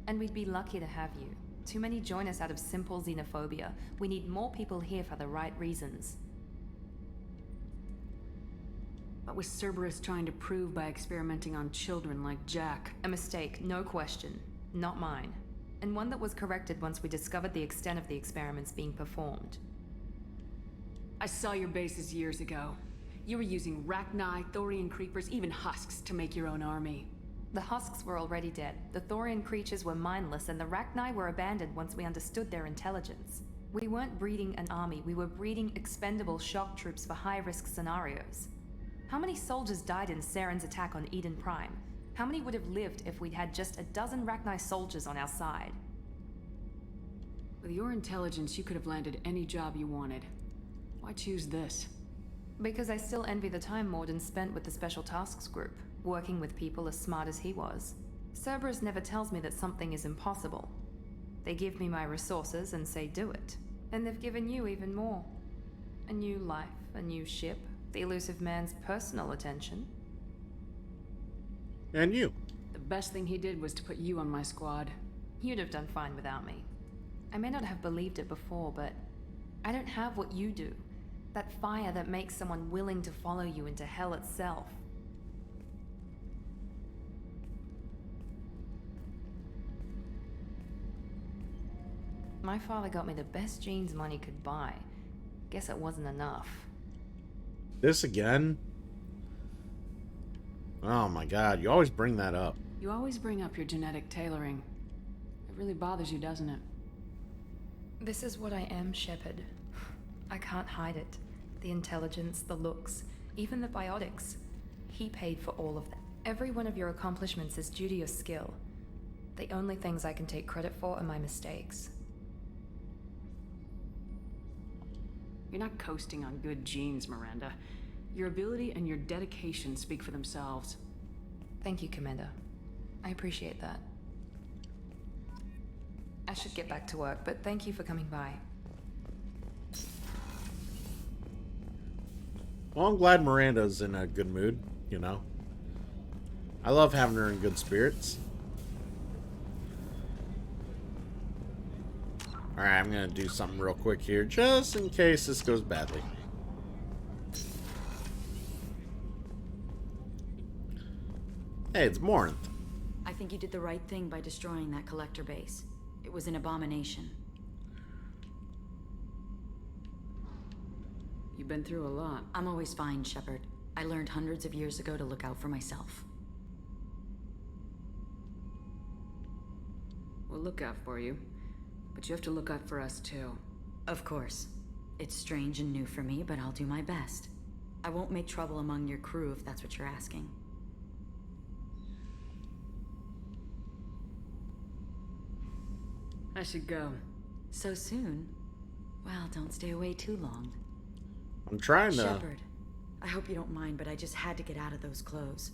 And we'd be lucky to have you. Too many join us out of simple xenophobia. We need more people here for the right reasons. What was Cerberus trying to prove by experimenting on children like Jack? A mistake, no question. Not mine. And one that was corrected once we discovered the extent of the experiments being performed. I saw your bases years ago. You were using Rachni, Thorian creepers, even husks to make your own army. The husks were already dead. The Thorian creatures were mindless, and the Rachni were abandoned once we understood their intelligence. We weren't breeding an army, we were breeding expendable shock troops for high-risk scenarios. How many soldiers died in Saren's attack on Eden Prime? How many would have lived if we'd had just a dozen Rachni soldiers on our side? With your intelligence, you could have landed any job you wanted. Why choose this? Because I still envy the time Mordin spent with the Special Tasks Group, working with people as smart as he was. Cerberus never tells me that something is impossible. They give me my resources and say do it. And they've given you even more. A new life, a new ship, the elusive man's personal attention. And you. The best thing he did was to put you on my squad. You'd have done fine without me. I may not have believed it before, but I don't have what you do. That fire that makes someone willing to follow you into hell itself. My father got me the best jeans money could buy. Guess it wasn't enough. This again? Oh my god, you always bring that up. You always bring up your genetic tailoring. It really bothers you, doesn't it? This is what I am, Shepard. I can't hide it. The intelligence, the looks, even the biotics. He paid for all of them. Every one of your accomplishments is due to your skill. The only things I can take credit for are my mistakes. You're not coasting on good genes, Miranda. Your ability and your dedication speak for themselves. Thank you, Commander. I appreciate that. I should get back to work, but thank you for coming by. Well, I'm glad Miranda's in a good mood, you know. I love having her in good spirits. Alright, I'm gonna do something real quick here, just in case this goes badly. Hey, it's Morinth. I think you did the right thing by destroying that collector base. It was an abomination. You've been through a lot. I'm always fine, Shepard. I learned hundreds of years ago to look out for myself. We'll look out for you. But you have to look out for us, too. Of course. It's strange and new for me, but I'll do my best. I won't make trouble among your crew if that's what you're asking. I should go. So soon? Well, don't stay away too long. I'm trying to. Shepard, I hope you don't mind, but I just had to get out of those clothes.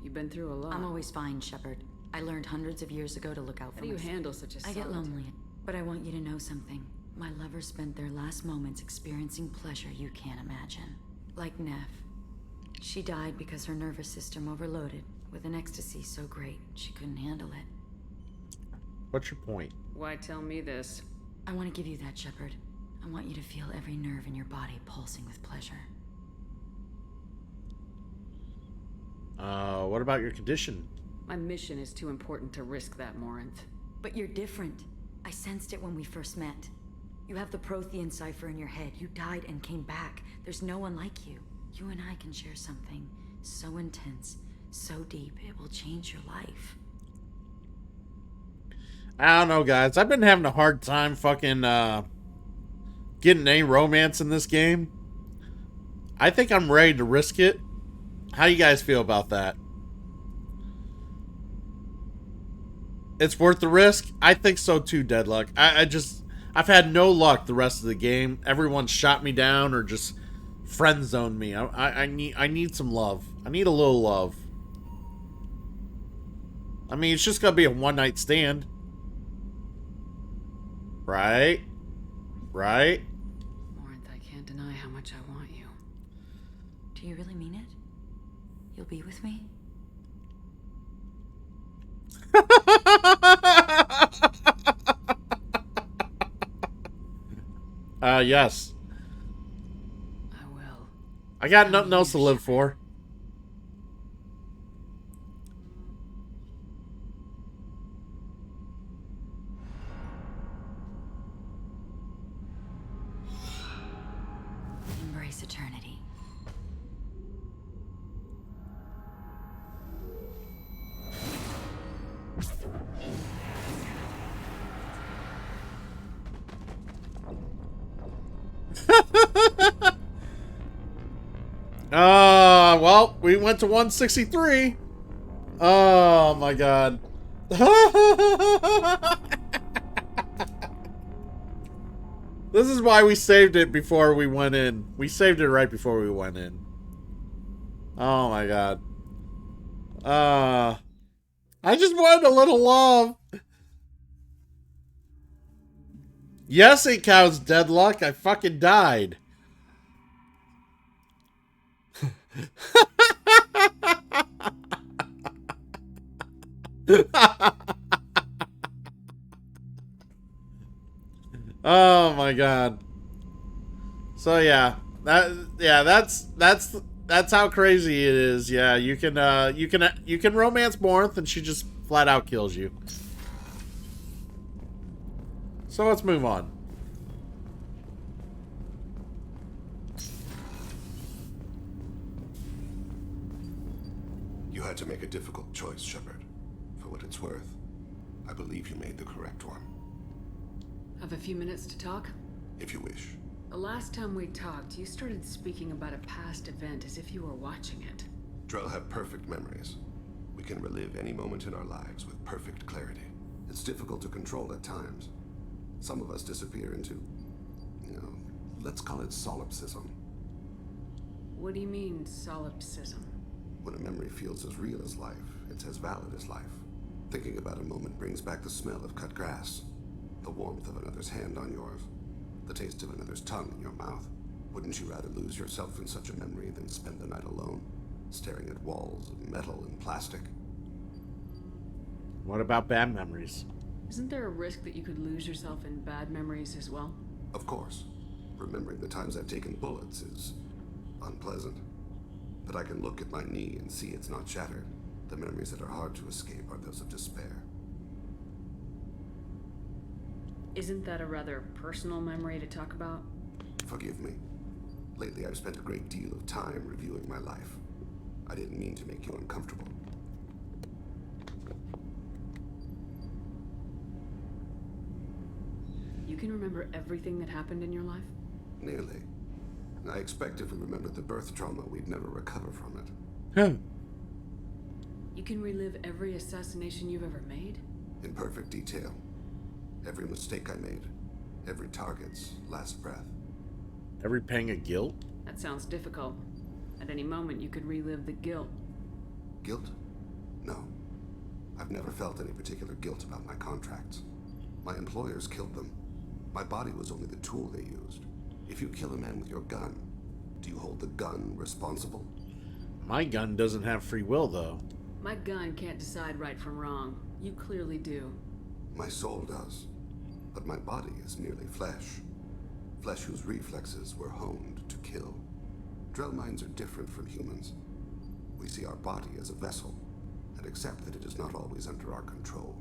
You've been through a lot. I'm always fine, Shepard. I learned hundreds of years ago to look out for How do you myself. handle such a I get solid- lonely, but I want you to know something. My lovers spent their last moments experiencing pleasure you can't imagine. Like Neff. She died because her nervous system overloaded with an ecstasy so great she couldn't handle it. What's your point? Why tell me this? I want to give you that, Shepard. I want you to feel every nerve in your body pulsing with pleasure. What about your condition? My mission is too important to risk that, Morinth. But you're different. I sensed it when we first met. You have the Prothean cipher in your head. You died and came back. There's no one like you. You and I can share something so intense, so deep, it will change your life. I don't know, guys. I've been having a hard time fucking getting any romance in this game. I think I'm ready to risk it. How do you guys feel about that? It's worth the risk? I think so too, Deadlock. I've had no luck the rest of the game. Everyone shot me down or just friend zoned me. I need some love. I need a little love. I mean, it's just gonna be a one-night stand. Right? Right? Morinth, I can't deny how much I want you. Do you really mean it? You'll be with me? Yes. I will. I got nothing else to live for. Embrace eternity. Well, we went to 163. Oh my god. This is why we saved it before we went in. We saved it right before we went in. Oh my god. I just wanted a little love. Yes, 8 cows, Deadlock. I fucking died. Oh my god. So yeah, that's how crazy it is. Yeah, you can romance Morinth and she just flat out kills you. So let's move on. You had to make a difficult choice, Shepard. For what it's worth, I believe you made the correct one. Have a few minutes to talk? If you wish. The last time we talked, you started speaking about a past event as if you were watching it. Drell have perfect memories. We can relive any moment in our lives with perfect clarity. It's difficult to control at times. Some of us disappear into, let's call it solipsism. What do you mean, solipsism? When a memory feels as real as life, it's as valid as life. Thinking about a moment brings back the smell of cut grass, the warmth of another's hand on yours, the taste of another's tongue in your mouth. Wouldn't you rather lose yourself in such a memory than spend the night alone, staring at walls of metal and plastic? What about bad memories? Isn't there a risk that you could lose yourself in bad memories as well? Of course. Remembering the times I've taken bullets is unpleasant. But I can look at my knee and see it's not shattered. The memories that are hard to escape are those of despair. Isn't that a rather personal memory to talk about? Forgive me. Lately I've spent a great deal of time reviewing my life. I didn't mean to make you uncomfortable. You can remember everything that happened in your life? Nearly. I expect if we remembered the birth trauma, we'd never recover from it. You can relive every assassination you've ever made? In perfect detail. Every mistake I made. Every target's last breath. Every pang of guilt? That sounds difficult. At any moment, you could relive the guilt. Guilt? No. I've never felt any particular guilt about my contracts. My employers killed them. My body was only the tool they used. If you kill a man with your gun, do you hold the gun responsible? My gun doesn't have free will, though. My gun can't decide right from wrong. You clearly do. My soul does. But my body is merely flesh. Flesh whose reflexes were honed to kill. Drell minds are different from humans. We see our body as a vessel, and accept that it is not always under our control.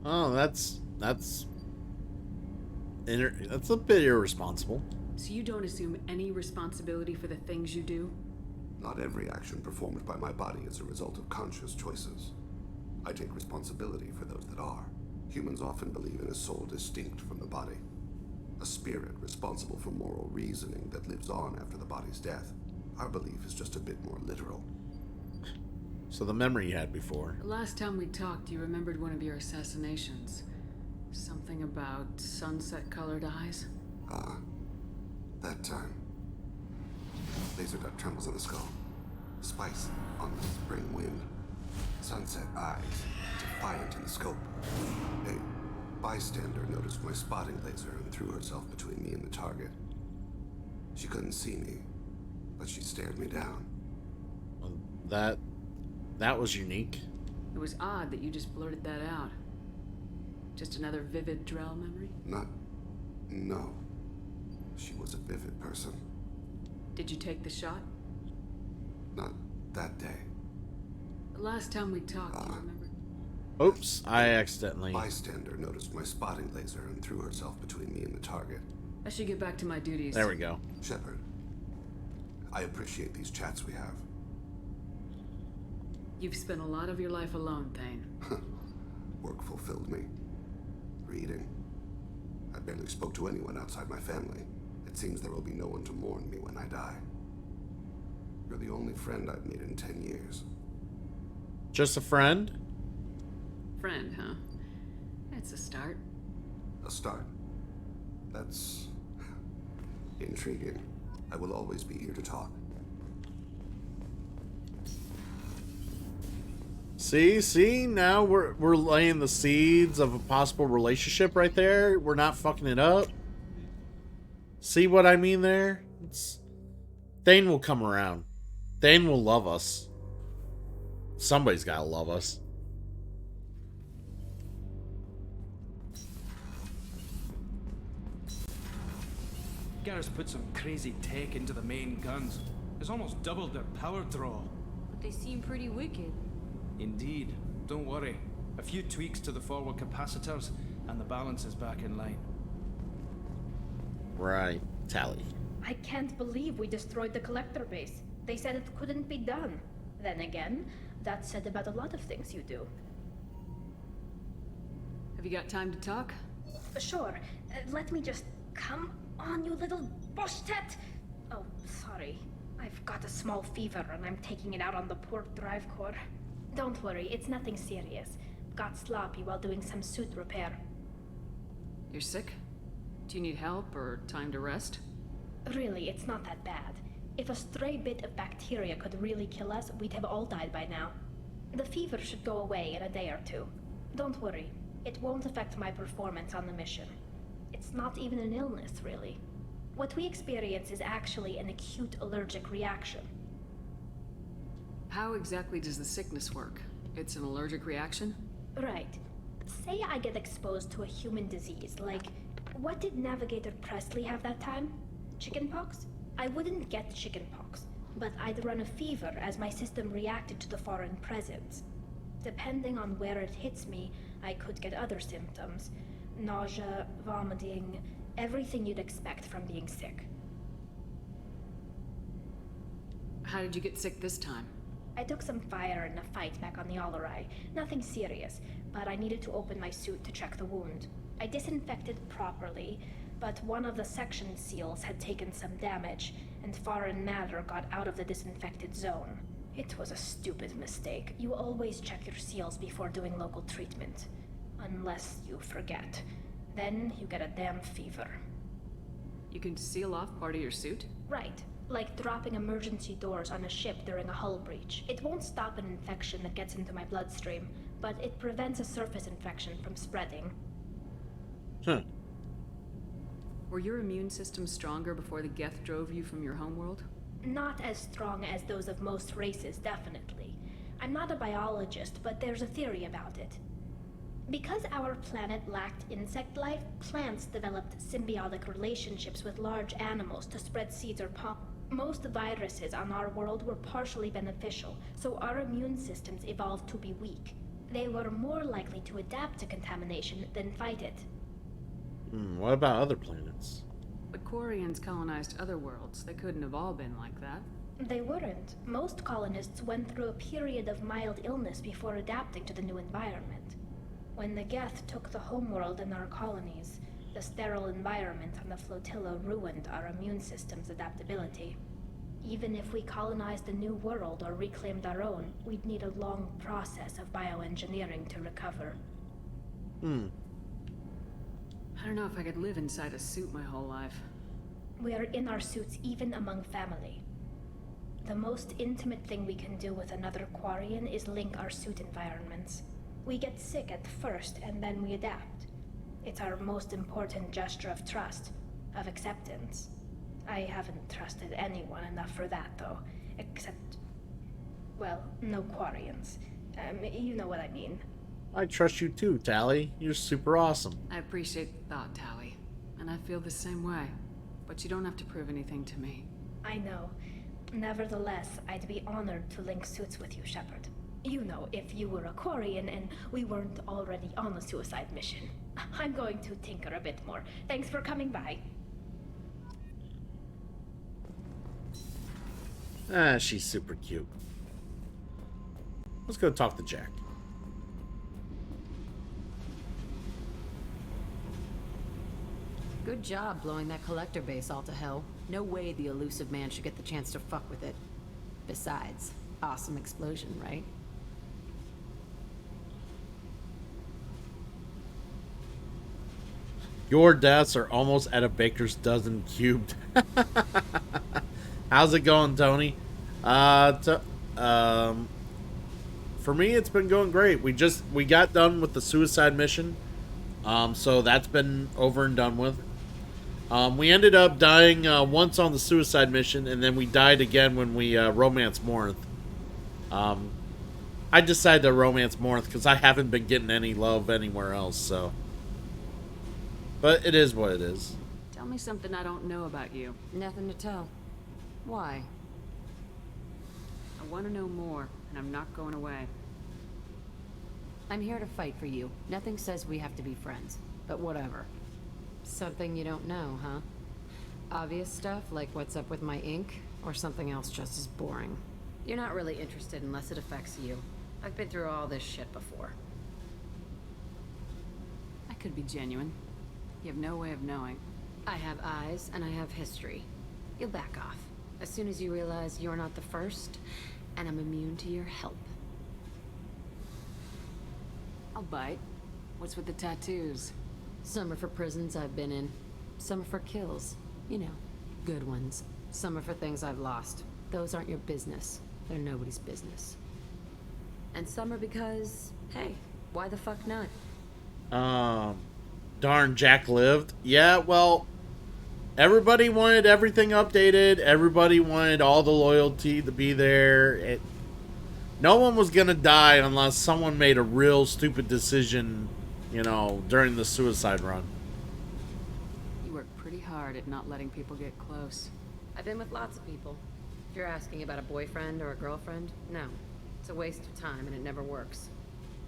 Oh, that's a bit irresponsible. So you don't assume any responsibility for the things you do? Not every action performed by my body is a result of conscious choices. I take responsibility for those that are. Humans often believe in a soul distinct from the body. A spirit responsible for moral reasoning that lives on after the body's death. Our belief is just a bit more literal. So the memory you had before. The last time we talked, you remembered one of your assassinations. Something about sunset-colored eyes? That time. Laser dot trembles in the skull. Spice on the spring wind. Sunset eyes, defiant in the scope. A bystander noticed my spotting laser and threw herself between me and the target. She couldn't see me, but she stared me down. That was unique. It was odd that you just blurted that out. Just another vivid Drell memory? No. She was a vivid person. Did you take the shot? Not that day. The last time we talked, you remember? Oops, I accidentally... Bystander noticed my spotting laser and threw herself between me and the target. I should get back to my duties. There we go. Shepard, I appreciate these chats we have. You've spent a lot of your life alone, Thane. Work fulfilled me. Reading. I barely spoke to anyone outside my family. It seems there will be no one to mourn me when I die. You're the only friend I've made in 10 years. Just a friend? Friend, huh? That's a start. A start? That's intriguing. I will always be here to talk. See, now we're laying the seeds of a possible relationship right there. We're not fucking it up. See what I mean there? Thane will come around. Thane will love us. Somebody's gotta love us. Garrus put some crazy tech into the main guns. It's almost doubled their power draw. But they seem pretty wicked. Indeed. Don't worry. A few tweaks to the forward capacitors, and the balance is back in line. Right. Tally. I can't believe we destroyed the collector base. They said it couldn't be done. Then again, that's said about a lot of things you do. Have you got time to talk? Sure. Let me just... Come on, you little bushtet! Oh, sorry. I've got a small fever and I'm taking it out on the poor drive core. Don't worry, it's nothing serious. Got sloppy while doing some suit repair. You're sick? Do you need help or time to rest? Really, it's not that bad. If a stray bit of bacteria could really kill us, we'd have all died by now. The fever should go away in a day or two. Don't worry, it won't affect my performance on the mission. It's not even an illness, really. What we experience is actually an acute allergic reaction. How exactly does the sickness work? It's an allergic reaction? Right. Say I get exposed to a human disease, like... What did Navigator Presley have that time? Chickenpox? I wouldn't get chickenpox, but I'd run a fever as my system reacted to the foreign presence. Depending on where it hits me, I could get other symptoms. Nausea, vomiting, everything you'd expect from being sick. How did you get sick this time? I took some fire in a fight back on the Allerai. Nothing serious, but I needed to open my suit to check the wound. I disinfected properly, but one of the section seals had taken some damage, and foreign matter got out of the disinfected zone. It was a stupid mistake. You always check your seals before doing local treatment. Unless you forget. Then you get a damn fever. You can seal off part of your suit? Right. Like dropping emergency doors on a ship during a hull breach. It won't stop an infection that gets into my bloodstream, but it prevents a surface infection from spreading. Huh. Were your immune system stronger before the Geth drove you from your homeworld? Not as strong as those of most races, definitely. I'm not a biologist, but there's a theory about it. Because our planet lacked insect life, plants developed symbiotic relationships with large animals to spread seeds or pollen. Most viruses on our world were partially beneficial, so our immune systems evolved to be weak. They were more likely to adapt to contamination than fight it. What about other planets? But Quarians colonized other worlds. They couldn't have all been like that. They weren't. Most colonists went through a period of mild illness before adapting to the new environment. When the Geth took the homeworld and our colonies, the sterile environment on the flotilla ruined our immune system's adaptability. Even if we colonized a new world or reclaimed our own, we'd need a long process of bioengineering to recover. I don't know if I could live inside a suit my whole life. We are in our suits even among family. The most intimate thing we can do with another Quarian is link our suit environments. We get sick at first, and then we adapt. It's our most important gesture of trust, of acceptance. I haven't trusted anyone enough for that, though. Except... well, no Quarians. You know what I mean. I trust you too, Tally. You're super awesome. I appreciate the thought, Tally. And I feel the same way. But you don't have to prove anything to me. I know. Nevertheless, I'd be honored to link suits with you, Shepard. You know, if you were a Quarian and we weren't already on a suicide mission. I'm going to tinker a bit more. Thanks for coming by. She's super cute. Let's go talk to Jack. Good job blowing that collector base all to hell. No way the elusive man should get the chance to fuck with it. Besides, awesome explosion, right? Your deaths are almost at a baker's dozen cubed. How's it going, Tony? For me, it's been going great. We got done with the suicide mission. So that's been over and done with. We ended up dying once on the suicide mission, and then we died again when we romanced Morinth. I decided to romance Morinth because I haven't been getting any love anywhere else, so. But it is what it is. Tell me something I don't know about you. Nothing to tell. Why? I want to know more, and I'm not going away. I'm here to fight for you. Nothing says we have to be friends, but whatever. Something you don't know, huh? Obvious stuff, like what's up with my ink, or something else just as boring? You're not really interested unless it affects you. I've been through all this shit before. I could be genuine. You have no way of knowing. I have eyes, and I have history. You'll back off. As soon as you realize you're not the first, and I'm immune to your help. I'll bite. What's with the tattoos? Some are for prisons I've been in. Some are for kills. You know, good ones. Some are for things I've lost. Those aren't your business. They're nobody's business. And some are because, hey, why the fuck not? Darn, Jack lived. Yeah, well, everybody wanted everything updated. Everybody wanted all the loyalty to be there. No one was gonna die unless someone made a real stupid decision, you know, during the suicide run. You work pretty hard at not letting people get close. I've been with lots of people. If you're asking about a boyfriend or a girlfriend, no. It's a waste of time and it never works.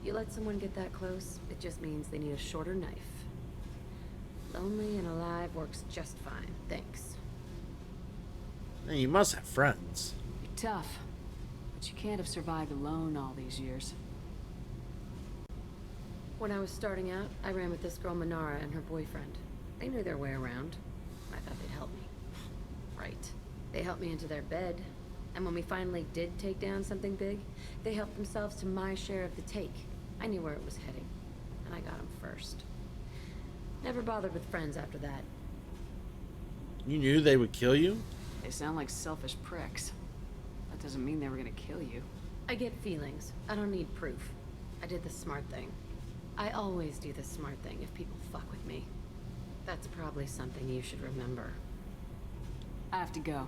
You let someone get that close, it just means they need a shorter knife. Lonely and alive works just fine, thanks. Hey, you must have friends. You're tough, but you can't have survived alone all these years. When I was starting out, I ran with this girl Minara and her boyfriend. They knew their way around. I thought they'd help me. Right. They helped me into their bed. And when we finally did take down something big, they helped themselves to my share of the take. I knew where it was heading, and I got them first. Never bothered with friends after that. You knew they would kill you? They sound like selfish pricks. That doesn't mean they were gonna kill you. I get feelings. I don't need proof. I did the smart thing. I always do the smart thing if people fuck with me. That's probably something you should remember. I have to go,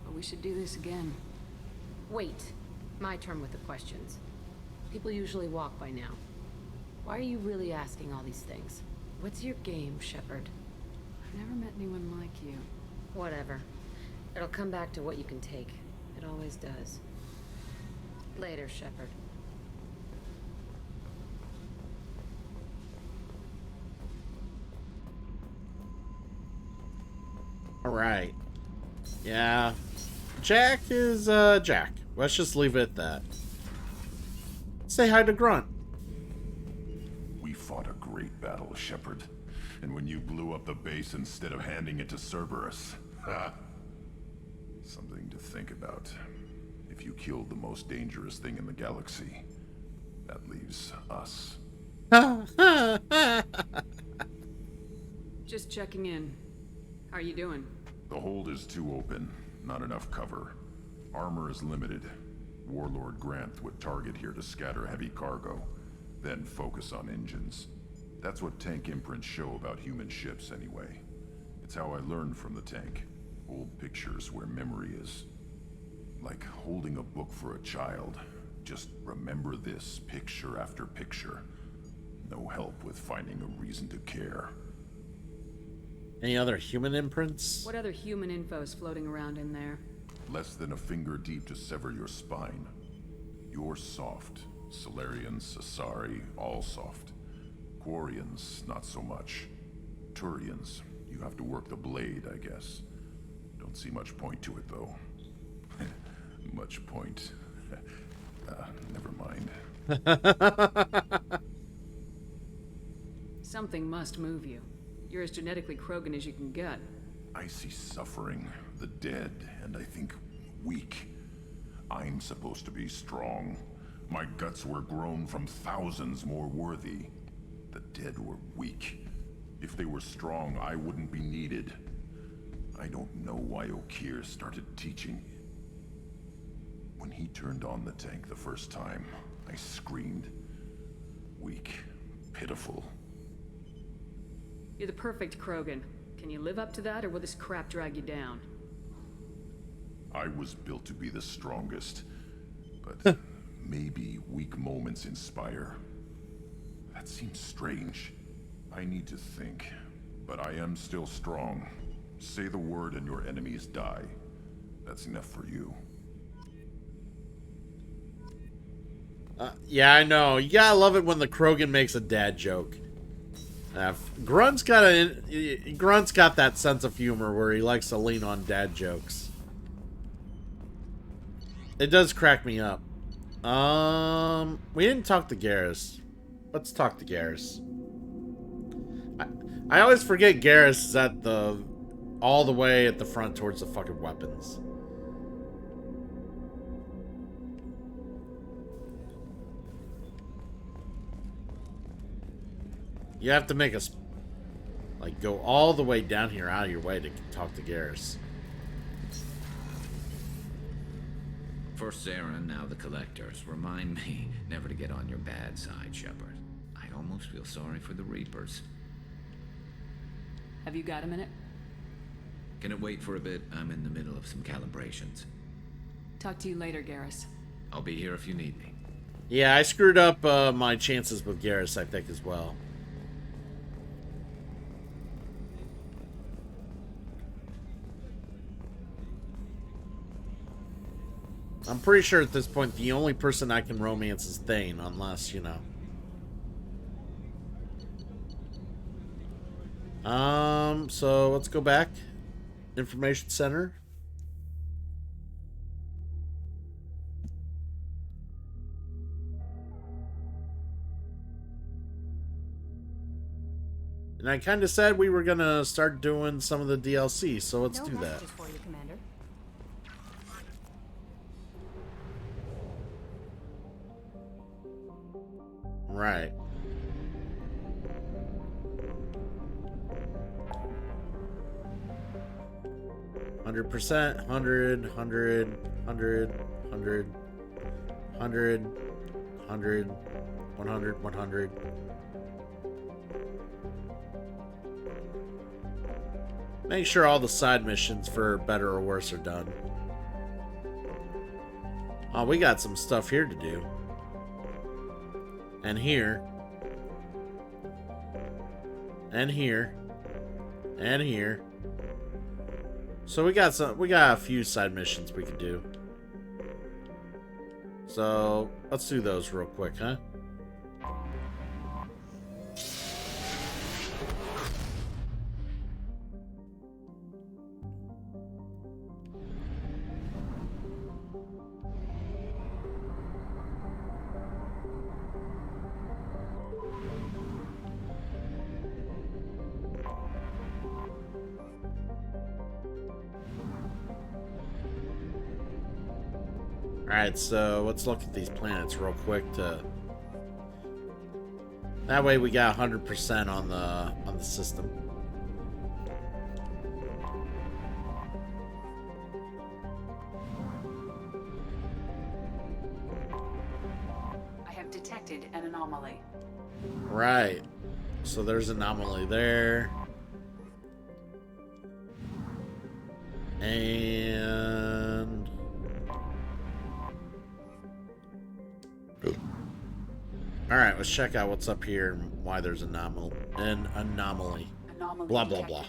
but we should do this again. Wait. My turn with the questions. People usually walk by now. Why are you really asking all these things? What's your game, Shepard? I've never met anyone like you. Whatever. It'll come back to what you can take. It always does. Later, Shepard. Alright. Yeah. Jack is, Jack. Let's just leave it at that. Say hi to Grunt. We fought a great battle, Shepard. And when you blew up the base instead of handing it to Cerberus. Ha! Something to think about. If you killed the most dangerous thing in the galaxy, that leaves us. Just checking in. How are you doing? The hold is too open. Not enough cover. Armor is limited. Warlord Granth would target here to scatter heavy cargo, then focus on engines. That's what tank imprints show about human ships anyway. It's how I learned from the tank. Old pictures where memory is. Like holding a book for a child. Just remember this picture after picture. No help with finding a reason to care. Any other human imprints? What other human info is floating around in there? Less than a finger deep to sever your spine. You're soft. Salarians, Asari, all soft. Quarians, not so much. Turians, you have to work the blade, I guess. Don't see much point to it, though. Much point. Never mind. Something must move you. You're as genetically Krogan as you can get. I see suffering, the dead, and I think weak. I'm supposed to be strong. My guts were grown from thousands more worthy. The dead were weak. If they were strong, I wouldn't be needed. I don't know why Okeer started teaching. When he turned on the tank the first time, I screamed. Weak, pitiful. You're the perfect Krogan. Can you live up to that, or will this crap drag you down? I was built to be the strongest, but maybe weak moments inspire. That seems strange. I need to think, but I am still strong. Say the word and your enemies die. That's enough for you. Yeah, I know. You gotta love it when the Krogan makes a dad joke. Grunt's got that sense of humor where he likes to lean on dad jokes. It does crack me up. We didn't talk to Garrus. Let's talk to Garrus. I always forget Garrus is at all the way at the front towards the fucking weapons. You have to make us go all the way down here out of your way to talk to Garrus. First Saren, now the Collectors. Remind me never to get on your bad side, Shepard. I almost feel sorry for the Reapers. Have you got a minute? Can it wait for a bit? I'm in the middle of some calibrations. Talk to you later, Garrus. I'll be here if you need me. Yeah, I screwed up my chances with Garrus, I think, as well. I'm pretty sure at this point the only person I can romance is Thane, unless, you know. So let's go back. Information Center. And I kind of said we were gonna start doing some of the DLC, so let's do that. messages for you, Commander. Right. 100%, 100, 100, 100, 100, 100, 100, 100, 100. Make sure all the side missions for better or worse are done. Oh, we got some stuff here to do. And here. And here. And here. So we got a few side missions we could do. So let's do those real quick, huh? Alright, so let's look at these planets real quick to... That way we got 100% on the system. I have detected an anomaly. Right. So there's an anomaly there. And... Alright, let's check out what's up here and why there's an anomaly. Blah, blah, blah.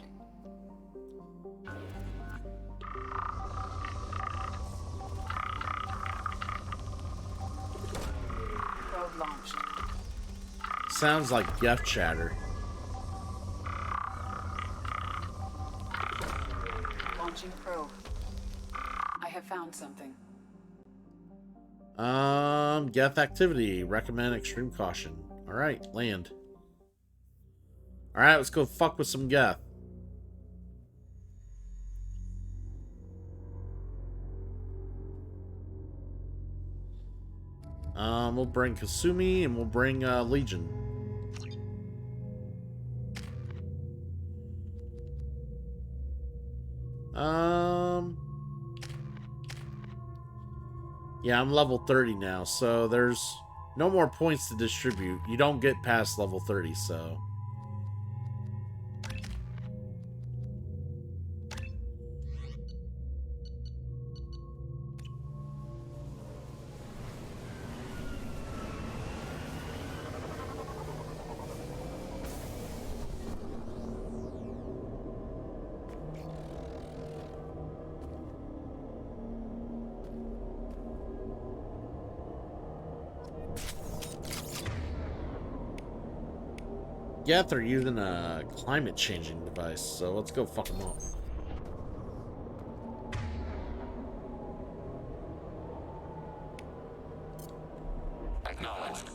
Probe launched. Sounds like Geth chatter. Launching probe. I have found something. Geth activity. Recommend extreme caution. Alright, land. Alright, let's go fuck with some Geth. We'll bring Kasumi and we'll bring Legion. Yeah, I'm level 30 now, so there's no more points to distribute. You don't get past level 30, so... Yeah, they're using a climate changing device, so let's go fuck them up. Acknowledged.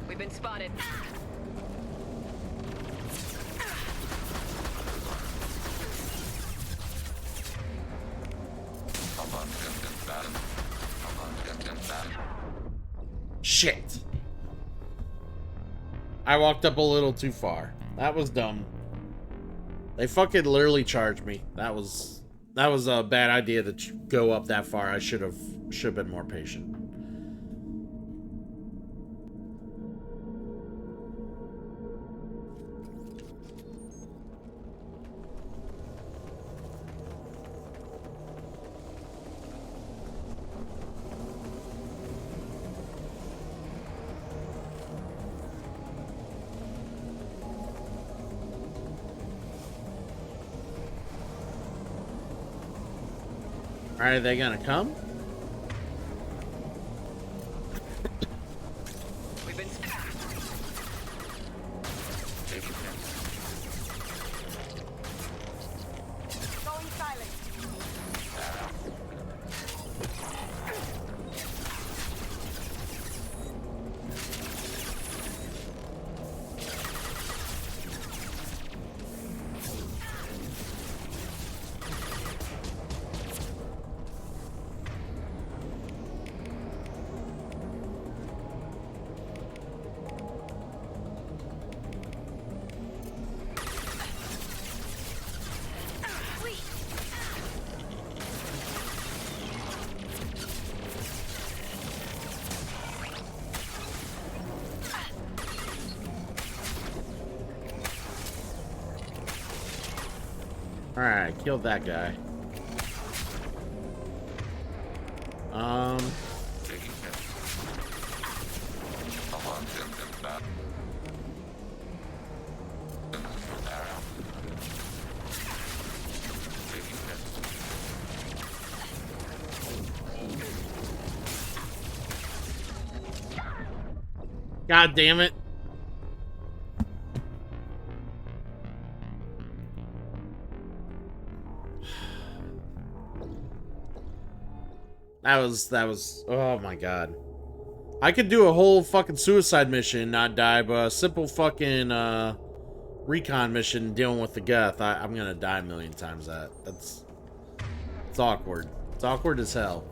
We've been spotted. Shit. I walked up a little too far. That was dumb. They fucking literally charged me. That was a bad idea to go up that far. I should have been more patient. Are they gonna come? We've been going silent. Alright, killed that guy. God damn it. That was, oh my god. I could do a whole fucking suicide mission, not die, but a simple fucking, recon mission dealing with the Geth. I'm gonna die a million times it's awkward. It's awkward as hell.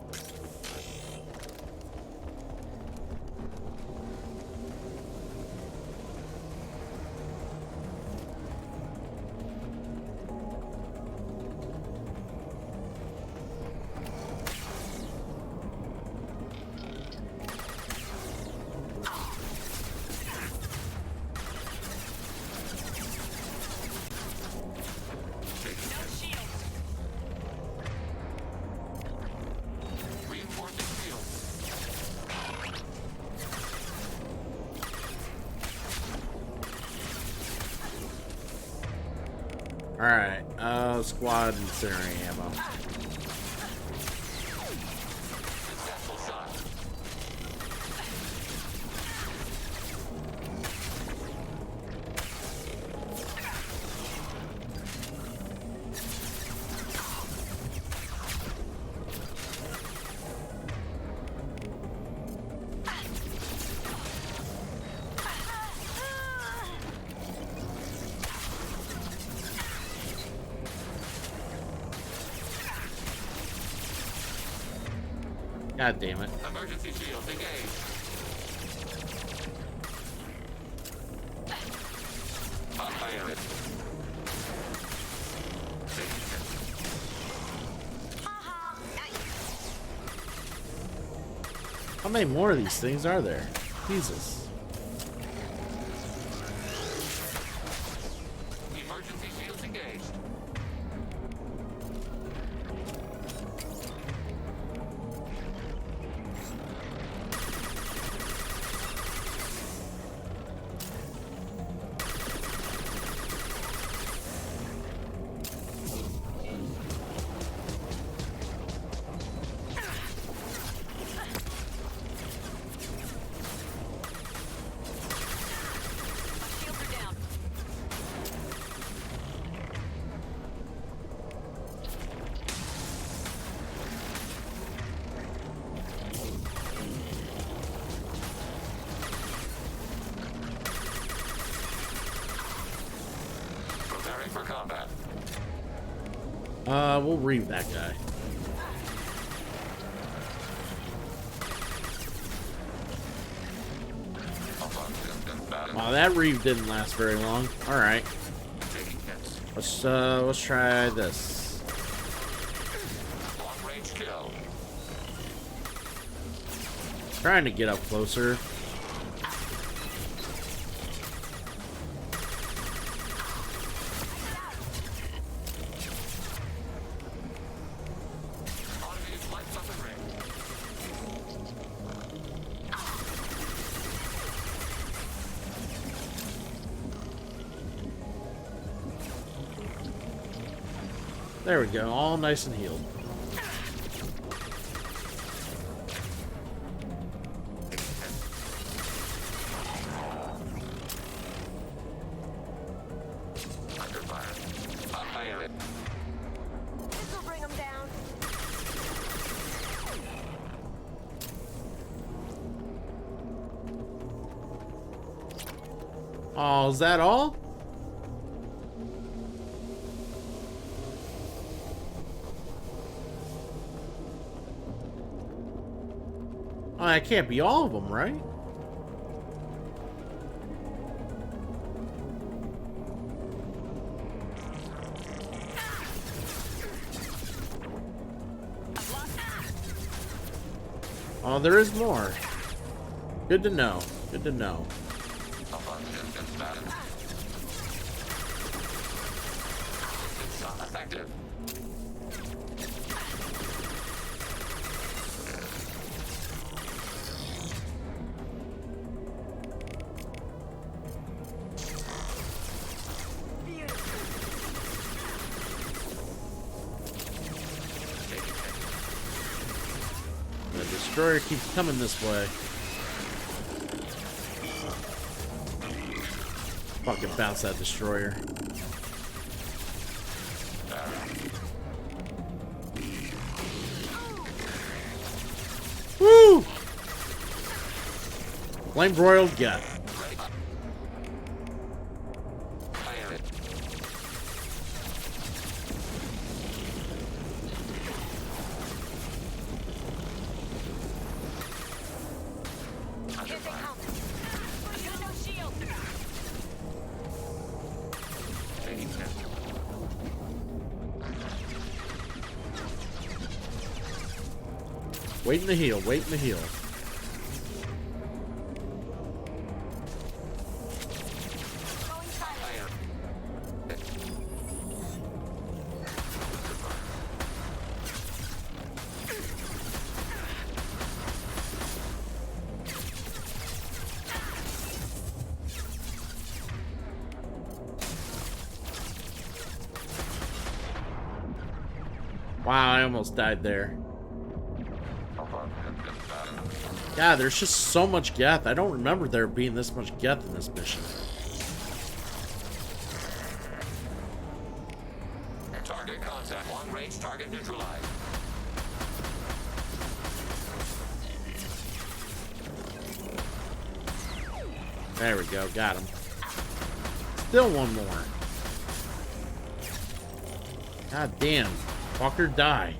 Alright, squad incendiary ammo. God damn it. Emergency shields engaged. Fire it. How many more of these things are there? Jesus. Emergency shields engaged. Preparing for combat. We'll read that guy. Wow, that reeve didn't last very long. Alright. Let's try this. Long range kill. Trying to get up closer. There we go, all nice and healed. Under fire. Fire it. This'll bring them down. Oh, is that all? Oh, that can't be all of them, right? Oh, there is more. Good to know. Good to know. effective. The destroyer keeps coming this way. Fucking bounce that destroyer. Woo! Flame broiled death. Wait in the heel, wait in the heel. Wow, I almost died there. Yeah, there's just so much Geth. I don't remember there being this much Geth in this mission. Target contact. Long range target neutralized. There we go, got him. Still one more. God damn. Fucker, die.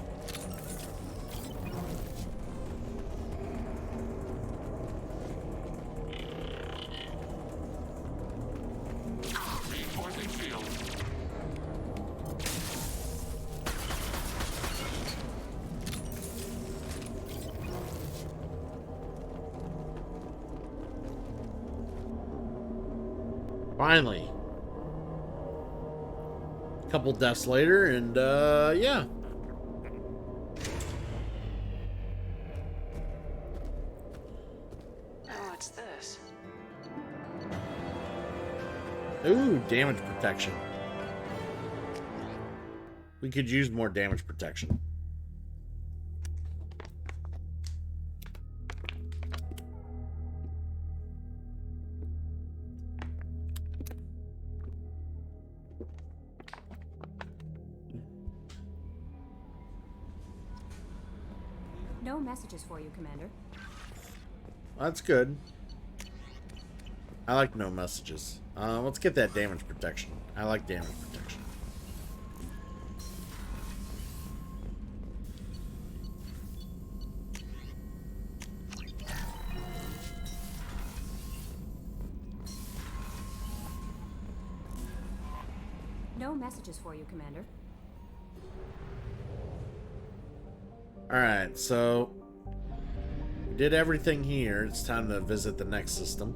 Reinforcing shield. Finally. A couple deaths later, and yeah. Oh, what's this? Ooh, damage protection. We could use more damage protection. No messages for you, Commander. That's good. I like no messages. Let's get that damage protection. I like damage protection. No messages for you, Commander. Alright, so we did everything here. It's time to visit the next system.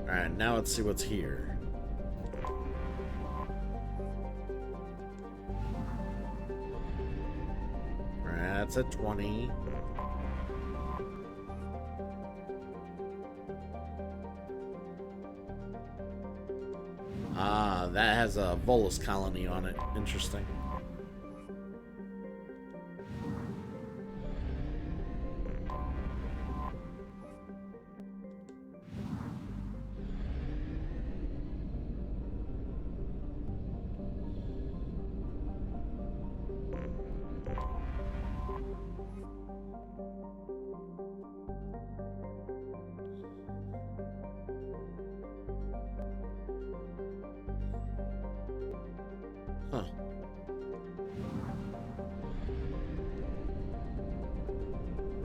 Alright, now let's see what's here. Alright, that's at 20. Ah, that has a Volus colony on it. Interesting. Huh.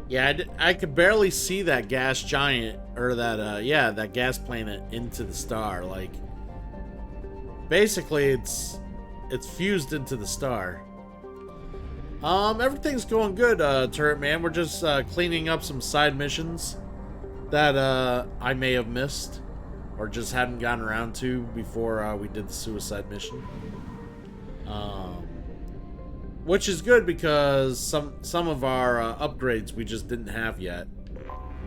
Yeah, I could barely see that gas giant, or that, yeah, that gas planet into the star. Like, basically, it's fused into the star. Everything's going good, Turret Man. We're just cleaning up some side missions that I may have missed or just hadn't gotten around to before we did the suicide mission. Which is good because some of our upgrades we just didn't have yet.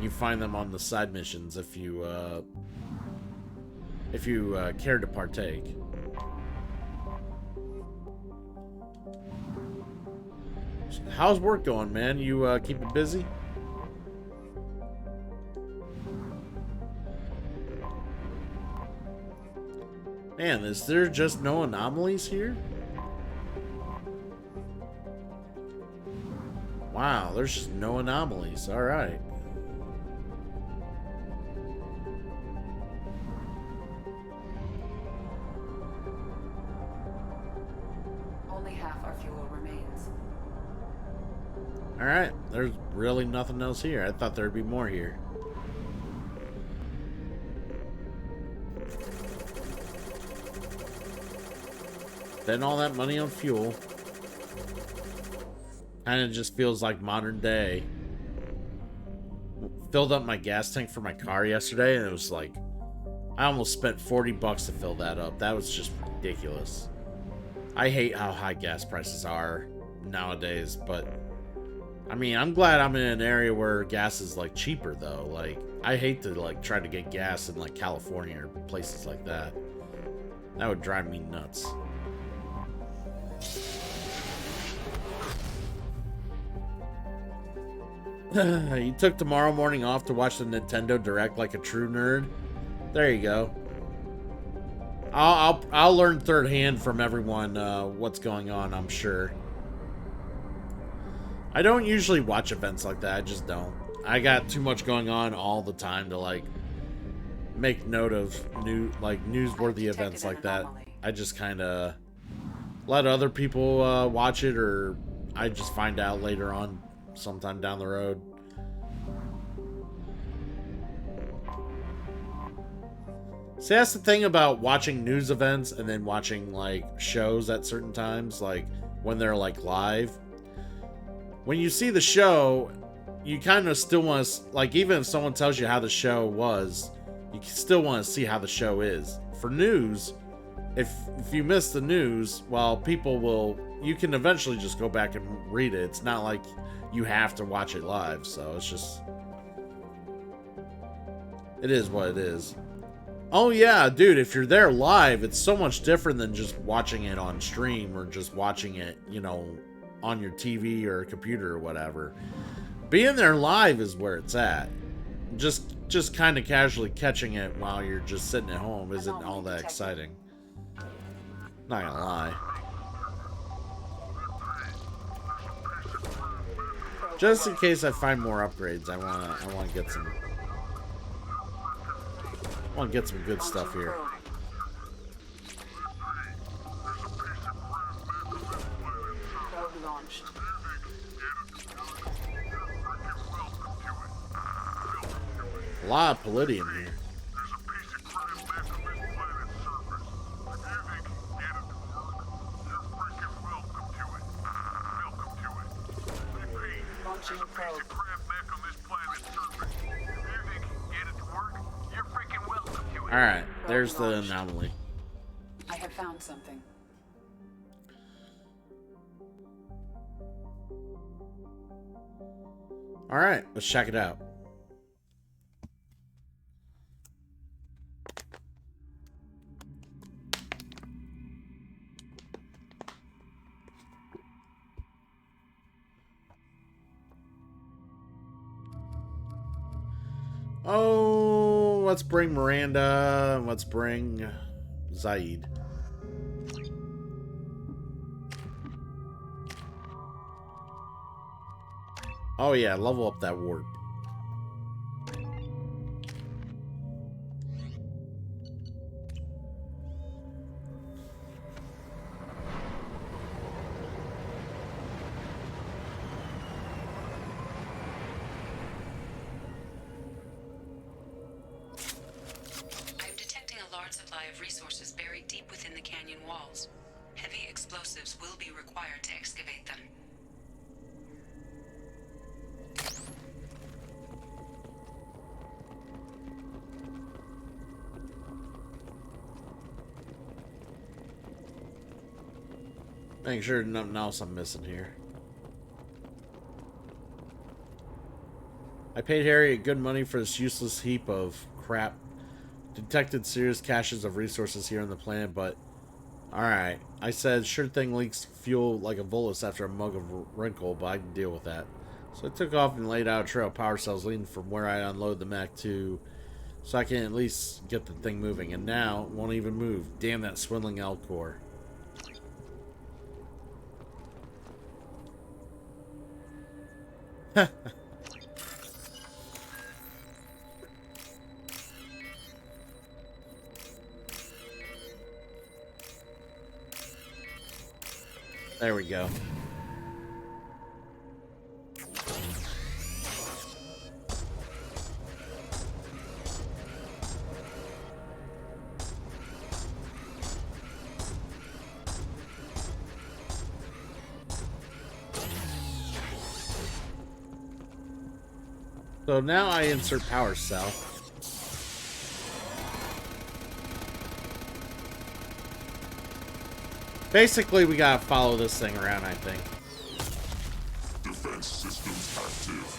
You find them on the side missions if you care to partake. How's work going, man? You keep it busy? Man, is there just no anomalies here? Wow, there's just no anomalies. All right. Only half our fuel remains. All right, there's really nothing else here. I thought there'd be more here. Spend all that money on fuel. Kind of just feels like modern day. Filled up my gas tank for my car yesterday, and it was like, I almost spent $40 to fill that up. That was just ridiculous. I hate how high gas prices are nowadays, but I mean, I'm glad I'm in an area where gas is like cheaper though. Like, I hate to like try to get gas in like California or places like that. That would drive me nuts. You took tomorrow morning off to watch the Nintendo Direct like a true nerd. There you go. I'll learn third hand from everyone what's going on, I'm sure. I don't usually watch events like that. I just don't. I got too much going on all the time to like make note of newsworthy events like that. I just kind of let other people watch it, or I just find out later on sometime down the road. See, that's the thing about watching news events and then watching like shows at certain times, like when they're like live. When you see the show, you kind of still want to, like, even if someone tells you how the show was, you still want to see how the show is. For news, if you miss the news, well, people will, you can eventually just go back and read it. It's not like you have to watch it live, so it's just, it is what it is. Oh yeah, dude, if you're there live, it's so much different than just watching it on stream or just watching it, you know, on your TV or computer or whatever. Being there live is where it's at. Just kind of casually catching it while you're just sitting at home isn't all that exciting. Not gonna lie. Just in case I find more upgrades, I wanna get some. I want to get some good stuff here. A lot of palladium here. Alright, there's the anomaly. I have found something. Alright, let's check it out. Oh, let's bring Miranda, and let's bring Zaid. Oh yeah, level up that warp. Resources buried deep within the canyon walls. Heavy explosives will be required to excavate them. Make sure nothing else I'm missing here. I paid Harry good money for this useless heap of crap. Detected serious caches of resources here on the planet, but... Alright. I said, sure thing leaks fuel like a Volus after a mug of Wrinkle, but I can deal with that. So I took off and laid out a trail of power cells leading from where I unload the mech to... So I can at least get the thing moving. And now, it won't even move. Damn that swindling Elcor. There we go. So now I insert power cell. Basically, we gotta follow this thing around, I think. Defense systems active.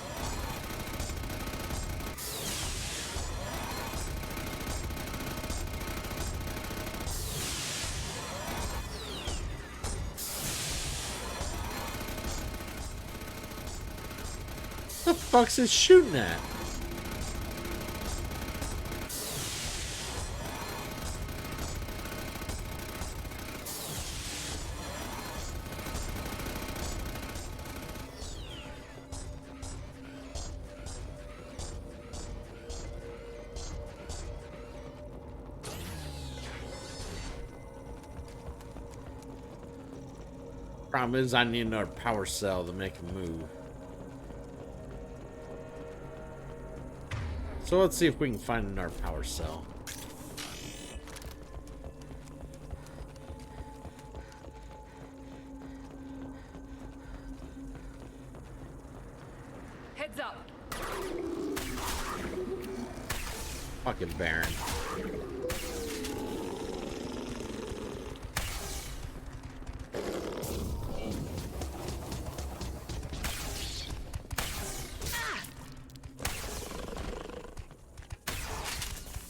What the fuck's it shooting at? Problem is, I need another power cell to make it move. So let's see if we can find another power cell. Heads up. Fucking Baron.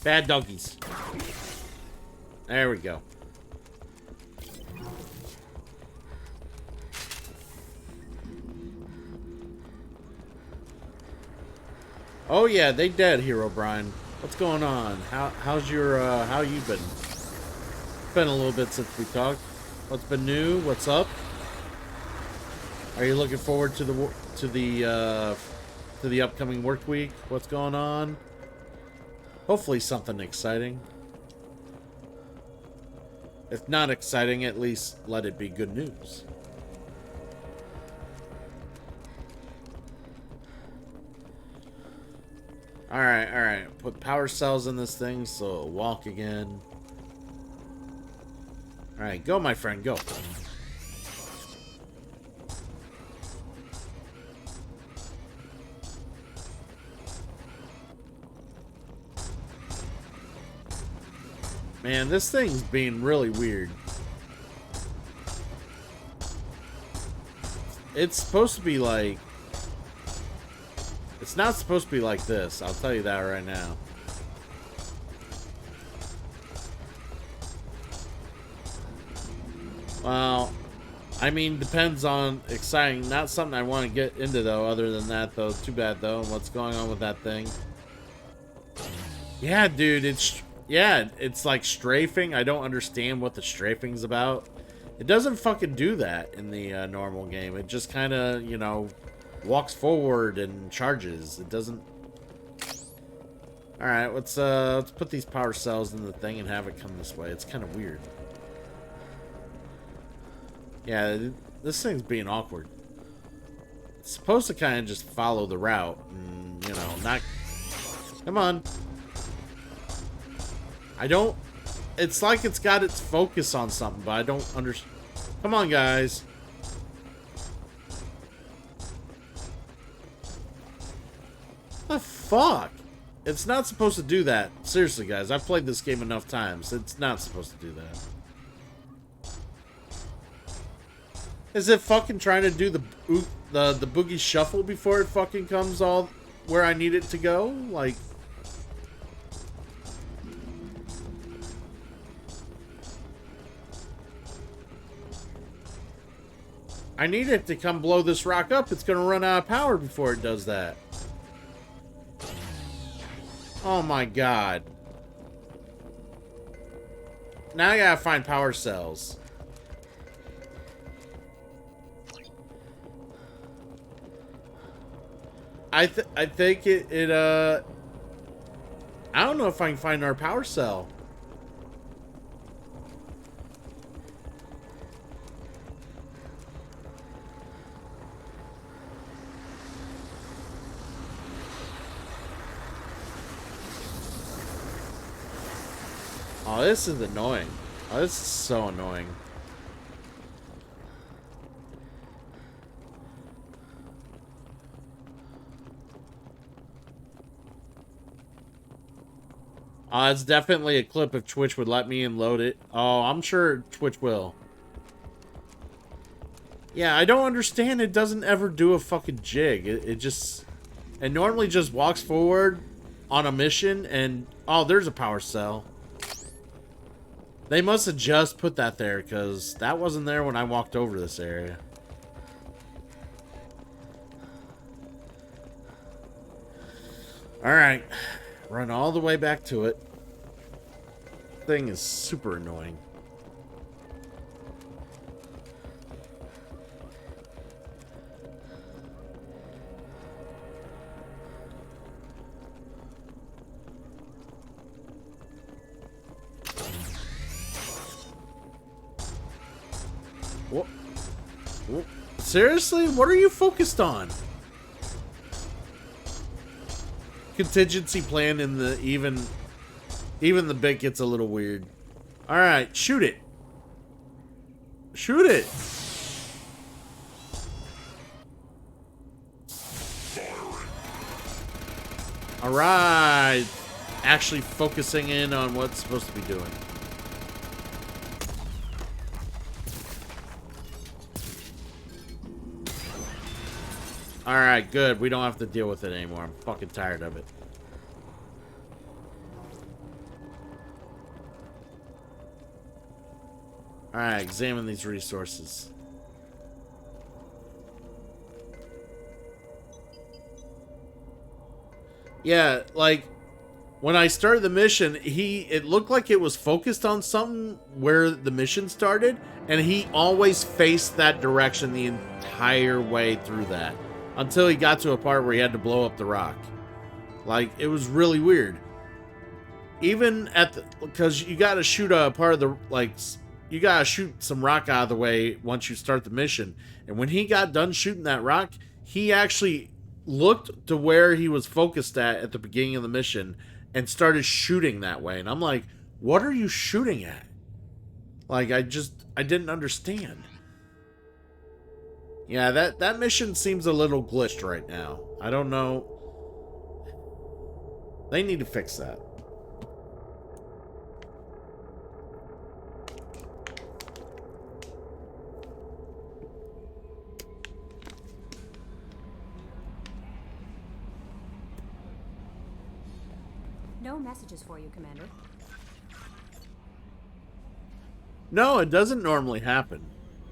Bad doggies. There we go. Oh yeah, they dead, Hero Brian. What's going on? How's your how you been? It's been a little bit since we talked. What's been new? What's up? Are you looking forward to the upcoming work week? What's going on? Hopefully something exciting. If not exciting, at least let it be good news. Alright. Put power cells in this thing so it'll walk again. Alright, go my friend, go. Man, this thing's being really weird. It's supposed to be like... It's not supposed to be like this, I'll tell you that right now. Well, I mean, depends on exciting. Not something I want to get into, though, other than that, though. Too bad, though. What's going on with that thing? Yeah, dude, it's... Yeah, it's like strafing. I don't understand what the strafing's about. It doesn't fucking do that in the normal game. It just kind of, you know, walks forward and charges. It doesn't... Alright, let's put these power cells in the thing and have it come this way. It's kind of weird. Yeah, this thing's being awkward. It's supposed to kind of just follow the route and, you know, not... Come on. I don't... It's like it's got its focus on something, but I don't understand. Come on, guys. What the fuck? It's not supposed to do that. Seriously, guys. I've played this game enough times. It's not supposed to do that. Is it fucking trying to do the boogie shuffle before it fucking comes all where I need it to go? Like... I need it to come blow this rock up. It's gonna run out of power before it does that. Oh my god. Now I gotta find power cells. I think I don't know if I can find our power cell. Oh, this is annoying. Oh, this is so annoying. It's definitely a clip if Twitch would let me and load it. Oh, I'm sure Twitch will. Yeah, I don't understand. It doesn't ever do a fucking jig. It normally just walks forward on a mission and... Oh, there's a power cell. They must have just put that there because that wasn't there when I walked over this area. Alright. Run all the way back to it. Thing is super annoying. What? Seriously? What are you focused on? Contingency plan in the even the bit gets a little weird. All right, shoot it. Shoot it. All right. Actually focusing in on what's supposed to be doing. Alright, good. We don't have to deal with it anymore. I'm fucking tired of it. Alright, examine these resources. Yeah, like, when I started the mission, it looked like it was focused on something where the mission started, and he always faced that direction the entire way through that. Until he got to a part where he had to blow up the rock. Like, it was really weird. Even at the... Because you gotta shoot a part of the... Like, you gotta shoot some rock out of the way once you start the mission. And when he got done shooting that rock, he actually looked to where he was focused at the beginning of the mission and started shooting that way. And I'm like, what are you shooting at? Like, I didn't understand. Yeah, that mission seems a little glitched right now. I don't know. They need to fix that. No messages for you, Commander. No, it doesn't normally happen.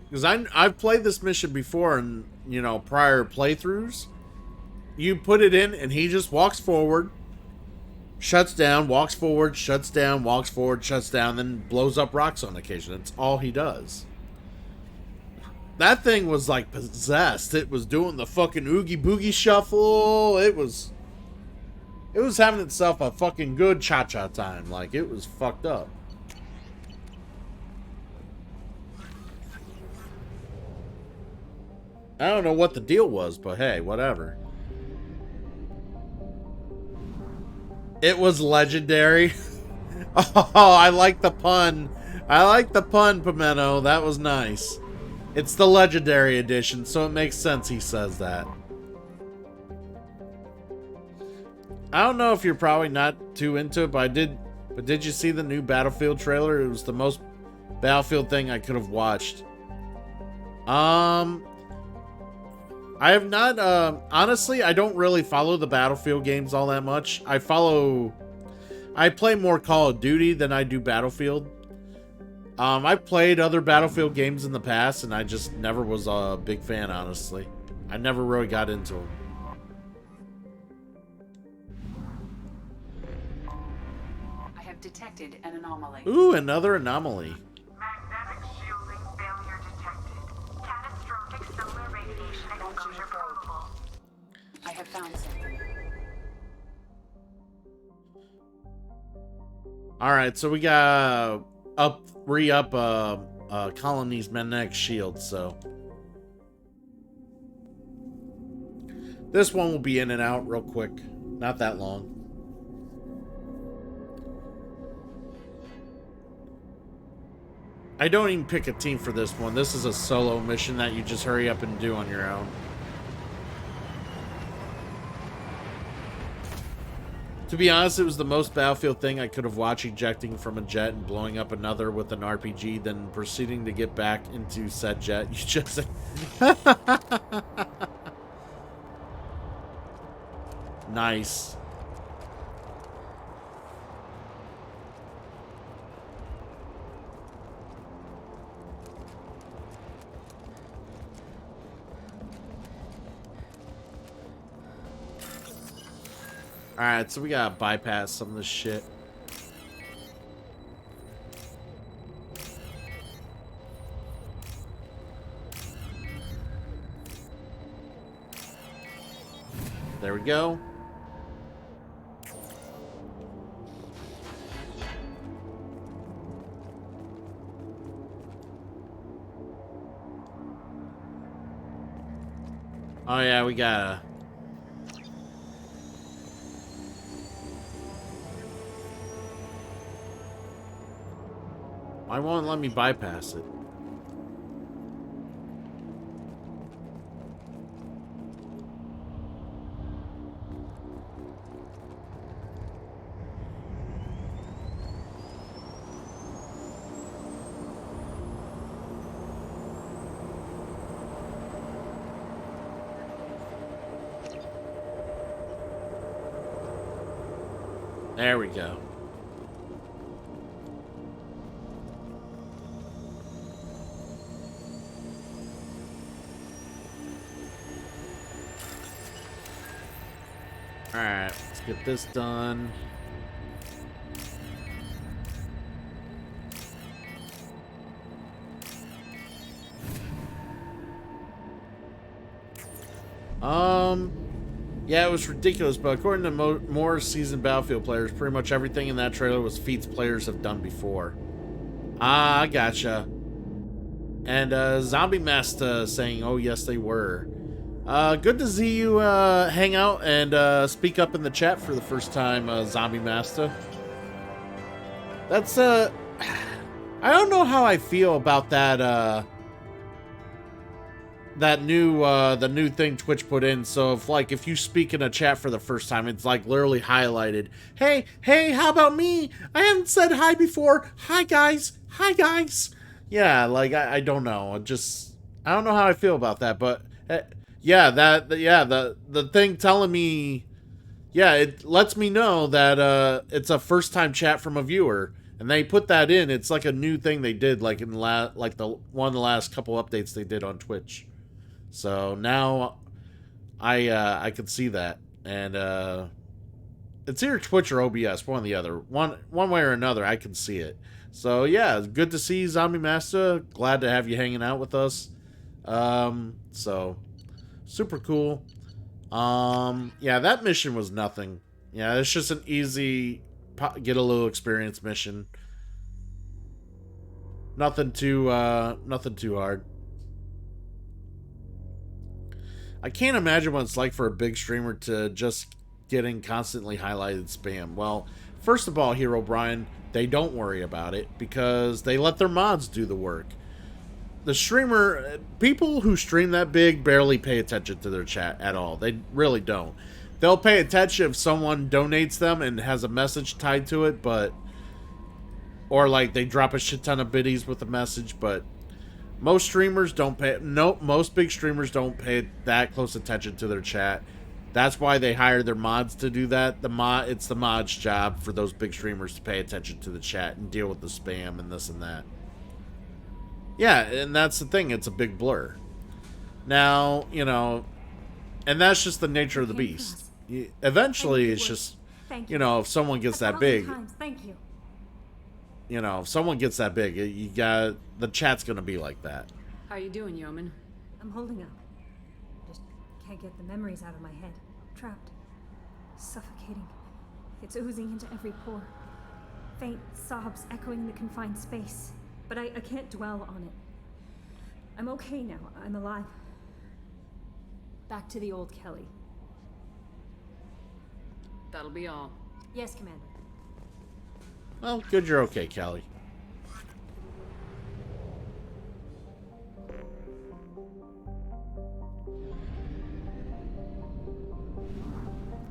Because I've played this mission before in, you know, prior playthroughs. You put it in and he just walks forward, shuts down, walks forward, shuts down, walks forward, shuts down, then blows up rocks on occasion. That's all he does. That thing was like possessed. It was doing the fucking oogie boogie shuffle. It was having itself a fucking good cha-cha time. Like, it was fucked up. I don't know what the deal was, but hey, whatever. It was legendary. Oh, I like the pun. I like the pun, Pimento. That was nice. It's the legendary edition, so it makes sense he says that. I don't know if you're probably not too into it, but did you see the new Battlefield trailer? It was the most Battlefield thing I could have watched. I have not, honestly, I don't really follow the Battlefield games all that much. I play more Call of Duty than I do Battlefield. I've played other Battlefield games in the past, and I just never was a big fan, honestly. I never really got into them. I have detected an anomaly. Ooh, another anomaly. Magnetic shielding failure detected. Catastrophic solar radiation exposure probable. I have found something. Alright, so we got re-up Colony's magnetic shield, so this one will be in and out real quick. Not that long. I don't even pick a team for this one. This is a solo mission that you just hurry up and do on your own. To be honest, it was the most Battlefield thing I could have watched, ejecting from a jet and blowing up another with an RPG, then proceeding to get back into said jet. You just... Nice. Alright, so we gotta bypass some of this shit. There we go. Oh yeah, we gotta... Why won't it let me bypass it? There we go. Alright, let's get this done. Yeah, it was ridiculous, but according to more seasoned Battlefield players, pretty much everything in that trailer was feats players have done before. Ah, I gotcha. And Zombie Master saying, oh yes they were. Good to see you hang out and speak up in the chat for the first time, Zombie Master. That's I don't know how I feel about that that new the new thing Twitch put in. So if you speak in a chat for the first time, it's like literally highlighted. Hey, how about me? I haven't said hi before. Hi guys. Yeah, like I don't know. I don't know how I feel about that, but yeah, the thing telling me, yeah, it lets me know that it's a first time chat from a viewer, and they put that in. It's like a new thing they did, like in one of the last couple updates they did on Twitch. So now I can see that, and it's either Twitch or OBS, one or the other, one way or another. I can see it. So yeah, good to see you, Zombie Master. Glad to have you hanging out with us. So super cool. Yeah, that mission was nothing. Yeah, it's just an easy get a little experience mission. Nothing too hard. I can't imagine what it's like for a big streamer to just getting constantly highlighted spam. Well, first of all, Hero Brian, they don't worry about it because they let their mods do the work. The streamer, people who stream that big barely pay attention to their chat at all. They really don't. They'll pay attention if someone donates them and has a message tied to it, or like they drop a shit ton of biddies with a message, but Most streamers don't pay. Nope, most big streamers don't pay that close attention to their chat. That's why they hire their mods to do that. It's the mod's job for those big streamers to pay attention to the chat and deal with the spam and this and that. Yeah, and that's the thing. It's a big blur. Now, you know, and that's just the nature of the beast. Eventually, it's just, you know, if someone gets that big, Thank you. you know, if someone gets that big, you got the chat's gonna be like that. How you doing, Yeoman? I'm holding up. Just can't get the memories out of my head. Trapped. Suffocating. It's oozing into every pore. Faint sobs echoing the confined space. But I can't dwell on it. I'm okay now. I'm alive. Back to the old Kelly. That'll be all. Yes, Commander. Well, good you're okay, Kelly.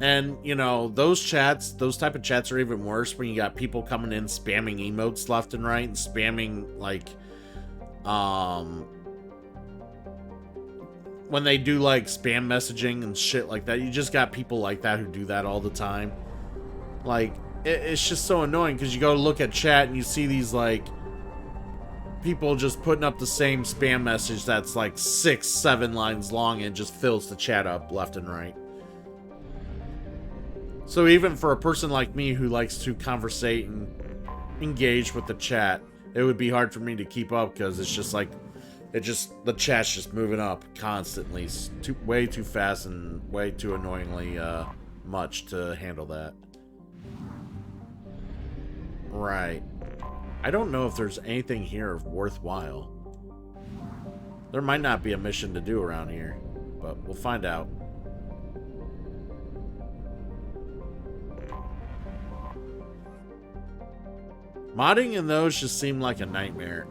And, you know, those chats, those type of chats are even worse when you got people coming in spamming emotes left and right and spamming, like, when they do, like, spam messaging and shit like that. You just got people like that who do that all the time. Like, it's just so annoying because you go to look at chat and you see these, like, people just putting up the same spam message that's, like, 6-7 lines long and just fills the chat up left and right. So even for a person like me who likes to conversate and engage with the chat, it would be hard for me to keep up because it's just like, the chat's just moving up constantly. It's way too fast and way too annoyingly much to handle that. Right. I don't know if there's anything here worthwhile. There might not be a mission to do around here, but we'll find out. Modding in those just seem like a nightmare.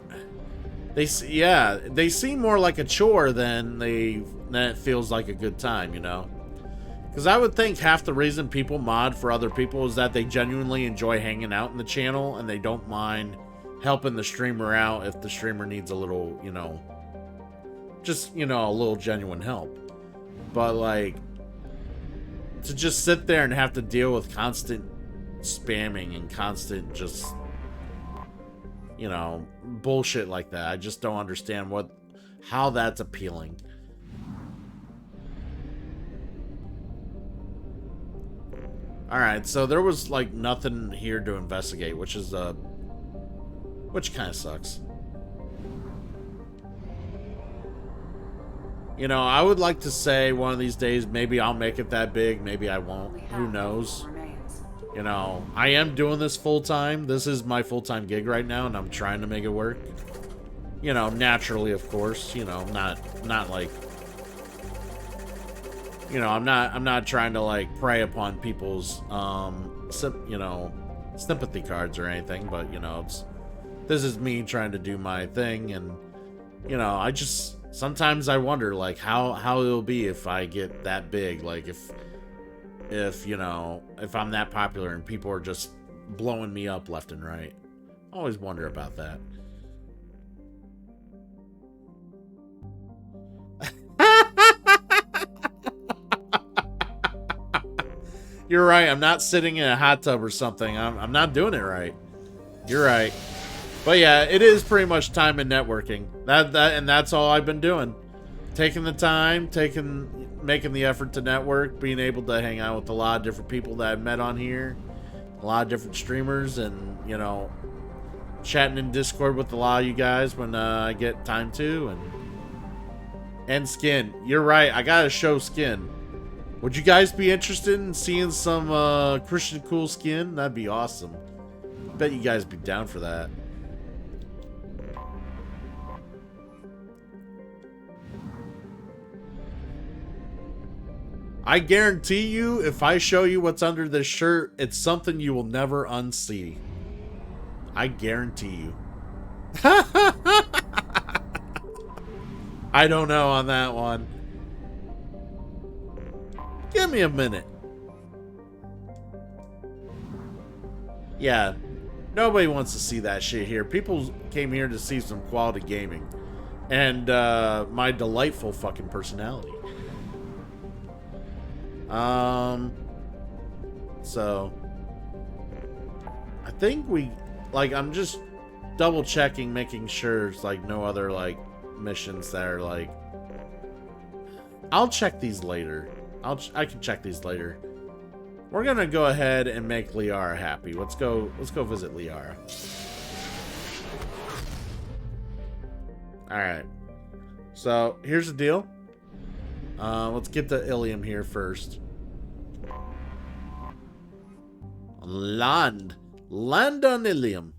They seem more like a chore than it feels like a good time, you know? Because I would think half the reason people mod for other people is that they genuinely enjoy hanging out in the channel and they don't mind helping the streamer out if the streamer needs a little, you know, just, you know, a little genuine help. But, like, to just sit there and have to deal with constant spamming and constant just, you know, bullshit like that. I just don't understand how that's appealing. Alright, so there was, like, nothing here to investigate, which kind of sucks. You know, I would like to say one of these days, maybe I'll make it that big, maybe I won't. Who knows? You know, I am doing this full-time. This is my full-time gig right now, and I'm trying to make it work. You know, naturally, of course. You know, not like... You know, I'm not trying to, like, prey upon people's, you know, sympathy cards or anything, but, you know, this is me trying to do my thing, and, you know, sometimes I wonder, like, how it'll be if I get that big, like, if, you know, if I'm that popular and people are just blowing me up left and right. I always wonder about that. You're right, I'm not sitting in a hot tub or something. I'm not doing it right. You're right. But yeah, it is pretty much time and networking. And that's all I've been doing. Taking the time, making the effort to network, being able to hang out with a lot of different people that I've met on here, a lot of different streamers, and, you know, chatting in Discord with a lot of you guys when I get time to, and Skin. You're right, I gotta show Skin. Would you guys be interested in seeing some Christian Cool Skin? That'd be awesome. Bet you guys be down for that. I guarantee you, if I show you what's under this shirt, it's something you will never unsee. I guarantee you. I don't know on that one. Give me a minute. Yeah, nobody wants to see that shit here. People came here to see some quality gaming. And my delightful fucking personality. So I think we, like, I'm just double checking, making sure it's like no other like missions that are like. I'll check these later. I can check these later. We're gonna go ahead and make Liara happy. Let's go visit Liara. Alright. So here's the deal. Let's get to Ilium here first. Land on Ilium.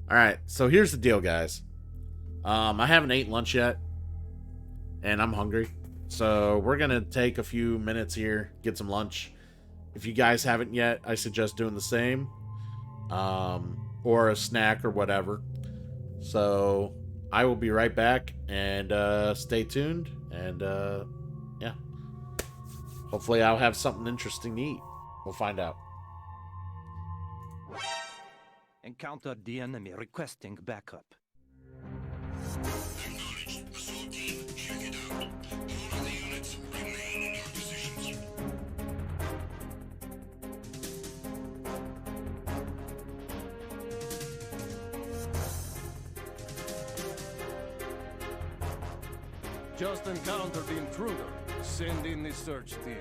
Alright, so here's the deal, guys. I haven't ate lunch yet. And I'm hungry. So we're gonna take a few minutes here, get some lunch. If you guys haven't yet, I suggest doing the same. Or a snack or whatever. So I will be right back, and stay tuned, and yeah. Hopefully I'll have something interesting to eat. We'll find out. Encountered the enemy requesting backup. Just encountered the intruder. Send in the search team.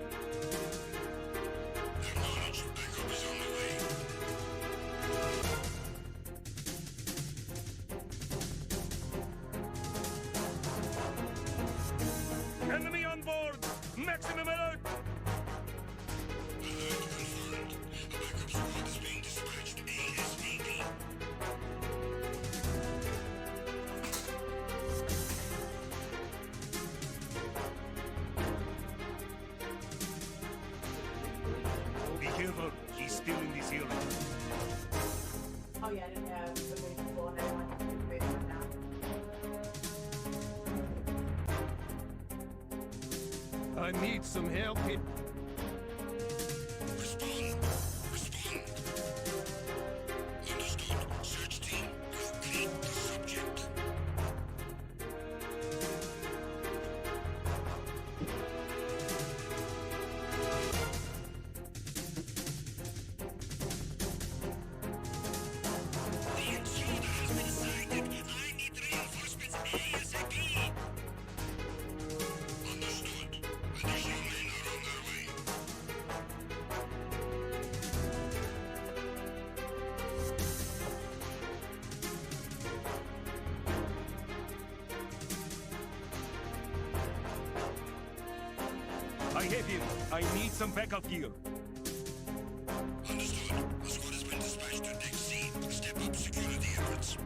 Enemy on board! Maximum alert! Be careful, he's still in this area. Oh yeah, I didn't have the way to pull everyone to wait one now. I need some help here. Search team, locate the subject. The intruder has been sighted. I need reinforcements ASAP. Understood. Additional men are on their way. I have him. I need some backup gear. Understood. The squad has been dispatched to Deck C. Step up security efforts.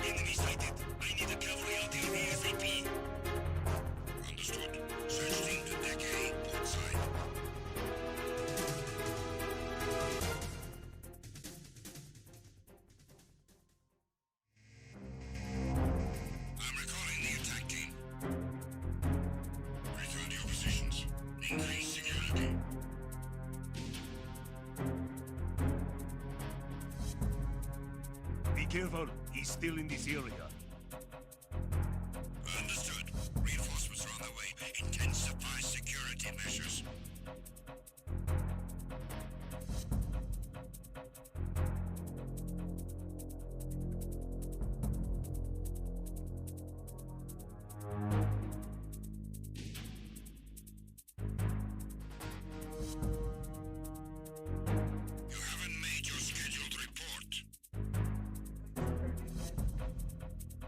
Enemy sighted. I need a cavalry out there ASAP. Understood. Search team to Deck A, port side. I'm recalling the attack team. Return to your positions. Increase security. Be careful, he's still in this area. Understood. Reinforcements are on their way. Intensify security measures. You haven't made your scheduled report.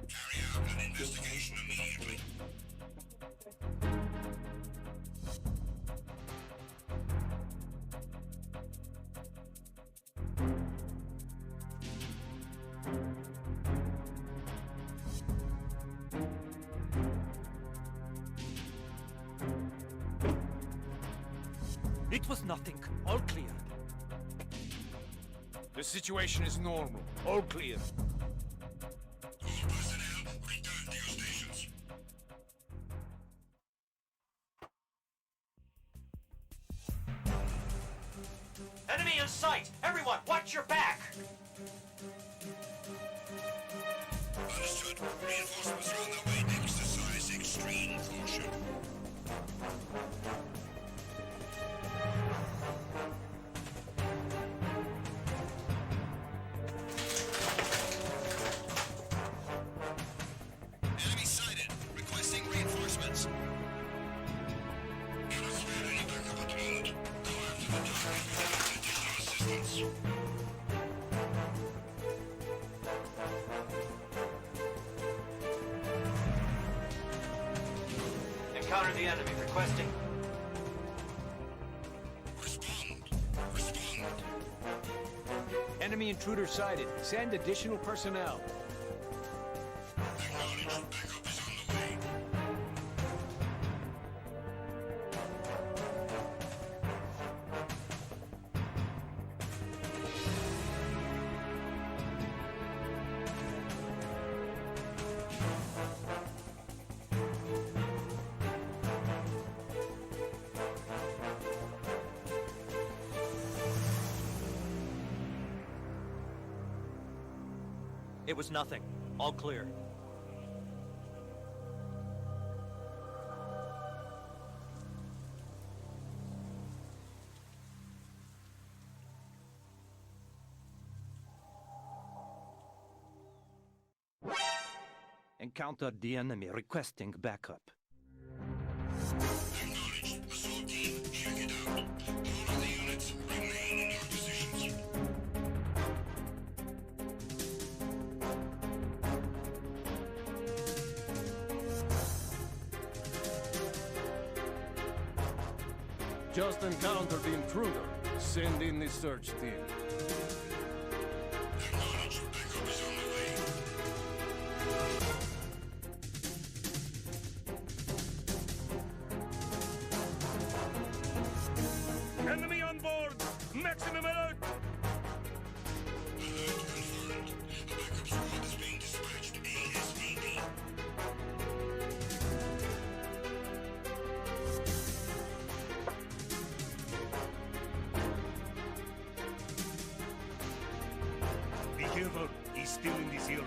Carry out an investigation immediately. It was nothing. All clear. The situation is normal. All clear. All personnel, return to your stations. Enemy in sight! Everyone, watch your back! Understood. Reinforcements are on their way. Exercise extreme caution. Enemy sighted. Requesting reinforcements. Cannot spare any backup at the moment. Go after the target with additional assistance. Encounter the enemy. Requesting. Enemy intruder sighted. Send additional personnel. It was nothing. All clear. Encountered the enemy requesting backup. Acknowledged. Assault team, check it out. All of the units remain in your positions. Just encountered the intruder. Send in the search team. Acknowledged. Backup is on the way. Enemy on board! Maximum alert! Alert confirmed. A backup squad is being dispatched ASAP. Be careful. He's still in this area.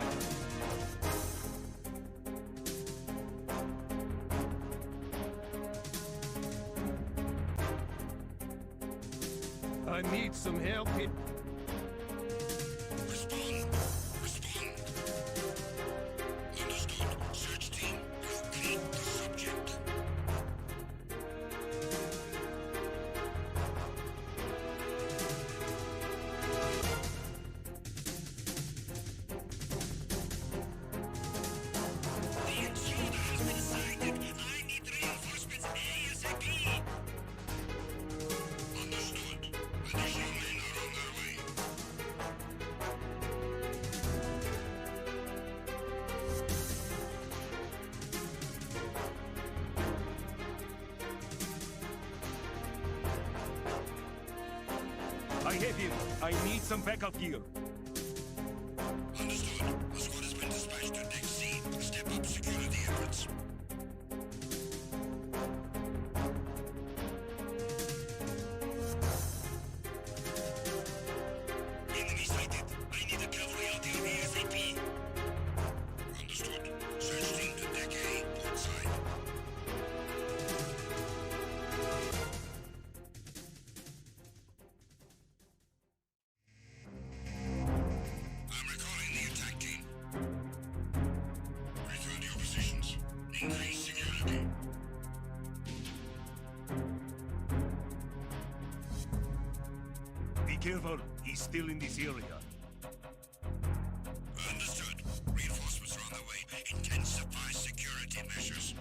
I need some help here. Respond. Respond. Understood. Search team, locate the subject. The intruder has been sighted. I need reinforcements ASAP. Understood. Additional men are on their way. I have him. I need some backup gear. Understood. The squad has been dispatched to Deck C. Step up security efforts. Enemy sighted. I need a cavalry out here ASAP. Understood. Search team to Deck A, port side. I'm recalling the attack team. Return to your positions. Increase security. Be careful. He's still in this area. Understood. Reinforcements are on their way. Intensify security measures.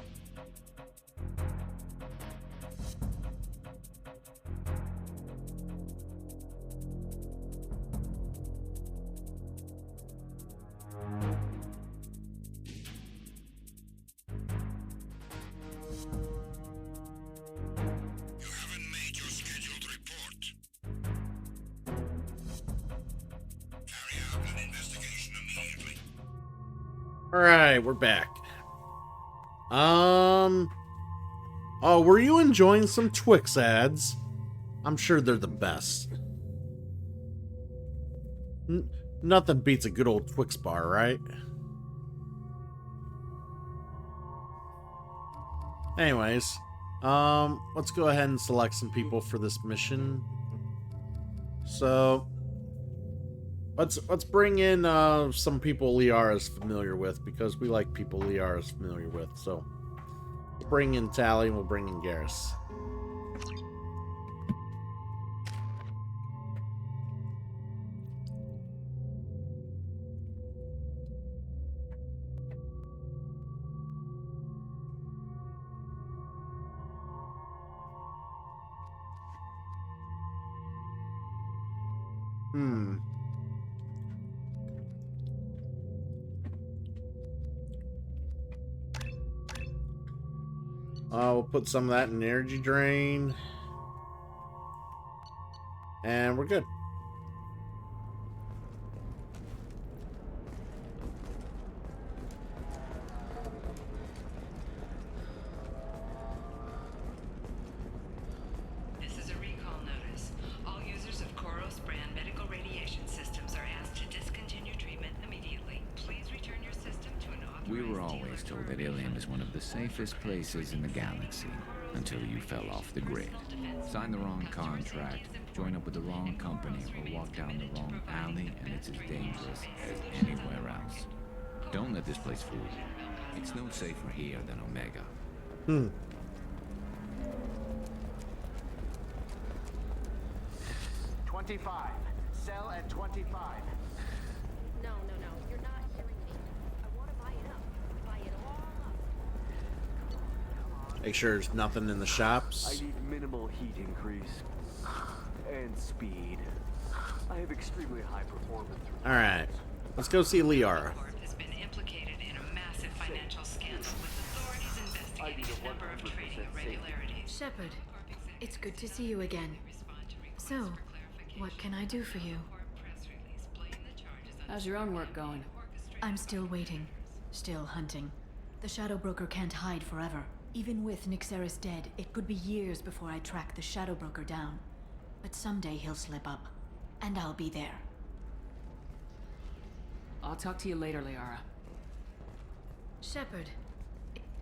You haven't made your scheduled report. Carry out an investigation immediately. All right, we're back. Oh, were you enjoying some Twix ads? I'm sure they're the best. Nothing beats a good old Twix bar, right? Anyways, let's go ahead and select some people for this mission. So, let's bring in some people Liara's familiar with, because we like people Liara's familiar with. So, we'll bring in Tali and we'll bring in Garrus. We'll put some of that in the energy drain. And we're good. This is a recall notice. All users of Koros brand medical radiation systems are asked to discontinue treatment immediately. Please return your system to an authorized We were dealer always told for that Ilium is one of the safest places in the galaxy, until you fell off the grid. Signed the wrong contract, join up with the wrong company, or walk down the wrong alley, and it's as dangerous as anywhere else. Don't let this place fool you. It's no safer here than Omega. 25. Sell at 25. No, you're not hearing me. I want to buy it up. Buy it all up. Make sure there's nothing in the shops. I need minimal heat increase. And speed. I have extremely high performance. Alright. Let's go see Liara. has been implicated in a massive financial scandal with authorities investigating a number of trading irregularities. Shepard, it's good to see you again. So, what can I do for you? How's your own work going? I'm still waiting. Still hunting. The Shadow Broker can't hide forever. Even with Nyxeris dead, it could be years before I track the Shadow Broker down. But someday he'll slip up. And I'll be there. I'll talk to you later, Liara. Shepard.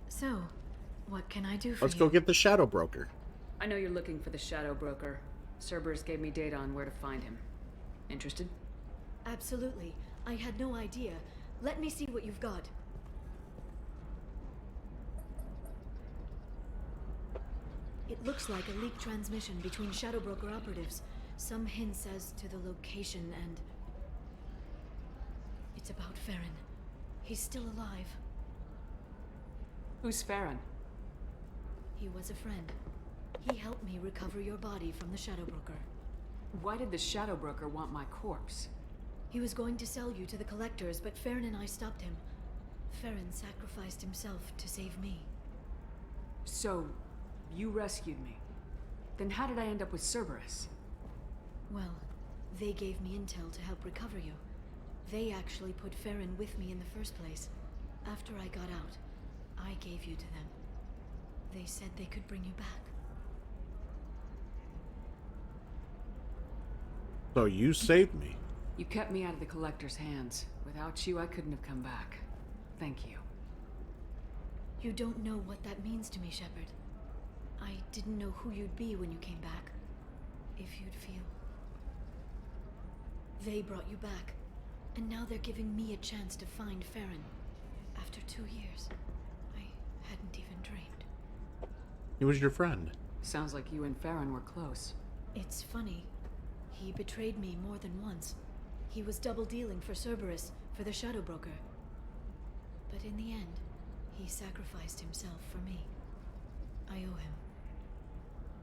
So, what can I do for Let's you? go get the Shadow Broker. I know you're looking for the Shadow Broker. Cerberus gave me data on where to find him. Interested? Absolutely. I had no idea. Let me see what you've got. It looks like a leaked transmission between Shadow Broker operatives. Some hints as to the location and... It's about Farron. He's still alive. Who's Farron? He was a friend. He helped me recover your body from the Shadow Broker. Why did the Shadow Broker want my corpse? He was going to sell you to the Collectors, but Farron and I stopped him. Farron sacrificed himself to save me. So, you rescued me. Then how did I end up with Cerberus? Well, they gave me intel to help recover you. They actually put Farron with me in the first place. After I got out, I gave you to them. They said they could bring you back. So you saved me. You kept me out of the Collector's hands. Without you, I couldn't have come back. Thank you. You don't know what that means to me, Shepard. I didn't know who you'd be when you came back. If you'd feel. They brought you back, and now they're giving me a chance to find Farron. After 2 years, I hadn't even dreamed. He was your friend. Sounds like you and Farron were close. It's funny. He betrayed me more than once. He was double dealing for Cerberus, for the Shadow Broker. But in the end, he sacrificed himself for me. I owe him.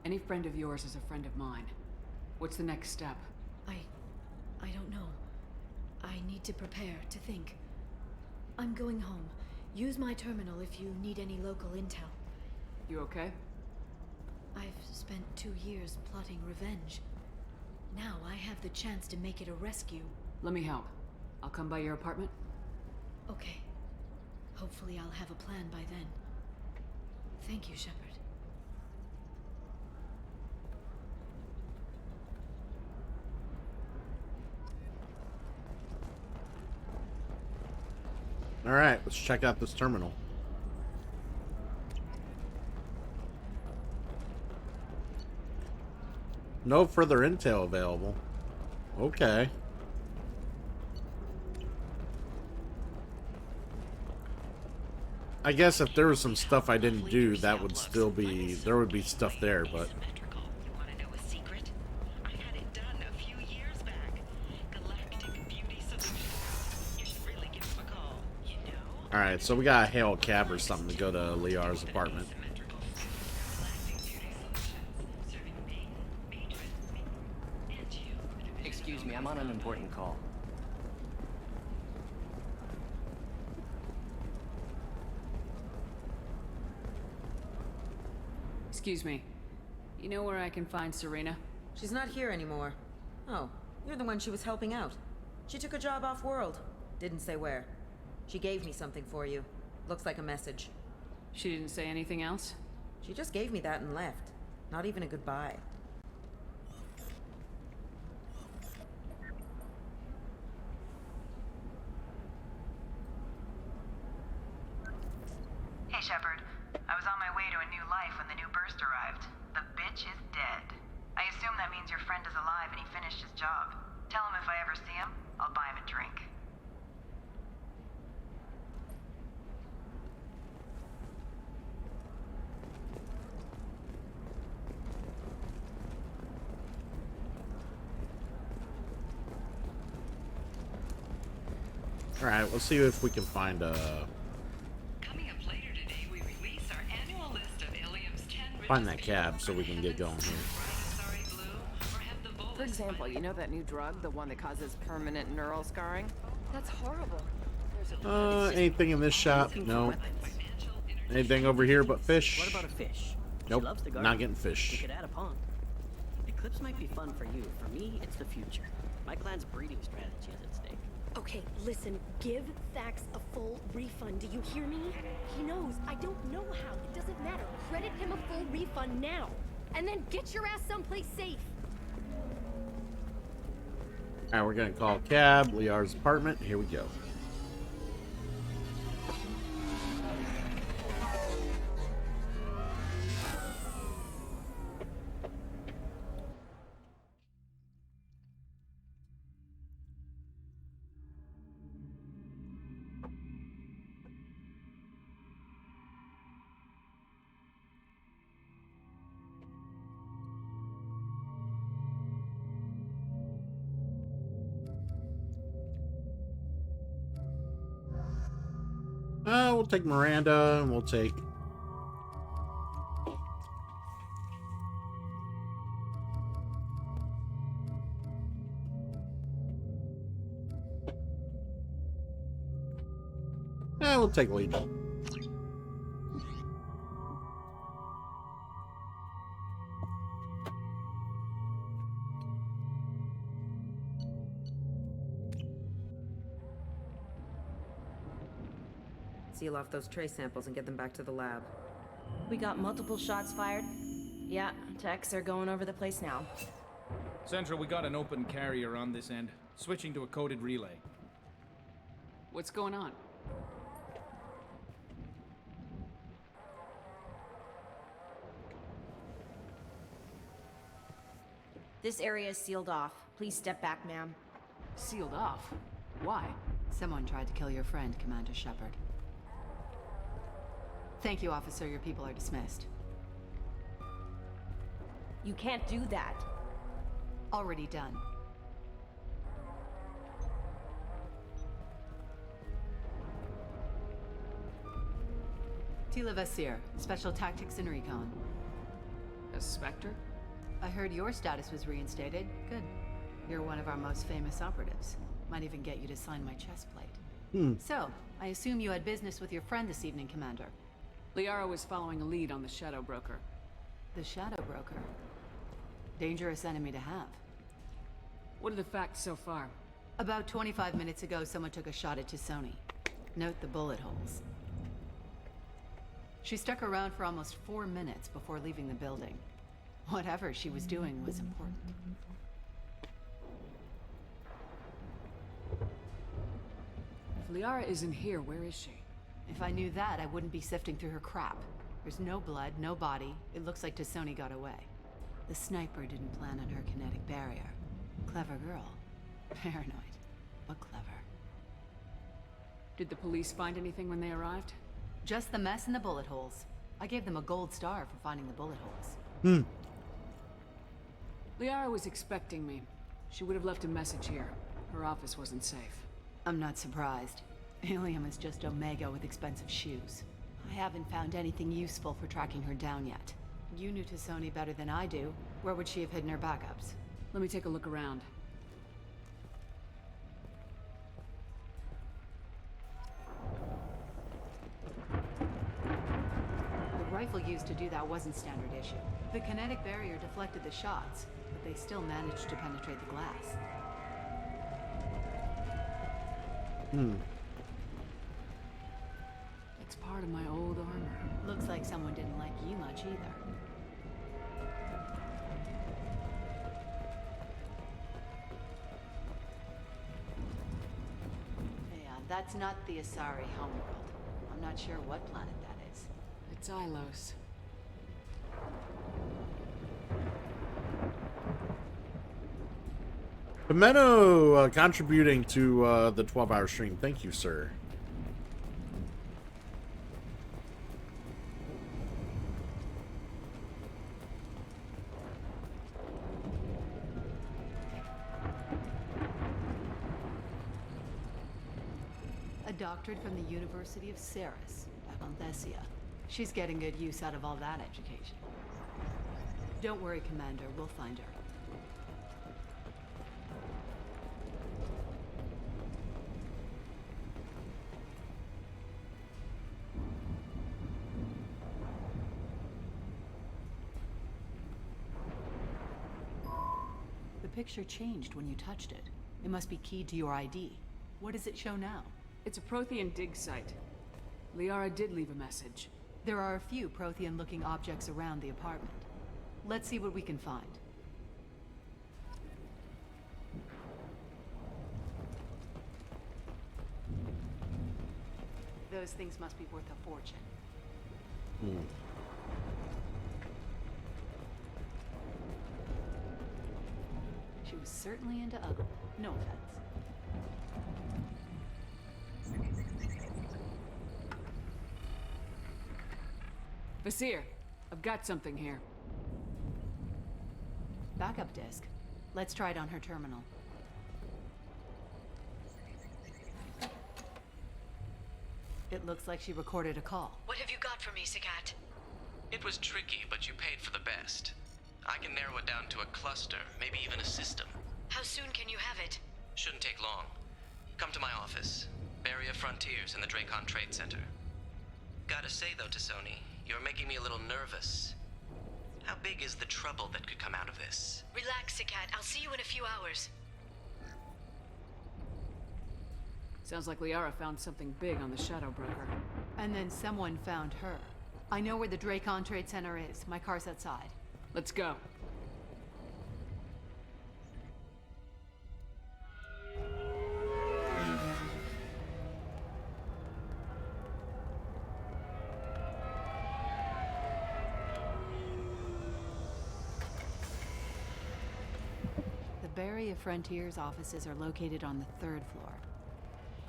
Any friend of yours is a friend of mine. What's the next step? I don't know. I need to prepare, to think. I'm going home. Use my terminal if you need any local intel. You okay? I've spent 2 years plotting revenge. Now I have the chance to make it a rescue. Let me help. I'll come by your apartment. Okay. Hopefully I'll have a plan by then. Thank you, Shepard. Alright, let's check out this terminal. No further intel available. Okay. I guess if there was some stuff I didn't do, that would still be... there would be stuff there, but... Alright, so we gotta hail a cab or something to go to Liar's apartment. Excuse me, I'm on an important call. Excuse me. You know where I can find Serena? She's not here anymore. Oh, you're the one she was helping out. She took a job off-world. Didn't say where. She gave me something for you. Looks like a message. She didn't say anything else? She just gave me that and left. Not even a goodbye. Hey, Shepard. I was on my way to a new life when the new burst arrived. The bitch is dead. I assume that means your friend is alive and he finished his job. Tell him if I ever see him, I'll buy him a drink. Alright, let's see if we can find find that cab so we can get going here. For example, you know that new drug, the one that causes permanent neural scarring? That's horrible. Anything in this shop? No. Anything over here but fish? What about a fish? Nope, She loves the garden. not getting fish. We could add a pond. Eclipse might be fun for you. For me, it's the future. My clan's breeding strategy is at stake. Okay, listen, give Thax a full refund. Do you hear me? He knows. I don't know how. It doesn't matter. Credit him a full refund now. And then get your ass someplace safe. Alright, we're gonna call a cab, Liar's apartment. Here we go. We'll take Miranda, and we'll take... we'll take Legion. Seal off those trace samples and get them back to the lab. We got multiple shots fired. Yeah, techs are going over the place now. Central, we got an open carrier on this end. Switching to a coded relay. What's going on? This area is sealed off. Please step back, ma'am. Sealed off? Why? Someone tried to kill your friend, Commander Shepard. Thank you, officer. Your people are dismissed. You can't do that. Already done. Tila Vasir, Special Tactics and Recon. A Spectre? I heard your status was reinstated. Good. You're one of our most famous operatives. Might even get you to sign my chest plate. So, I assume you had business with your friend this evening, Commander. Liara was following a lead on the Shadow Broker. The Shadow Broker? Dangerous enemy to have. What are the facts so far? About 25 minutes ago, someone took a shot at Tisoni. Note the bullet holes. She stuck around for almost 4 minutes before leaving the building. Whatever she was doing was important. If Liara isn't here, where is she? If I knew that, I wouldn't be sifting through her crap. There's no blood, no body. It looks like T'Soni got away. The sniper didn't plan on her kinetic barrier. Clever girl. Paranoid, but clever. Did the police find anything when they arrived? Just the mess and the bullet holes. I gave them a gold star for finding the bullet holes. Liara was expecting me. She would have left a message here. Her office wasn't safe. I'm not surprised. Ilium is just Omega with expensive shoes. I haven't found anything useful for tracking her down yet. You knew T'Soni better than I do. Where would she have hidden her backups? Let me take a look around. The rifle used to do that wasn't standard issue. The kinetic barrier deflected the shots, but they still managed to penetrate the glass. It's part of my old armor. Looks like someone didn't like you much either. Yeah, that's not the Asari homeworld. I'm not sure what planet that is. It's Ilos. Pimento contributing to the 12-hour stream. Thank you, sir. A doctorate from the University of Ceres, at Althesia. She's getting good use out of all that education. Don't worry, Commander. We'll find her. The picture changed when you touched it. It must be keyed to your ID. What does it show now? It's a Prothean dig site. Liara did leave a message. There are a few Prothean-looking objects around the apartment. Let's see what we can find. Those things must be worth a fortune. She was certainly into ugly. No offense. Vasir, I've got something here. Backup disk. Let's try it on her terminal. It looks like she recorded a call. What have you got for me, Sagat? It was tricky, but you paid for the best. I can narrow it down to a cluster, maybe even a system. How soon can you have it? Shouldn't take long. Come to my office. Barrier Frontiers in the Dracon Trade Center. Gotta say though, T'Soni, you're making me a little nervous. How big is the trouble that could come out of this? Relax, Sagat. I'll see you in a few hours. Sounds like Liara found something big on the Shadow Broker. And then someone found her. I know where the Dracon Trade Center is. My car's outside. Let's go. The Barrier Frontiers offices are located on the 3rd floor.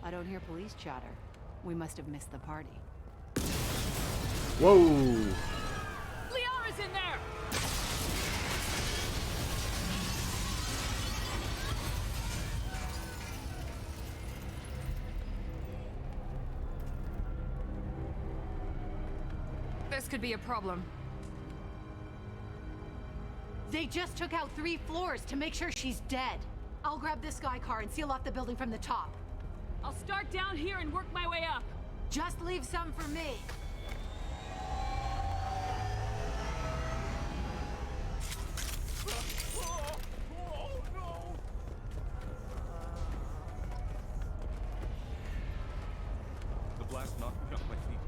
I don't hear police chatter. We must have missed the party. Whoa! Liara's in there! This could be a problem. They just took out 3 floors to make sure she's dead. I'll grab this Sky car and seal off the building from the top. I'll start down here and work my way up. Just leave some for me. The blast knocked me off my feet.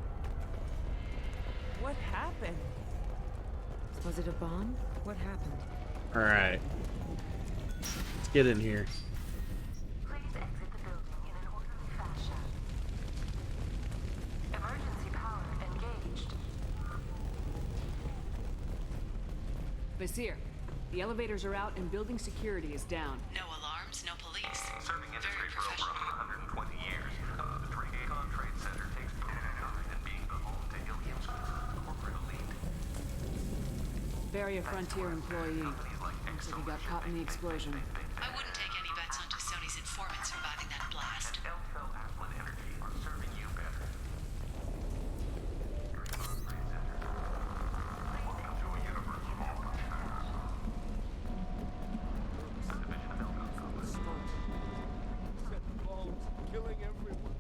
What happened? Was it a bomb? What happened? All right. Let's get in here. Please exit the building in an orderly fashion. Vizier, the elevators are out and building security is down. No alarms, no police. Serving industry for over 120 years, the Dracon Trade Center takes pride in being the home to Ilium's corporate elite. Barrier Frontier employee. Looks like he got caught in the explosion. I wouldn't take any bets on Sony's informants surviving that blast. Elfel Affluent Energy are serving you better. Welcome to a universe of all computers. A division of Elcom. Set the bombs, killing everyone.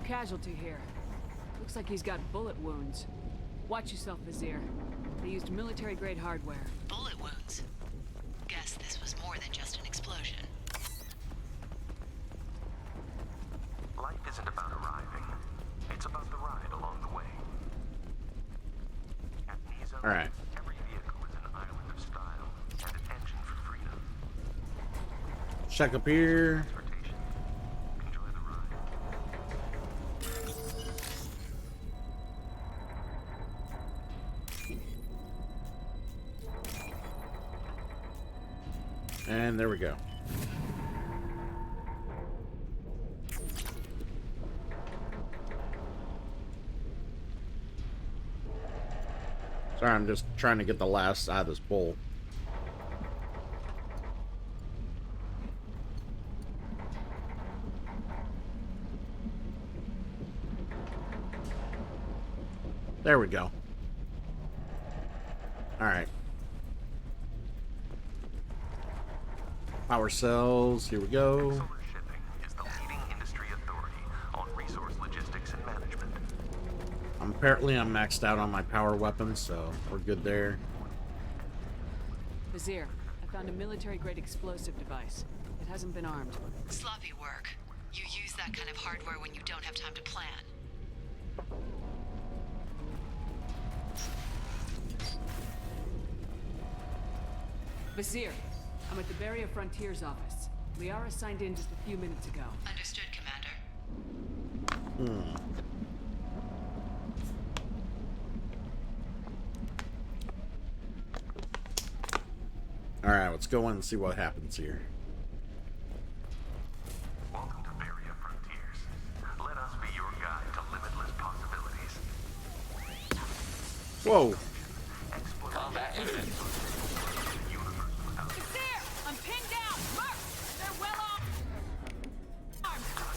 Casualty here. Looks like he's got bullet wounds. Watch yourself, Vizier. They used military-grade hardware. Bullet wounds. Guess this was more than just an explosion. Life isn't about arriving. It's about the ride along the way. At Nizo, All right. every vehicle is an island of style and an engine for freedom. Check up here. Enjoy the ride. And there we go. Sorry, I'm just trying to get the last out of this bowl. There we go. All right. Power cells, here we go. Solar Shipping is the leading industry authority on resource logistics and management. Apparently I'm maxed out on my power weapons, so we're good there. Vizier, I found a military-grade explosive device. It hasn't been armed. Sloppy work. You use that kind of hardware when you don't have time to plan. Vizier, I'm at the Barrier Frontiers office. Liara signed in just a few minutes ago. Understood, Commander. Alright, let's go in and see what happens here. Welcome to Barrier Frontiers. Let us be your guide to limitless possibilities. Whoa! Combat imminent. Vizier! I'm pinned down! Mark! They're well off!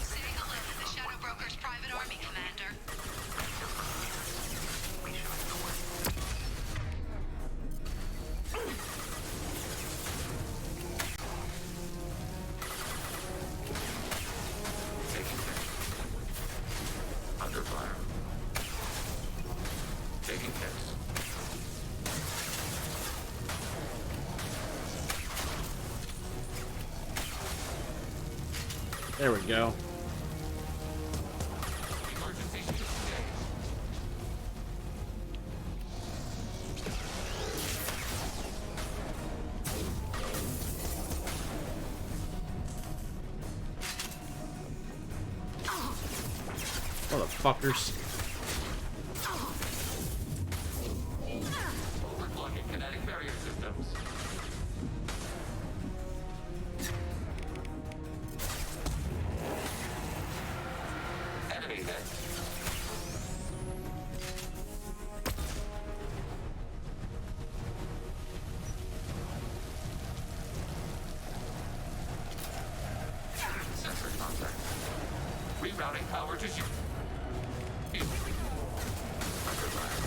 Say hello to the Shadow Broker's private army, Commander. Under fire. Taking hits. There we go. Emergency shield engaged. Motherfuckers. Overclocking kinetic barrier systems. Enemy hit. Sensor contact. Rerouting power to shield. Under fire.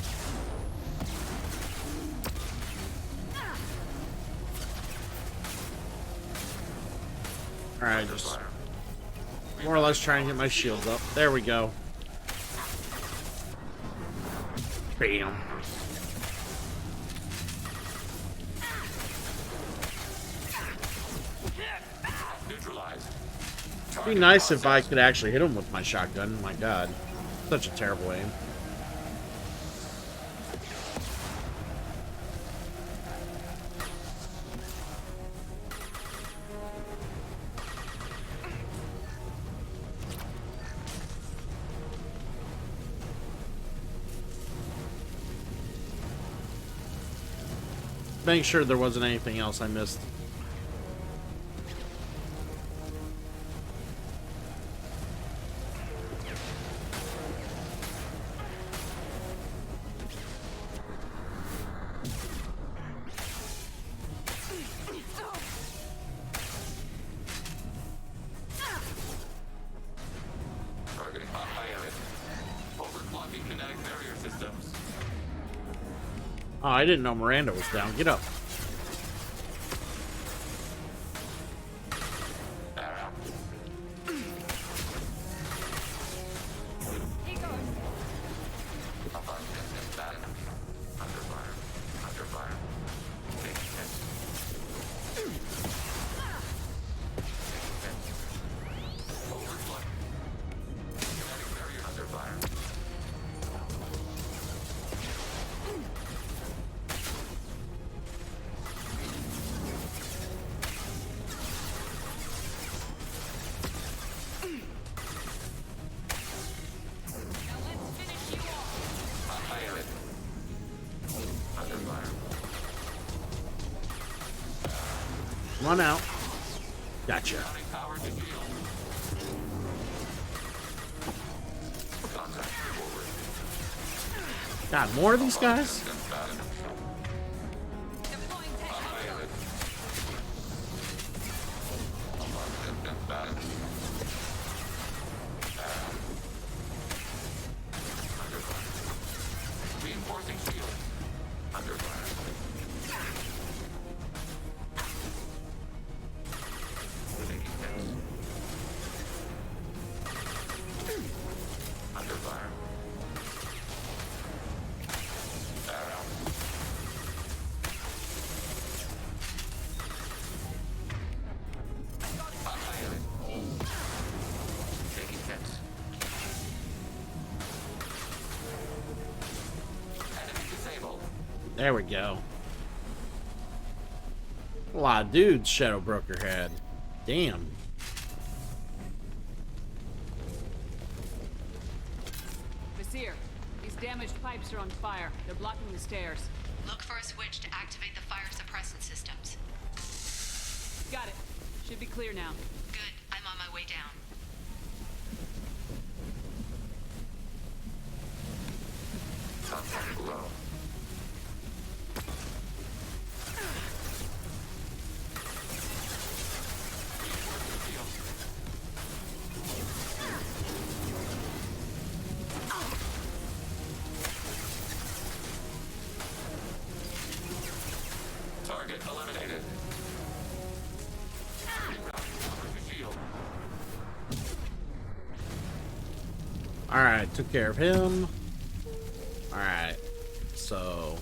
Alright, just more or less try and get my shields up. There we go. Bam. Neutralized. It'd be nice if I could actually hit him with my shotgun. My god. Such a terrible aim. make sure there wasn't anything else I missed. Targeting high alert. Overclocking kinetic barrier systems. Oh, I didn't know Miranda was down. Get up. Run out. Gotcha. God, more of these guys? Reinforcing shield. Under fire. Under fire. Taking hits. Enemy disabled. There we go. A lot of dudes Shadow Broker had. Damn. Vizier, these damaged pipes are on fire. They're blocking the stairs. Look for a switch to activate the fire suppressant systems. Got it. Should be clear now. Good. I'm on my way down. Contact below. Target eliminated. Alright, took care of him. Alright, so...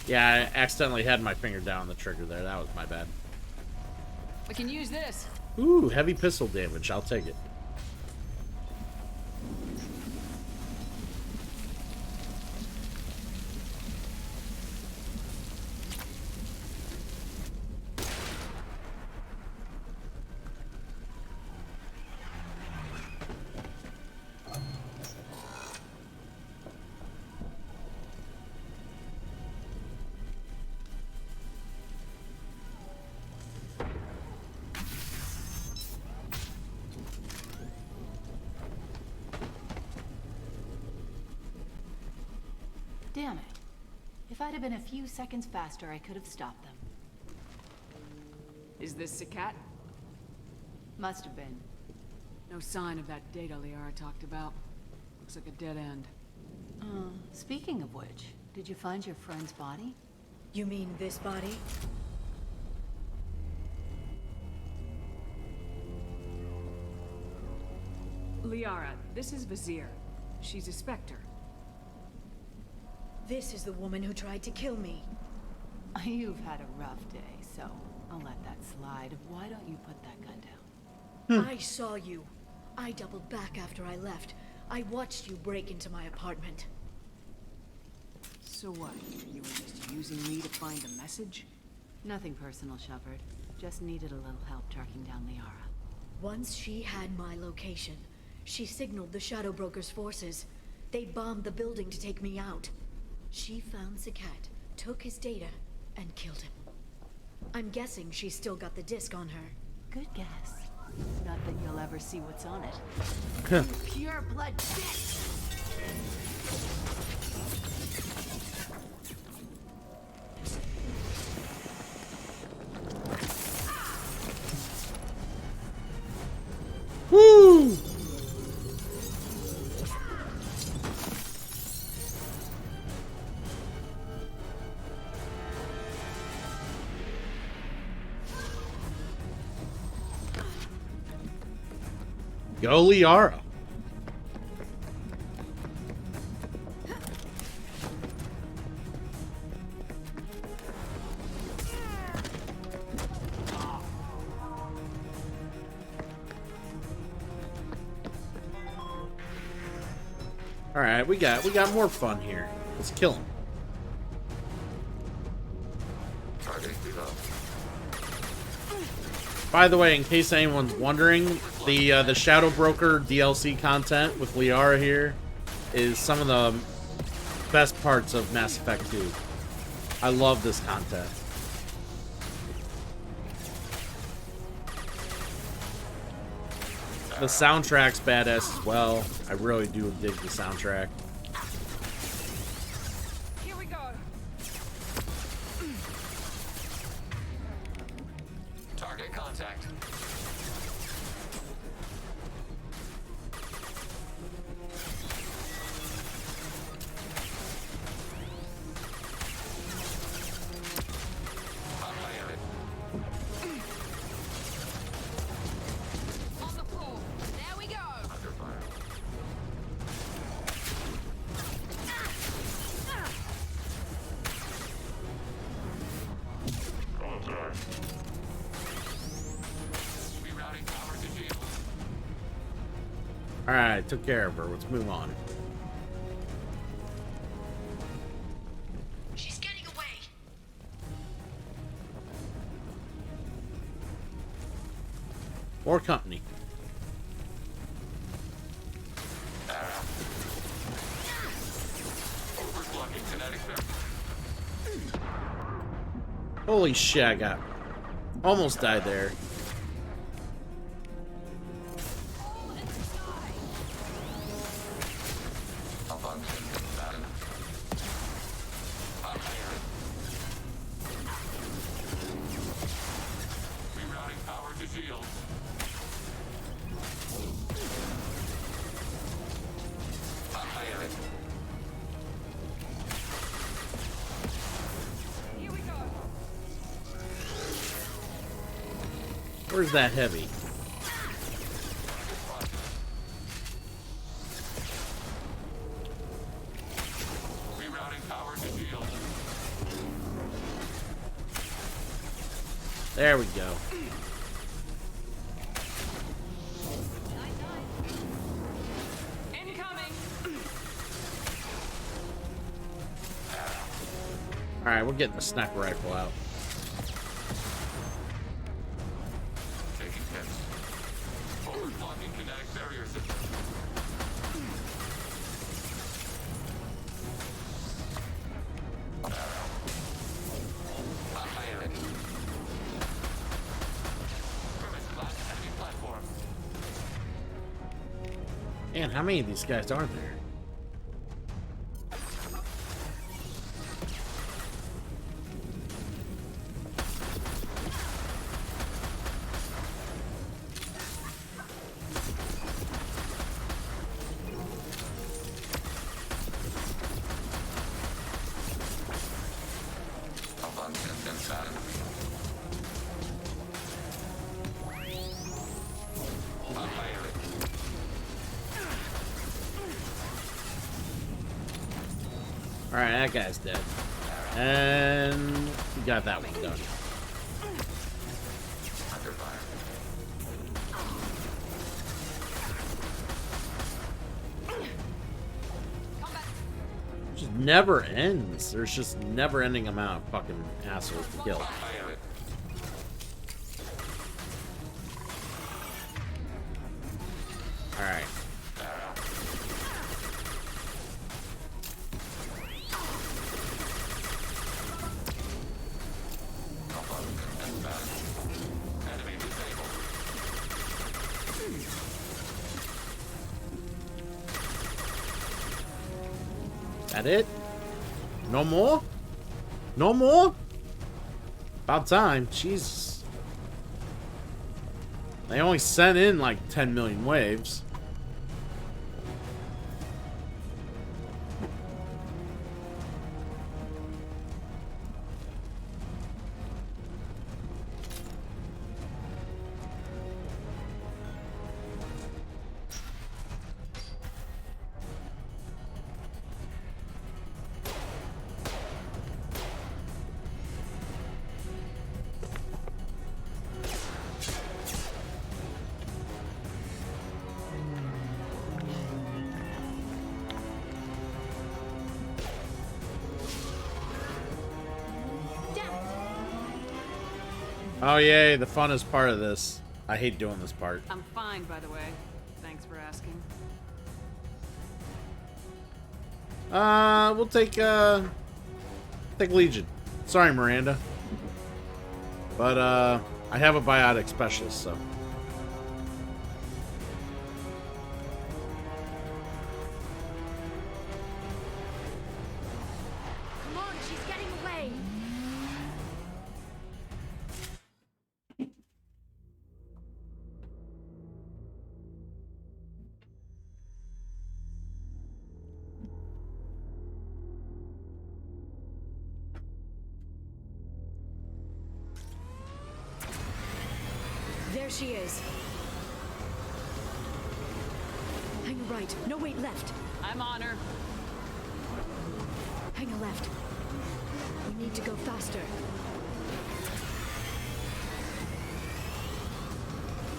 yeah, I accidentally had my finger down on the trigger there. That was my bad. We can use this. Ooh, heavy pistol damage. I'll take it. Damn it. If I'd have been a few seconds faster, I could have stopped them. Is this Sakat? Must have been. No sign of that data Liara talked about. Looks like a dead end. Speaking of which, did you find your friend's body? You mean this body? Liara, this is Vizier. She's a Spectre. This is the woman who tried to kill me. You've had a rough day, so I'll let that slide. Why don't you put that gun down? I saw you. I doubled back after I left. I watched you break into my apartment. So what? You were just using me to find a message? Nothing personal, Shepard. Just needed a little help tracking down Liara. Once she had my location, she signaled the Shadow Broker's forces. They bombed the building to take me out. She found Zakat, took his data, and killed him. I'm guessing she's still got the disc on her. Good guess. Not that you'll ever see what's on it. Pure blood shit! Woo! Go Liara. All right, we got more fun here. Let's kill him. By the way, in case anyone's wondering, the Shadow Broker DLC content with Liara here is some of the best parts of Mass Effect 2. I love this content. The soundtrack's badass as well. I really do dig the soundtrack. Here we go. Target contact. On the floor. There we go. Under fire. Contact. Rerouting power to shield. Alright, took care of her. Let's move on. She's getting away. More company. Overblocking kinetic barrier. Holy shit, I got almost died there. Rerouting power to shield. Here we go. Where's that heavy? Rerouting power to shield. There we go. Incoming. Alright, we're getting the sniper rifle out. Taking hits. Overblocking kinetic barrier system. Premise class enemy platform. Man, how many of these guys are there? Alright, that guy's dead. And we got that one done. Under fire. It just never ends. There's just never ending amount of fucking assholes to kill. Alright. That it? No more? No more? About time. Jesus. They only sent in like 10 million waves. Oh yay, the fun is part of this. I hate doing this part. I'm fine, by the way. Thanks for asking. We'll take Legion. Sorry, Miranda. But, I have a biotic specialist, so. Come on, she's getting away. There she is. Hang a right. No, wait, left. I'm on her. Hang a left. We need to go faster.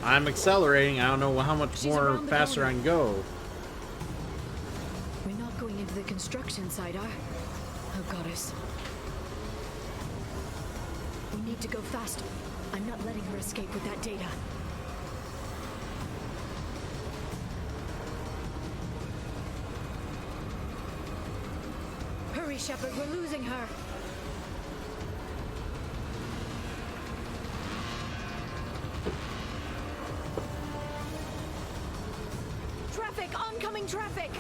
I'm accelerating. I don't know how much She's more around the faster I corner. can go. We're not going into the construction site, are? Oh, goddess. We need to go faster. I'm not letting her escape with that data. Hurry, Shepard, we're losing her. Traffic! Oncoming traffic!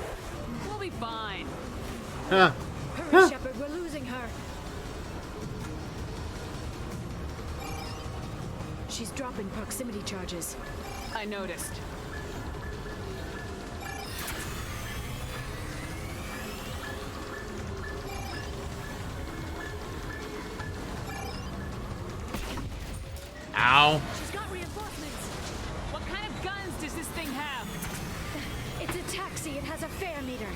We'll be fine. Huh. Hurry, Shepard, we're losing her. She's dropping proximity charges. I noticed. Ow. She's got reinforcements. What kind of guns does this thing have? It's a taxi. It has a fare meter.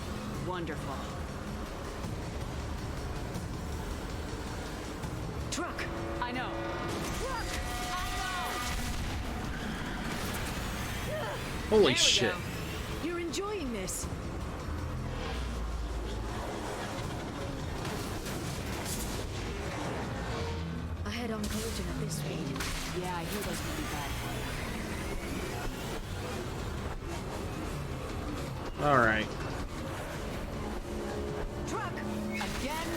Wonderful. Truck. I know. Truck. Holy There we shit. go. You're enjoying this. Ahead on collision at this speed. Yeah, I hear those will be bad for you. Alright. Truck. Again?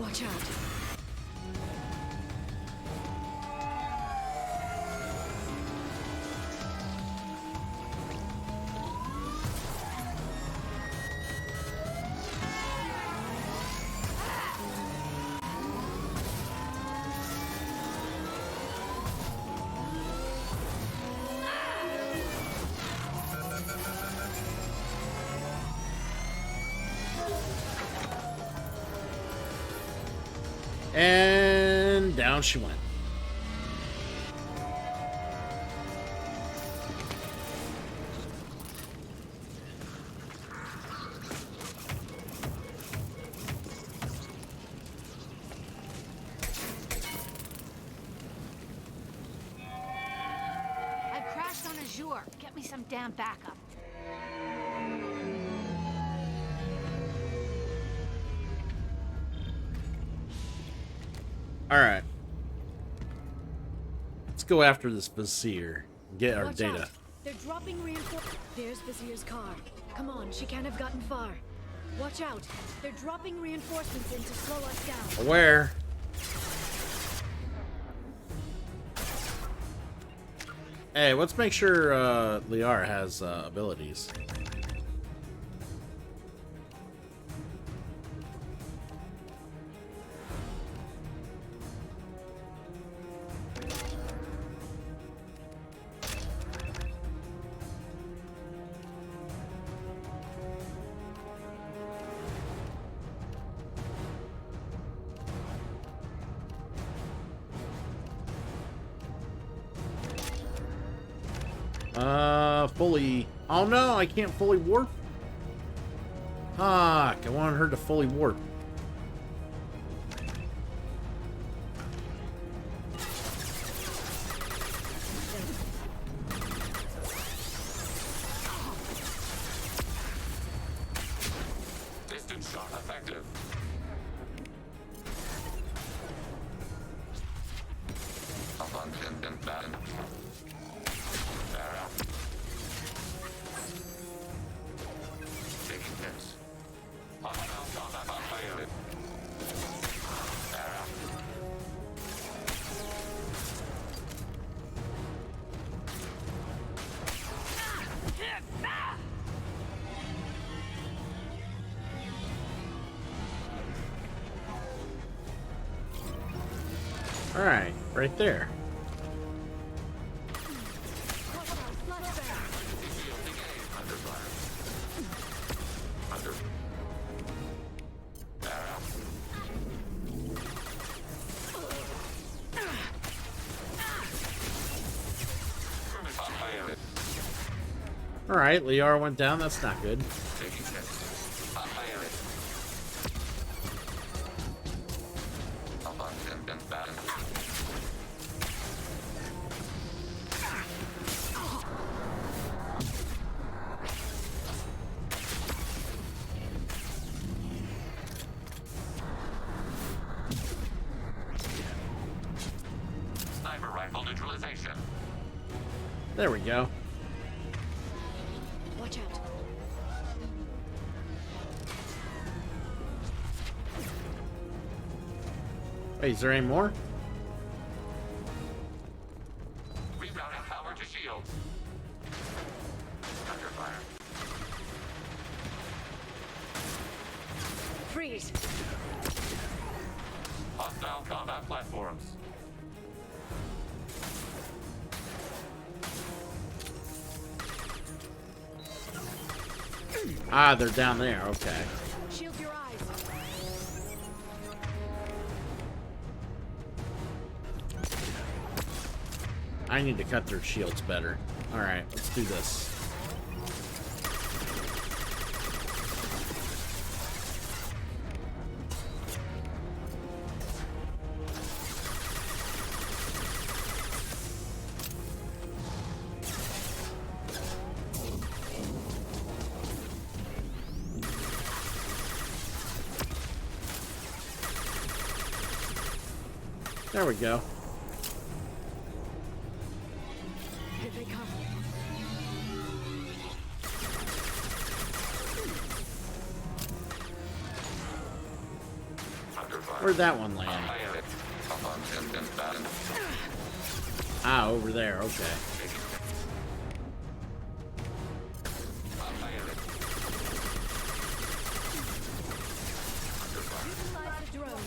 Watch out. And down she went. I've crashed on Azure. Get me some damn backup. Alright. Let's go after this Vizier. Get our Watch data. out. They're dropping reinforcements. There's Vizier's car. Come on, she can't have gotten far. Watch out. They're dropping reinforcements in to slow us down. Aware. Hey, let's make sure Liara has abilities. Fully. Oh no, I can't fully warp. Fuck, I wanted her to fully warp. Distance shot effective. Abundant and bad. Taking hits. Hostile combat unfailed. Alright, right there. Alright, Liara went down, that's not good. Sniper rifle neutralization. There we go. Watch out. Wait, is there any more? Rerouting power to shields. Under fire. Freeze. Hostile combat platforms. Ah, they're down there, okay. Shield your eyes. I need to cut their shields better. Alright, let's do this. There we go. Here they come. Where'd that one land? Ah, over there, okay. Utilize the drone.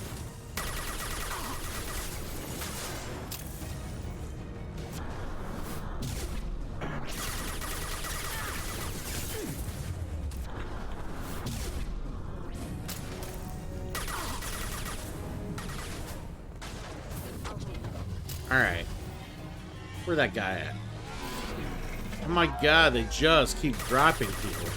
Alright. Where'd that guy at? Oh my god, they just keep dropping people.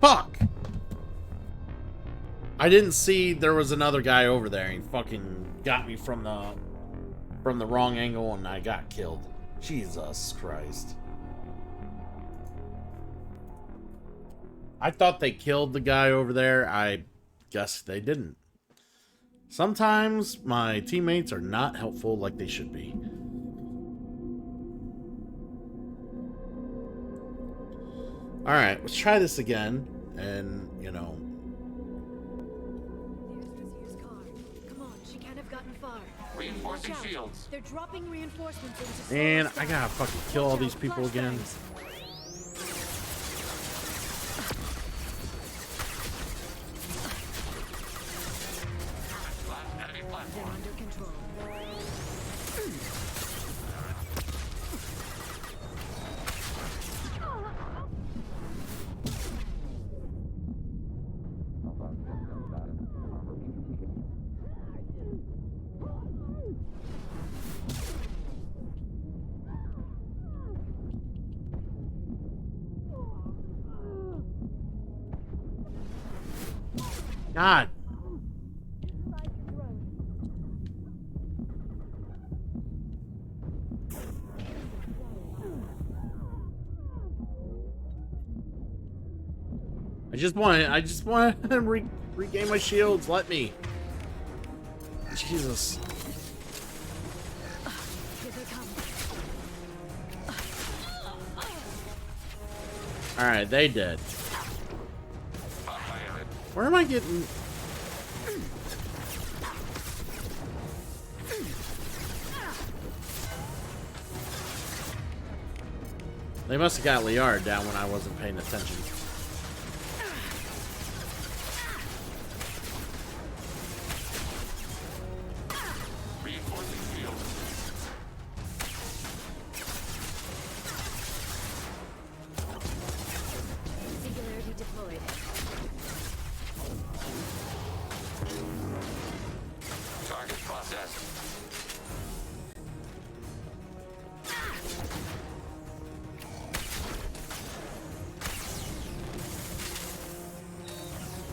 Fuck! I didn't see there was another guy over there. He fucking got me from the wrong angle and I got killed. Jesus Christ. I thought they killed the guy over there. I guess they didn't. Sometimes my teammates are not helpful like they should be. Alright, let's try this again. And, you know. There's Razir's car. Come on, she can't have gotten far. Reinforcing Watch out. shields. They're dropping reinforcements into And I gotta fucking kill all these people again. They're under control. God. I just want to regain my shields. Let me. Jesus. Alright, they did. Where am I getting... They must have got Liard down when I wasn't paying attention. Singularity deployed. Target processed.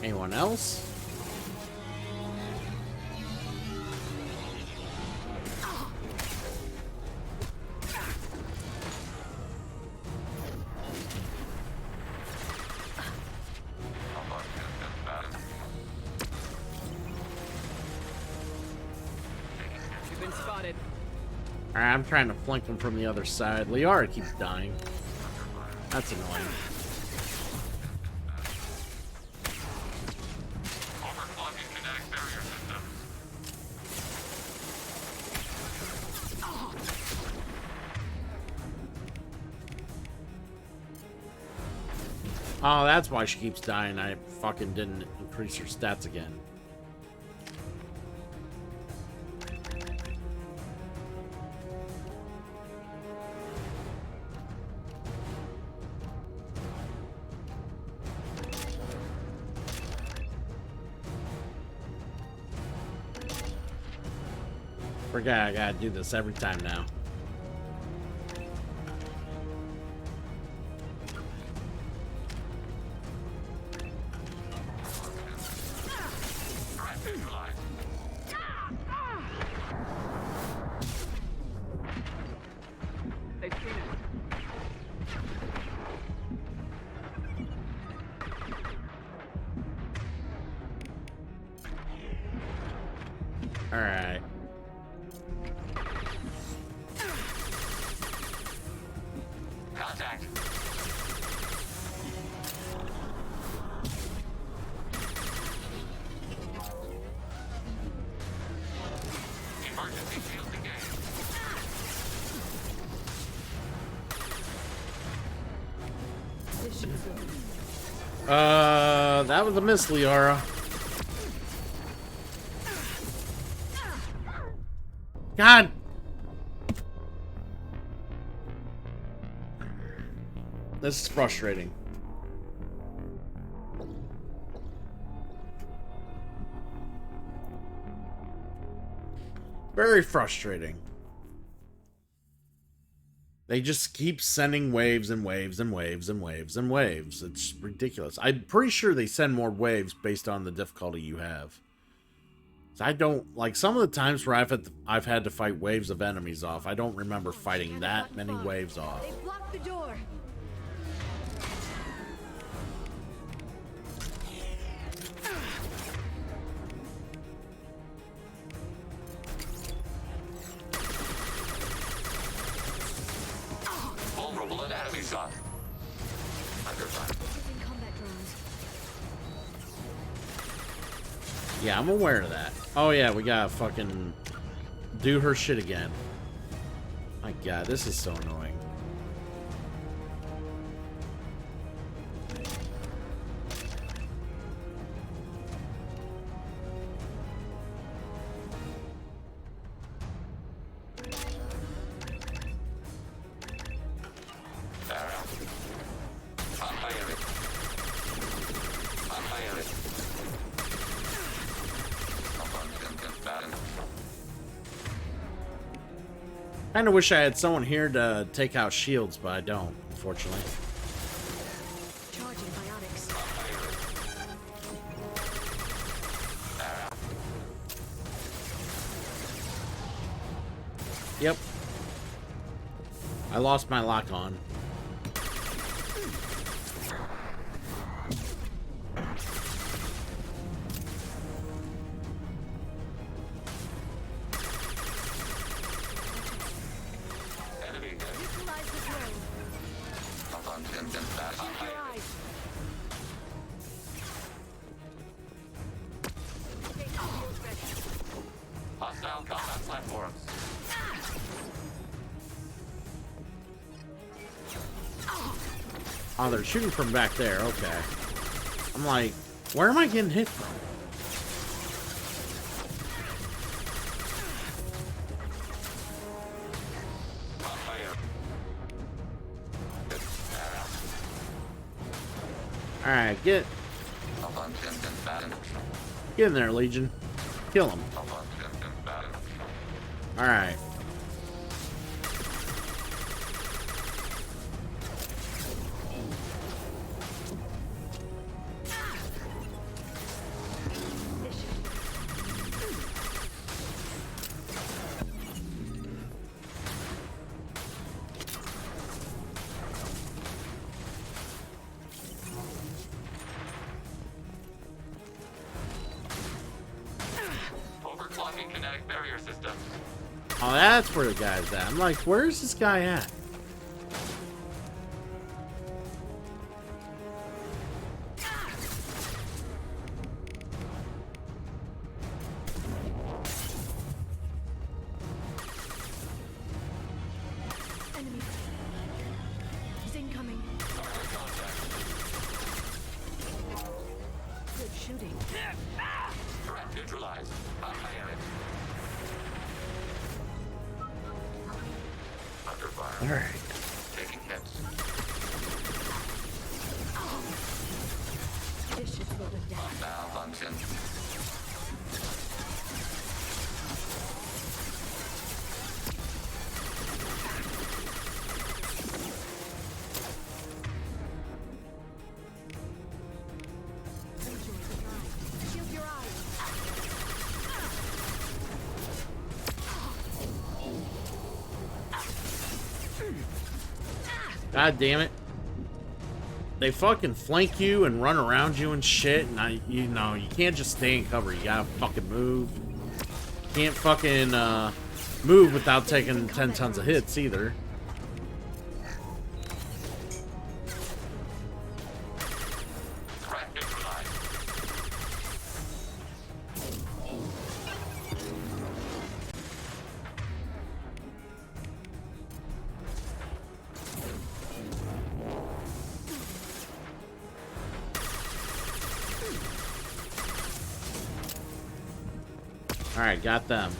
Anyone else? You've been spotted. Alright, I'm trying to flank him from the other side. Liara keeps dying. That's annoying. Oh, that's why she keeps dying. I fucking didn't increase her stats again. Forget I gotta do this every time now. Alright. Contact. Emergency field engaged. That was a miss, Liara. God. This is frustrating. Very frustrating. They just keep sending waves and waves and waves and waves and waves. It's ridiculous. I'm pretty sure they send more waves based on the difficulty you have. So I don't like some of the times where I've had to fight waves of enemies off. I don't remember fighting that many waves off. They blocked the door. Vulnerable anatomy shot. Under fire. Combat drones. Yeah, I'm aware of that. Oh yeah, we gotta fucking do her shit again. My god, this is so annoying. Kinda wish I had someone here to take out shields, but I don't, unfortunately. Charging biotics. Yep. I lost my lock on. Hostile combat platforms. Oh, they're shooting from back there. Okay. I'm like, where am I getting hit from? Alright, get in there, Legion. Kill him. Alright. Overclocking kinetic barrier systems. Oh, that's where the guy's at. I'm like, where's this guy at? Enemy. He's incoming. Good shooting. Threat neutralized. Fire it. Under fire. All right. Taking hits. This should slow them down. Malfunction. Shield your eyes. God damn it. They fucking flank you and run around you and shit, and you know, you can't just stay in cover. You gotta fucking move. You can't fucking move without taking 10 tons of hits either. Threat neutralized. Alright, got them.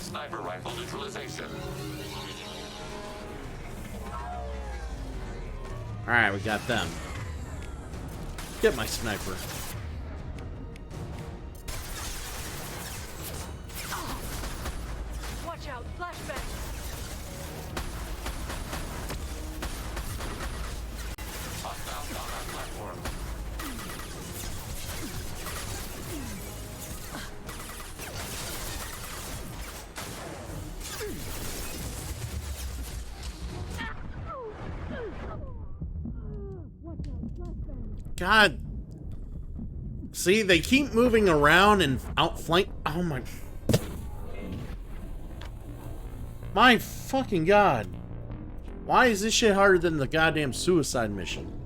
Sniper rifle neutralization. Alright, we got them. Get my sniper. Watch out, flashbang. Hostile combat platform. God. See, they keep moving around and outflank. Oh my. My fucking God. Why is this shit harder than the goddamn suicide mission?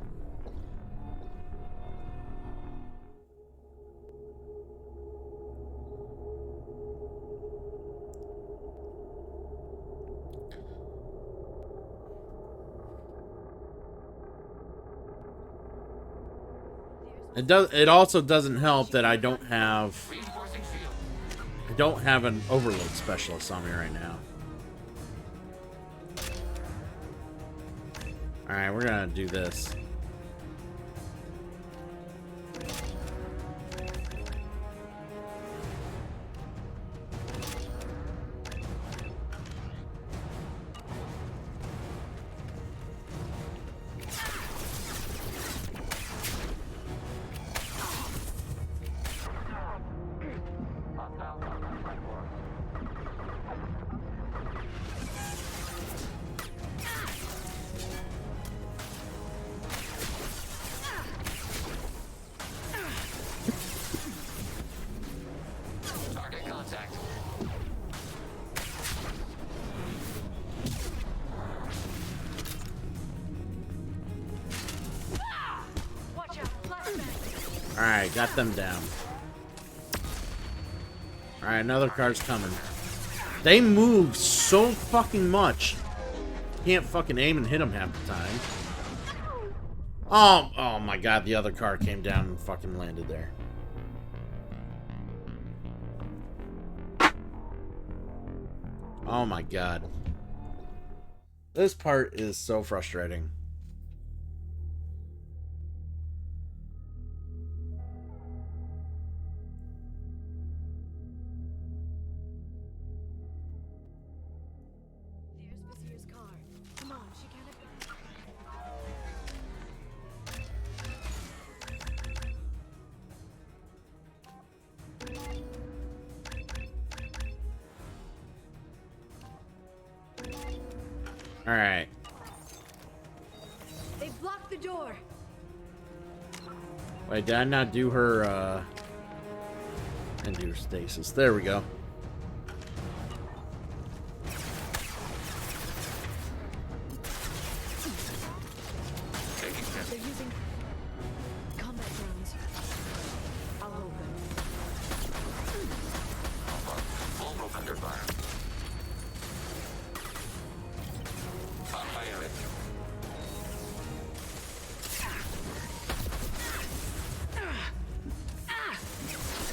It also doesn't help that I don't have an overload specialist on me right now. Alright, we're gonna do this. Contact. Watch out, flashbang. Alright, got them down. Alright, another car's coming. They move so fucking much. Can't fucking aim and hit them half the time. Oh my god, the other car came down and fucking landed there. Oh my god. This part is so frustrating. There's Vizier's car. Come on, she can't have... Alright. They blocked the door. Wait, did I not do her, and do her stasis? There we go. They're using combat drones. I'll hold them. Vulnerable under fire. Fire it.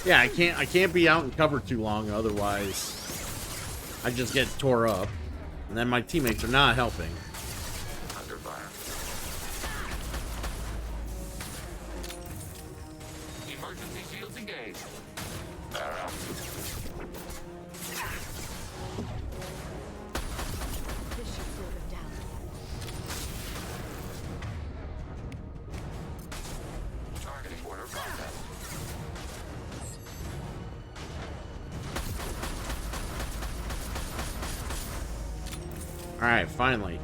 Yeah, I can't be out in cover too long, otherwise I just get tore up. And then my teammates are not helping. Under fire. Emergency shields engaged. Arrow. This should slow them down. Targeting order process. Alright, finally.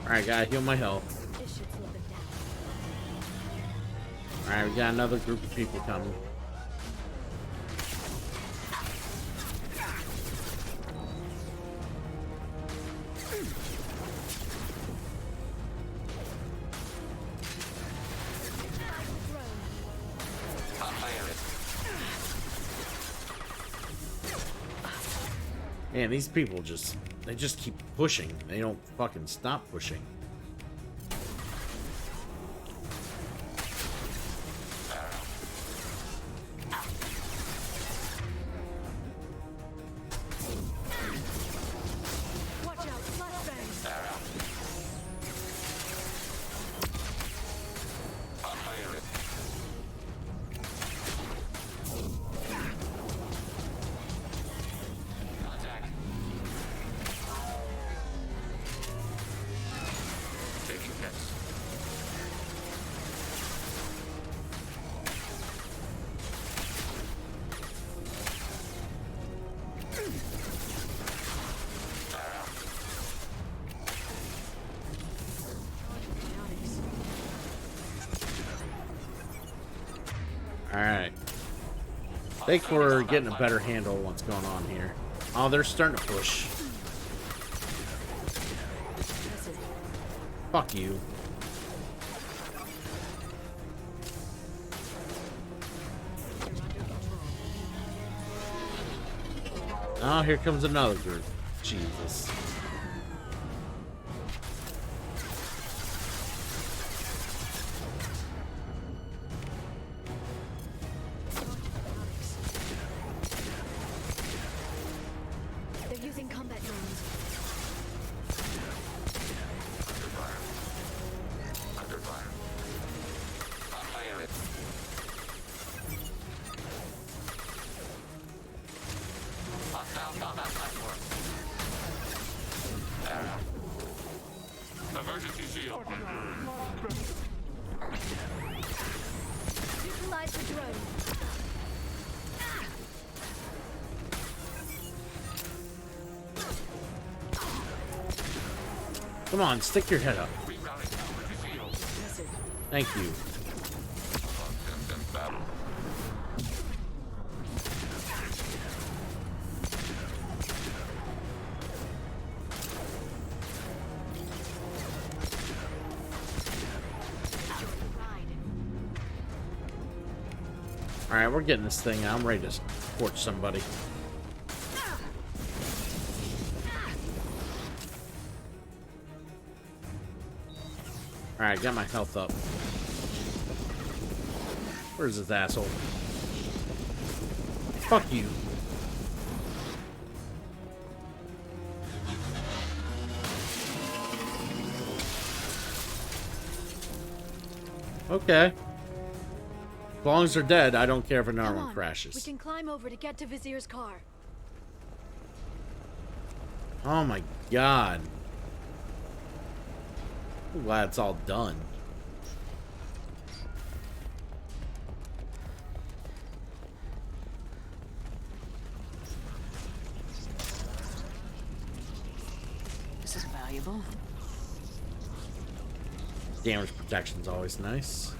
Alright, gotta heal my health. This should slow them down. Alright, we got another group of people coming. Man, these people they just keep pushing. They don't fucking stop pushing. Watch out, flashbang. Contact. Taking hits. Alright. I think we're getting a better handle on what's going on here. Oh, they're starting to push. Fuck you. Oh, here comes another group. Jesus. They're using combat drones. Neutralize the drone. Come on, stick your head up. Thank you. Alright, we're getting this thing out. I'm ready to torch somebody. Alright, got my health up. Where's this asshole? Fuck you. Okay. As long as they're dead, I don't care if another one crashes. We can climb over to get to Vizier's car. Oh my god. I'm glad it's all done. This is valuable. Damage protection's always nice.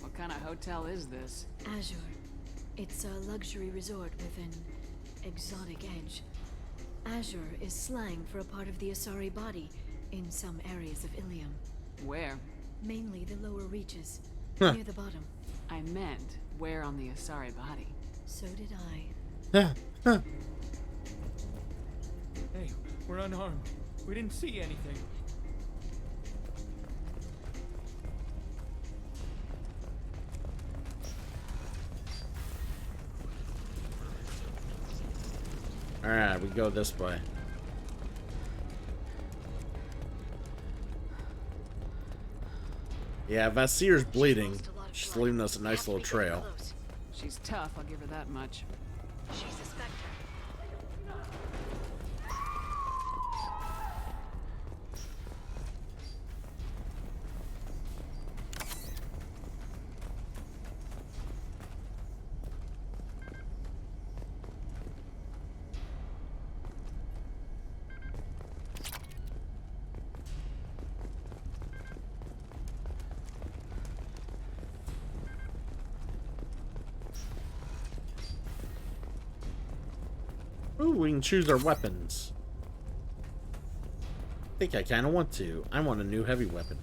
What kind of hotel is this? Azure. It's a luxury resort with an exotic edge. Azure is slang for a part of the Asari body in some areas of Ilium. Where? Mainly the lower reaches, Huh. near the bottom. I meant, where on the Asari body? So did I. Hey, we're unarmed. We didn't see anything. Alright, we go this way. Yeah, Vasir's bleeding. She's leaving us a nice little trail. She's tough, I'll give her that much. She's a Spectre. Ooh, we can choose our weapons. I think I kind of want to. I want a new heavy weapon.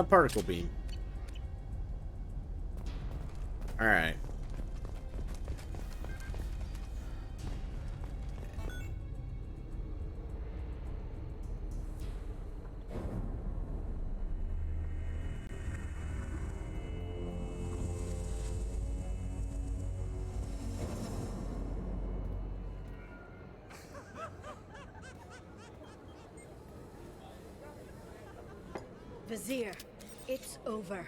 Particle beam. Alright. Vizier, it's over.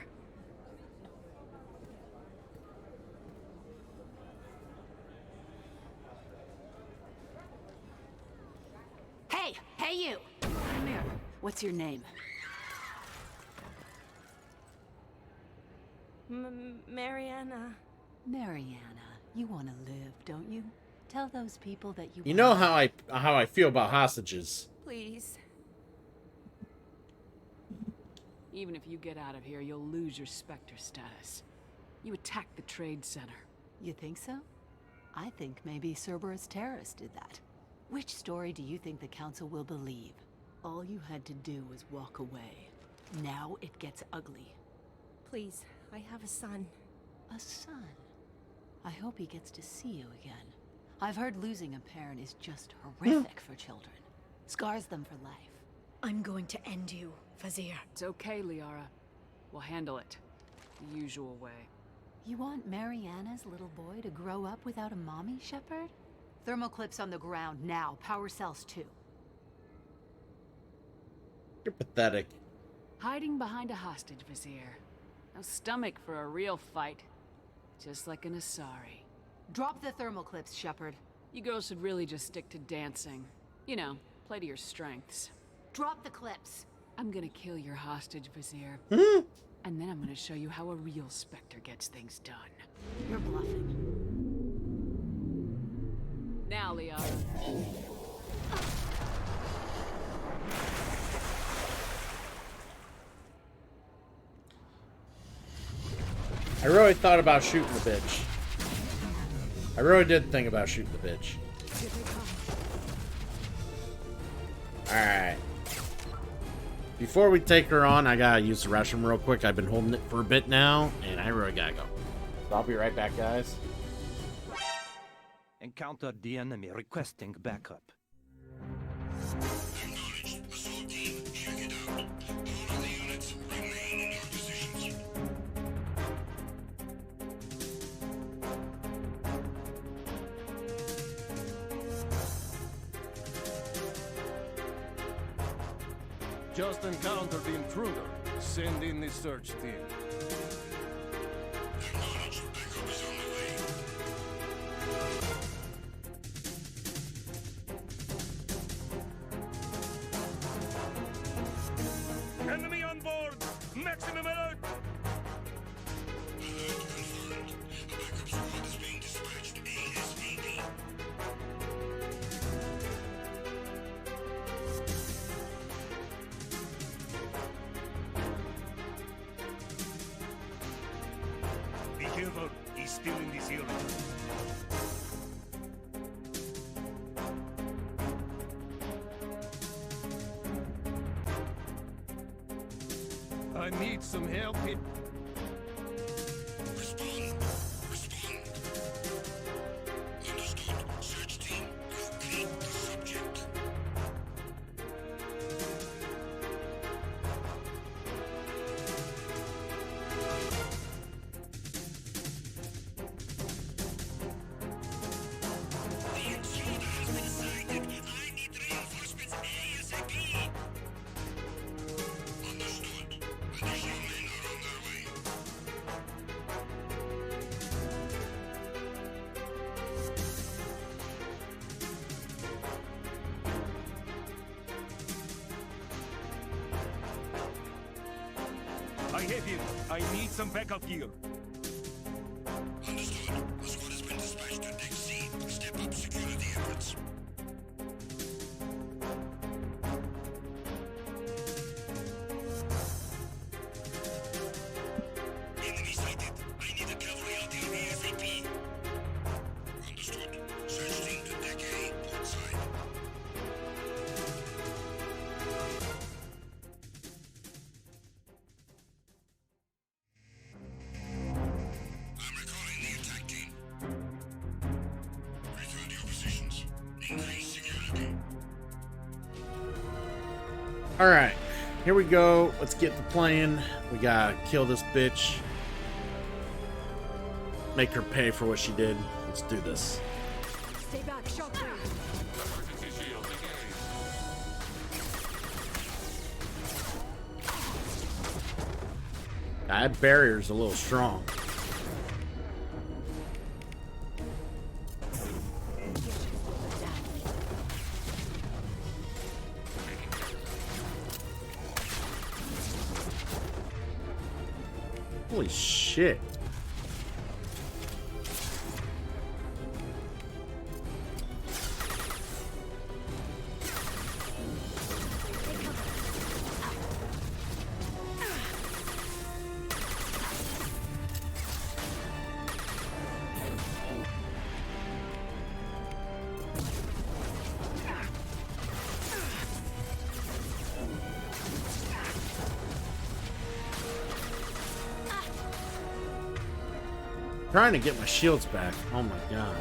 Hey! Hey, you! Come here. What's your name? Mariana. Mariana. You want to live, don't you? Tell those people that you. You know how I feel about hostages. Please. Even if you get out of here, you'll lose your Spectre status. You attacked the trade center. You think so? I think maybe Cerberus terrorists did that. Which story do you think the Council will believe? All you had to do was walk away. Now it gets ugly. Please, I have a son. A son? I hope he gets to see you again. I've heard losing a parent is just horrific for children. Scars them for life. I'm going to end you, Fazir. It's okay, Liara. We'll handle it. The usual way. You want Mariana's little boy to grow up without a mommy, Shepard? Thermoclips on the ground now. Power cells too. You're pathetic. Hiding behind a hostage, Vizier. No stomach for a real fight. Just like an Asari. Drop the thermoclips, Shepard. You girls should really just stick to dancing. You know, play to your strengths. Drop the clips. I'm gonna kill your hostage, Vizier. And then I'm gonna show you how a real Spectre gets things done. You're bluffing. Now, Liara. I really thought about shooting the bitch. I really did think about shooting the bitch. Alright. Before we take her on, I gotta use the restroom real quick. I've been holding it for a bit now, and I really gotta go. So I'll be right back, guys. Encountered the enemy requesting backup. Just encountered the intruder. Send in the search team. Enemy on board! Maximum alert! Be careful, he's still in this area. I need some help here. Respond. Understood. Search team, locate the subject. The intruder has been sighted. I need reinforcements ASAP. Understood. Additional men are on their way. I have you. I need some backup gear. Understood. A squad has been dispatched to Deck C. Step up security efforts. Enemy sighted. I need a cavalry out here ASAP. Understood. Search team to Deck A, port side. I'm recalling the attack team. Return to your positions. Increase security. Alright. Here we go. Let's get to playing. We gotta kill this bitch. Make her pay for what she did. Let's do this. Stay back, shockwave. That barrier's a little strong. Holy shit. Trying to get my shields back. Oh my god.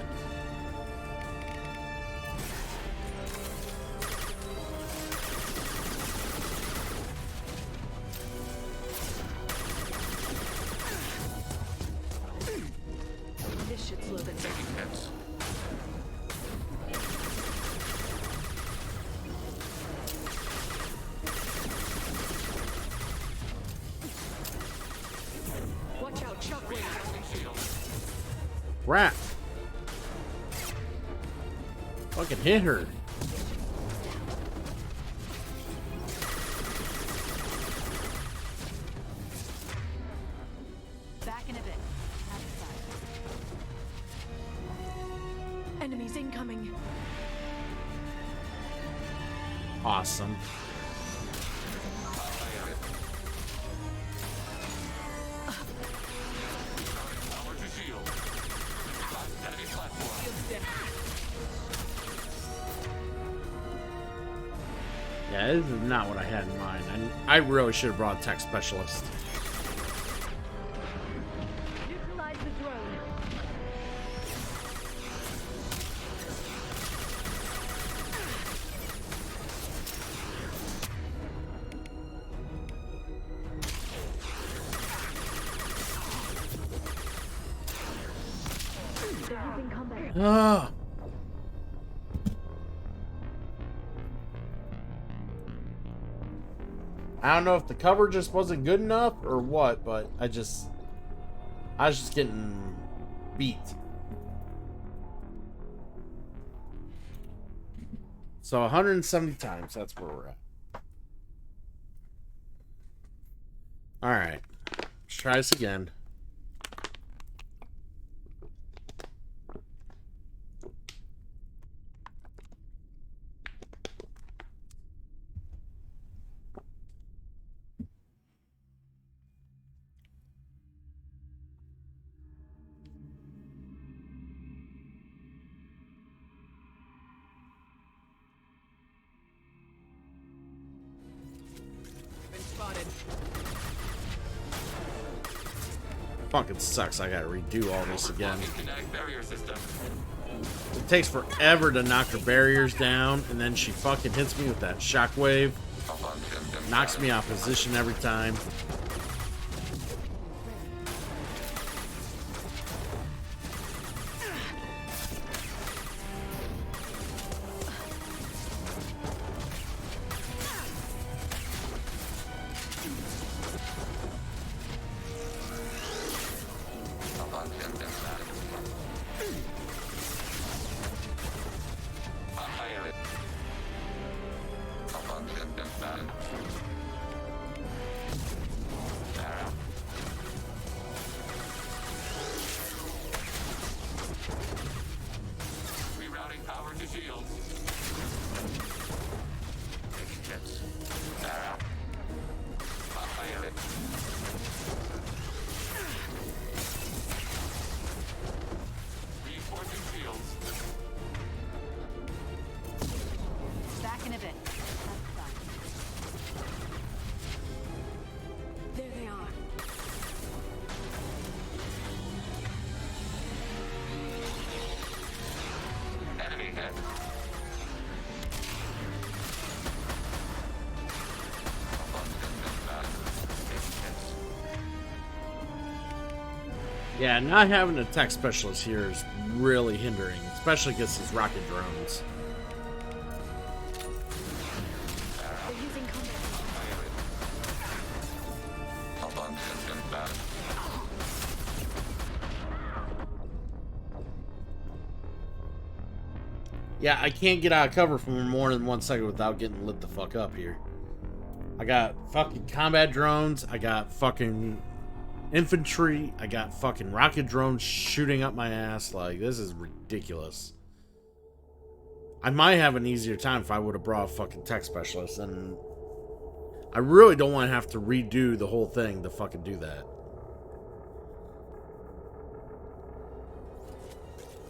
This should slow them down. Watch out, Shockwave! Crap. Fucking hit her. Back in a bit. Have a side. Enemies incoming. Awesome. Yeah, this is not what I had in mind. I really should have brought a tech specialist. Neutralize the drone. They're using combat. Ah. I don't know if the cover just wasn't good enough or what, but I was just getting beat. So 170 times, that's where we're at. Alright. Let's try this again. Fucking sucks. I gotta redo all this again. It takes forever to knock her barriers down, and then she fucking hits me with that shockwave. Knocks me out of position every time. Back in a bit. There they are. Enemy hit. Yeah, not having a tech specialist here is really hindering, especially against these rocket drones. They're using combat. Yeah, I can't get out of cover for more than 1 second without getting lit the fuck up here. I got fucking combat drones, I got fucking infantry, I got fucking rocket drones shooting up my ass. Like, this is ridiculous. I might have an easier time if I would have brought a fucking tech specialist, and I really don't want to have to redo the whole thing to fucking do that.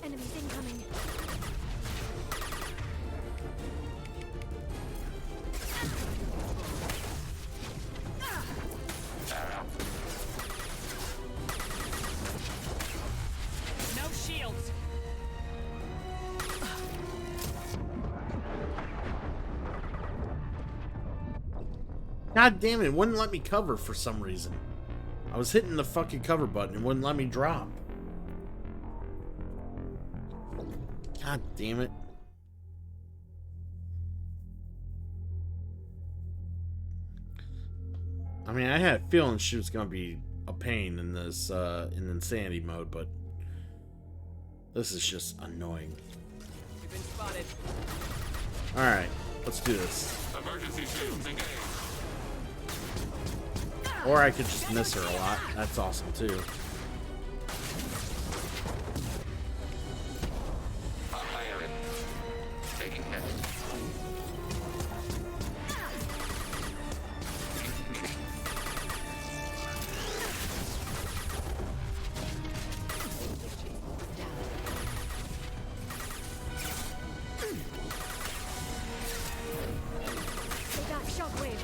Enemies incoming. God damn it, it wouldn't let me cover for some reason. I was hitting the fucking cover button, it wouldn't let me drop. God damn it. I mean, I had a feeling she was gonna be a pain in this, in insanity mode, but this is just annoying. You've been spotted. Alright, let's do this. Emergency shields engaged. Or I could just miss her a lot. That's awesome too. Taking hit. They got shockwave.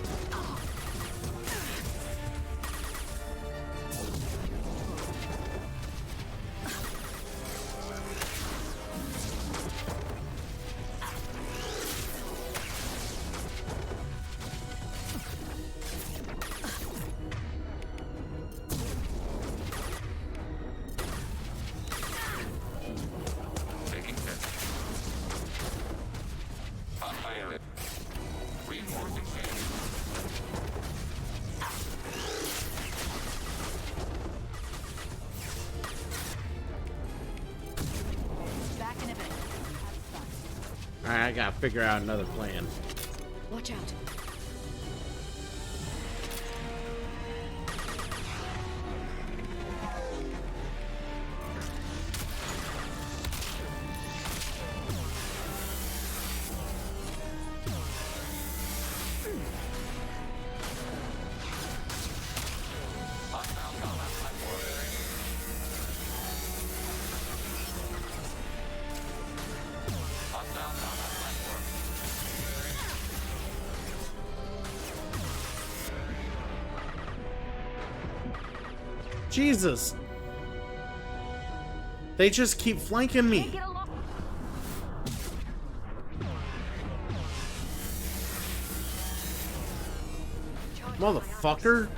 Taking hit. Fire. Reinforcing shield. Back in a bit. Alright, I gotta figure out another plan. Watch out. Jesus! They just keep flanking me. Motherfucker!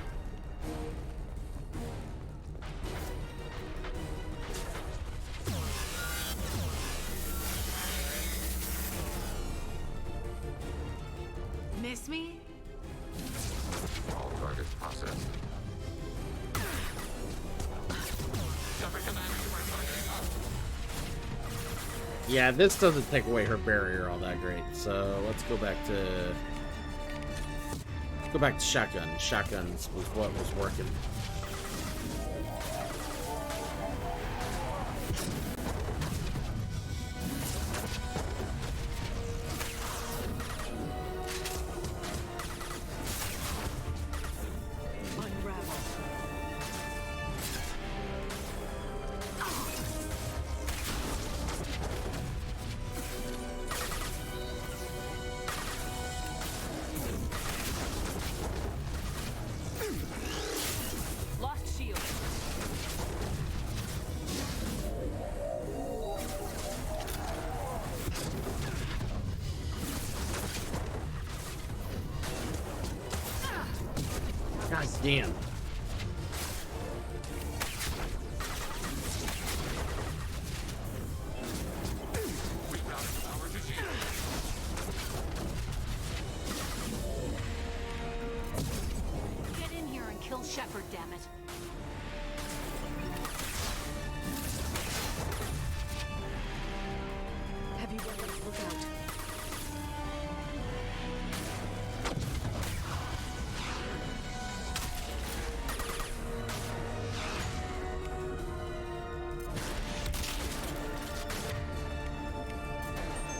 Miss me? All targets processed. Yeah, this doesn't take away her barrier all that great. So let's go back to shotgun. Shotguns was what was working. Lost shield. God damn. Get in here and kill Shepard, damn it. Heavy weapons, look out.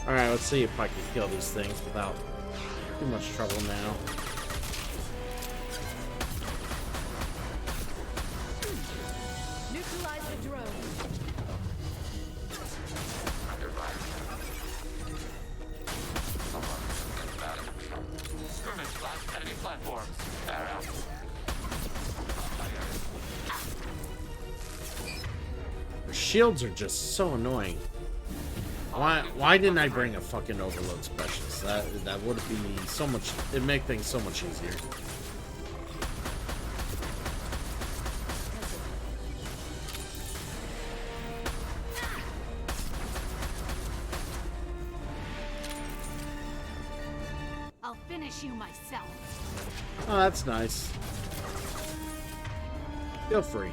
Alright, let's see if I can kill these things without too much trouble now. Neutralize the drone. Skirmish blast enemy platforms. Arrow. Their shields are just so annoying. Why didn't I bring a fucking overload specialist? That would be so much. It'd make things so much easier. finish you myself. Oh, that's nice. Feel free.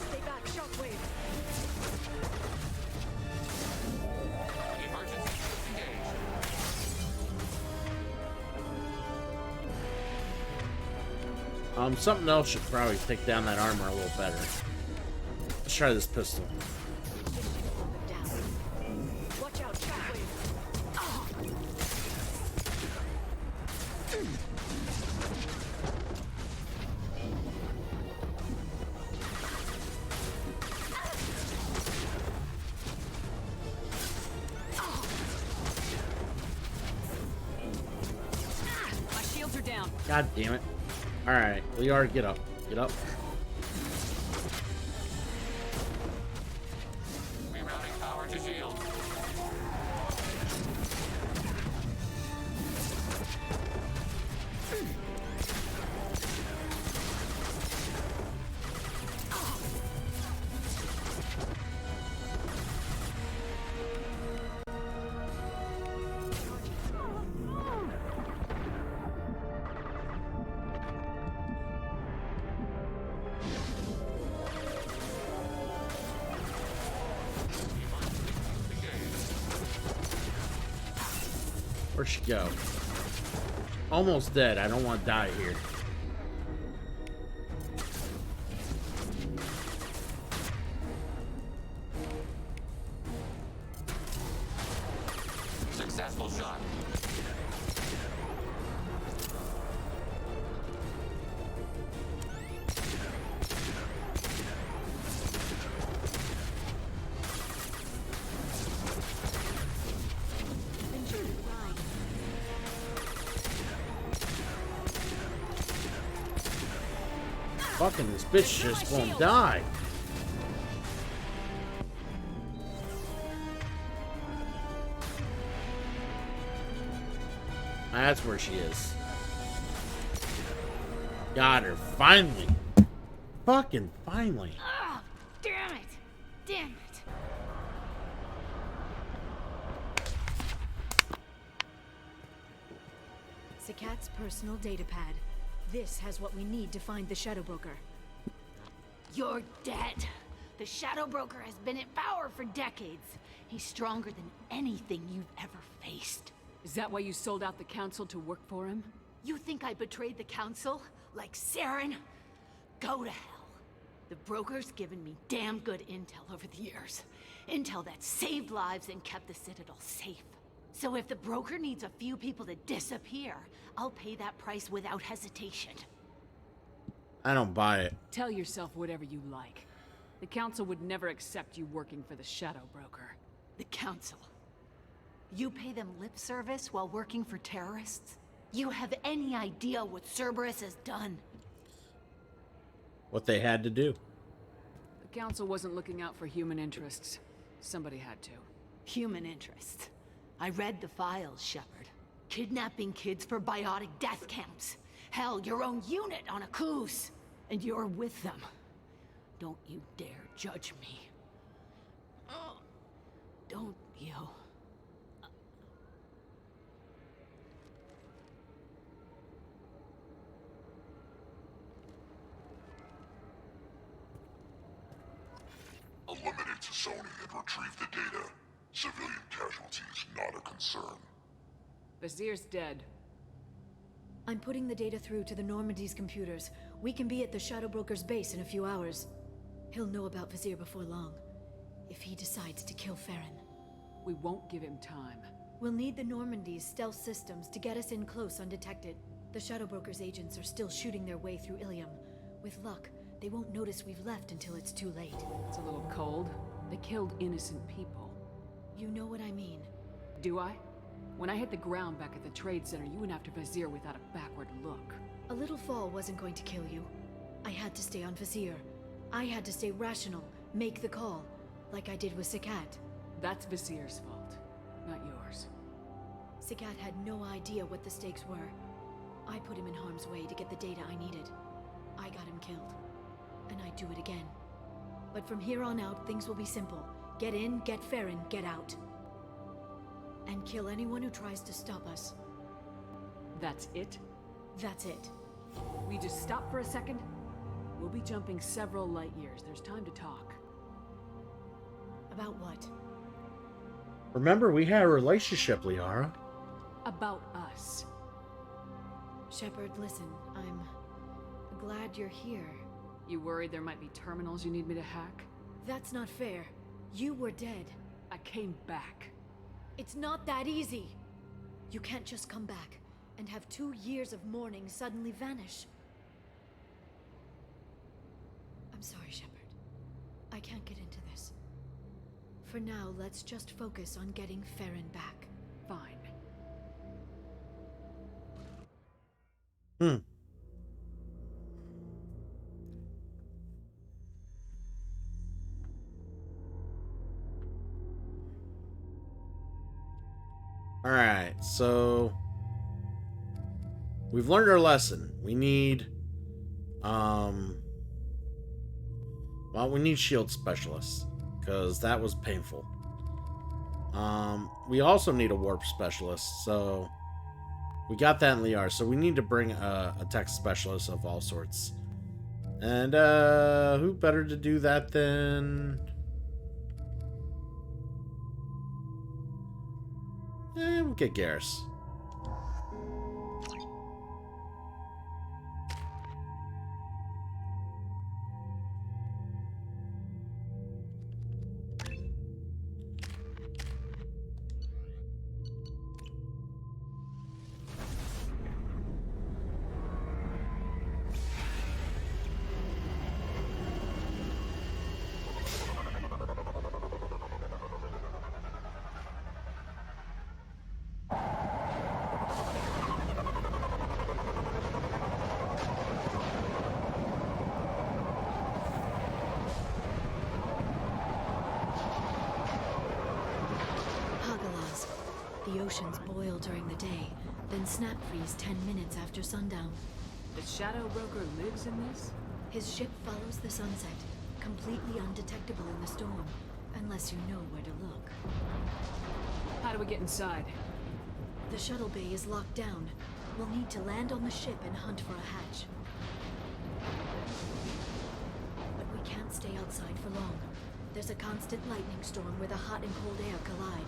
Stay back, Shockwave. Something else should probably take down that armor a little better. Let's try this pistol. Watch out, Shockwave. My shields are down. God damn it. Alright, Liara, get up. Get up. Rerouting power to shield. Where'd she go? Almost dead. I don't want to die here. Successful shot. Fucking this bitch just won't die. That's where she is. Got her. Finally. Fucking finally. Oh, damn it. Damn it. Sakat's personal data pad. This has what we need to find the Shadow Broker. You're dead. The Shadow Broker has been in power for decades. He's stronger than anything you've ever faced. Is that why you sold out the Council to work for him? You think I betrayed the Council? Like Saren? Go to hell. The Broker's given me damn good intel over the years. Intel that saved lives and kept the Citadel safe. So if the Broker needs a few people to disappear, I'll pay that price without hesitation. I don't buy it. Tell yourself whatever you like. The Council would never accept you working for the Shadow Broker. The Council? You pay them lip service while working for terrorists? You have any idea what Cerberus has done? What they had to do. The Council wasn't looking out for human interests. Somebody had to. Human interests? I read the files, Shepard. Kidnapping kids for biotic death camps. Hell, your own unit on a cruise. And you're with them. Don't you dare judge me. Don't you? Eliminate Sony and retrieve the data. Civilian casualties not a concern. Vazir's dead. I'm putting the data through to the Normandy's computers. We can be at the Shadow Broker's base in a few hours. He'll know about Vazir before long. If he decides to kill Farron. We won't give him time. We'll need the Normandy's stealth systems to get us in close undetected. The Shadow Broker's agents are still shooting their way through Ilium. With luck, they won't notice we've left until it's too late. It's a little cold. They killed innocent people. You know what I mean. Do I? When I hit the ground back at the Trade Center, you went after Vazir without a backward look. A little fall wasn't going to kill you. I had to stay on Vazir. I had to stay rational, make the call, like I did with Sakat. That's Vazir's fault, not yours. Sakat had no idea what the stakes were. I put him in harm's way to get the data I needed. I got him killed. And I'd do it again. But from here on out, things will be simple. Get in, get Farron, get out. And kill anyone who tries to stop us. That's it? That's it. We just stop for a second? We'll be jumping several light years. There's time to talk. About what? Remember, we had a relationship, Liara. About us. Shepard, listen, I'm glad you're here. You worried there might be terminals you need me to hack? That's not fair. You were dead. I came back. It's not that easy. You can't just come back and have 2 years of mourning suddenly vanish. I'm sorry, Shepard. I can't get into this. For now, let's just focus on getting Farron back. Fine. Alright, so we've learned our lesson. We need we need shield specialists, because that was painful. We also need a warp specialist, so we got that in Liara, so we need to bring a tech specialist of all sorts. And who better to do that than we'll get Garrus. The oceans boil during the day, then snap freeze 10 minutes after sundown. The Shadow Broker lives in this? His ship follows the sunset, completely undetectable in the storm, unless you know where to look. How do we get inside? The shuttle bay is locked down. We'll need to land on the ship and hunt for a hatch. But we can't stay outside for long. There's a constant lightning storm where the hot and cold air collide.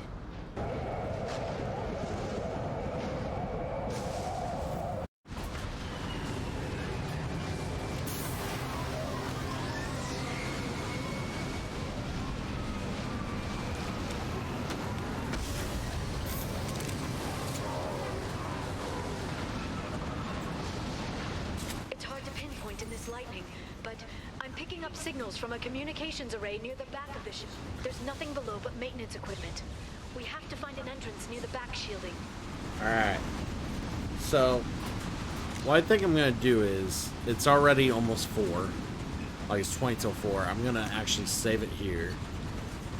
It's hard to pinpoint in this lightning, but I'm picking up signals from a communications array near the back of the ship. There's nothing below but maintenance equipment. We have to find an entrance near the back shielding. Alright. So, what I think I'm going to do is, it's already almost 4. Like, it's 20 till 4. I'm going to actually save it here.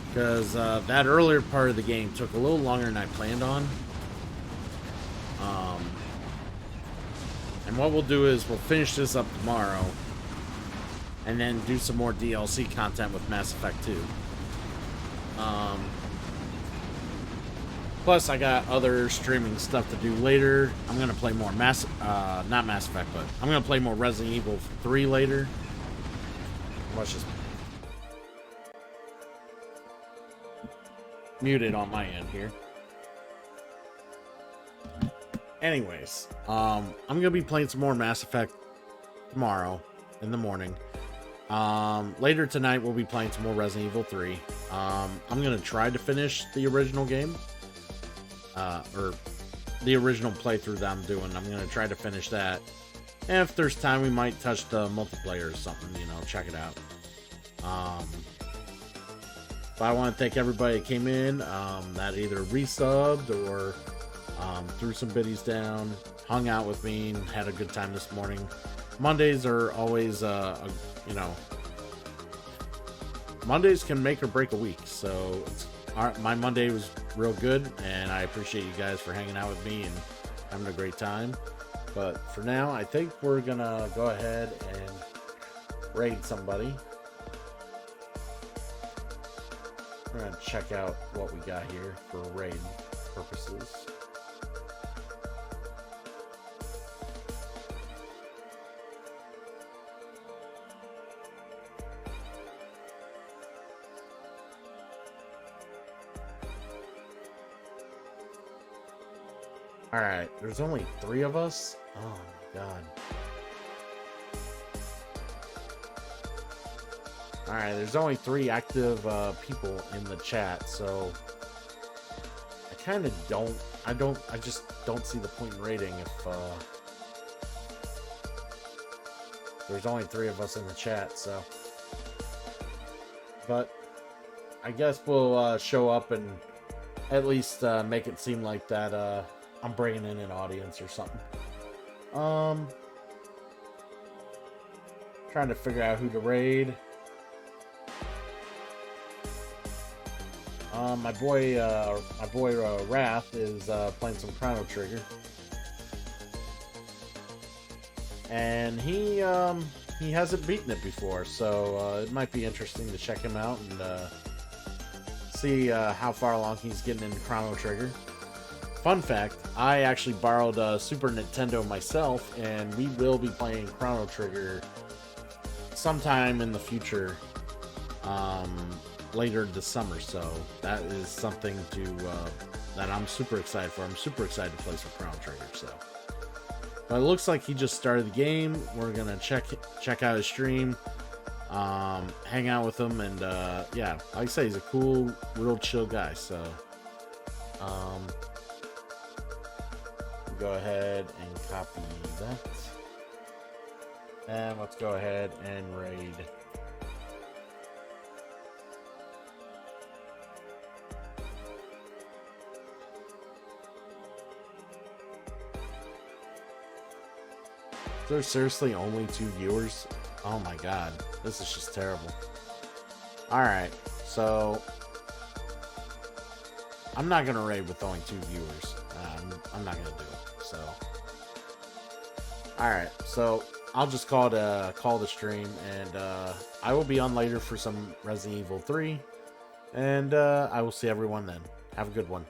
Because that earlier part of the game took a little longer than I planned on. And what we'll do is, we'll finish this up tomorrow. And then do some more DLC content with Mass Effect 2. Plus, I got other streaming stuff to do later. I'm going to play more not Mass Effect, but I'm going to play more Resident Evil 3 later. Let's just mute it on my end here. Anyways, I'm going to be playing some more Mass Effect tomorrow in the morning. Later tonight, we'll be playing some more Resident Evil 3. I'm going to try to finish the original game. Or the original playthrough that I'm doing. I'm going to try to finish that. And if there's time, we might touch the multiplayer or something, you know, check it out. But I want to thank everybody that came in, that either resubbed or threw some biddies down, hung out with me, and had a good time this morning. Mondays are always, you know, Mondays can make or break a week, so my Monday was real good, and I appreciate you guys for hanging out with me and having a great time. But for now, I think we're gonna go ahead and raid somebody. We're gonna check out what we got here for raid purposes. Alright, there's only 3 of us? Oh my god. Alright, there's only 3 active people in the chat, so I kind of don't, I just don't see the point in raiding if there's only 3 of us in the chat, so. But I guess we'll show up and at least make it seem like that I'm bringing in an audience or something. Trying to figure out who to raid. My boy Wrath is playing some Chrono Trigger, and he hasn't beaten it before, so it might be interesting to check him out and see how far along he's getting in Chrono Trigger. Fun fact, I actually borrowed a Super Nintendo myself, and we will be playing Chrono Trigger sometime in the future, later this summer, so that is something to that I'm super excited for. I'm super excited to play some Chrono Trigger, so. But it looks like he just started the game. We're gonna check out his stream, hang out with him, and yeah, like I say, he's a cool, real chill guy, so go ahead and copy that, and let's go ahead and raid. There's seriously only 2 viewers? Oh my god, this is just terrible. Alright, so I'm not gonna raid with only 2 viewers. I'm not gonna do it, so. Alright, so I'll just call the stream, and I will be on later for some Resident Evil 3, and I will see everyone then. Have a good one.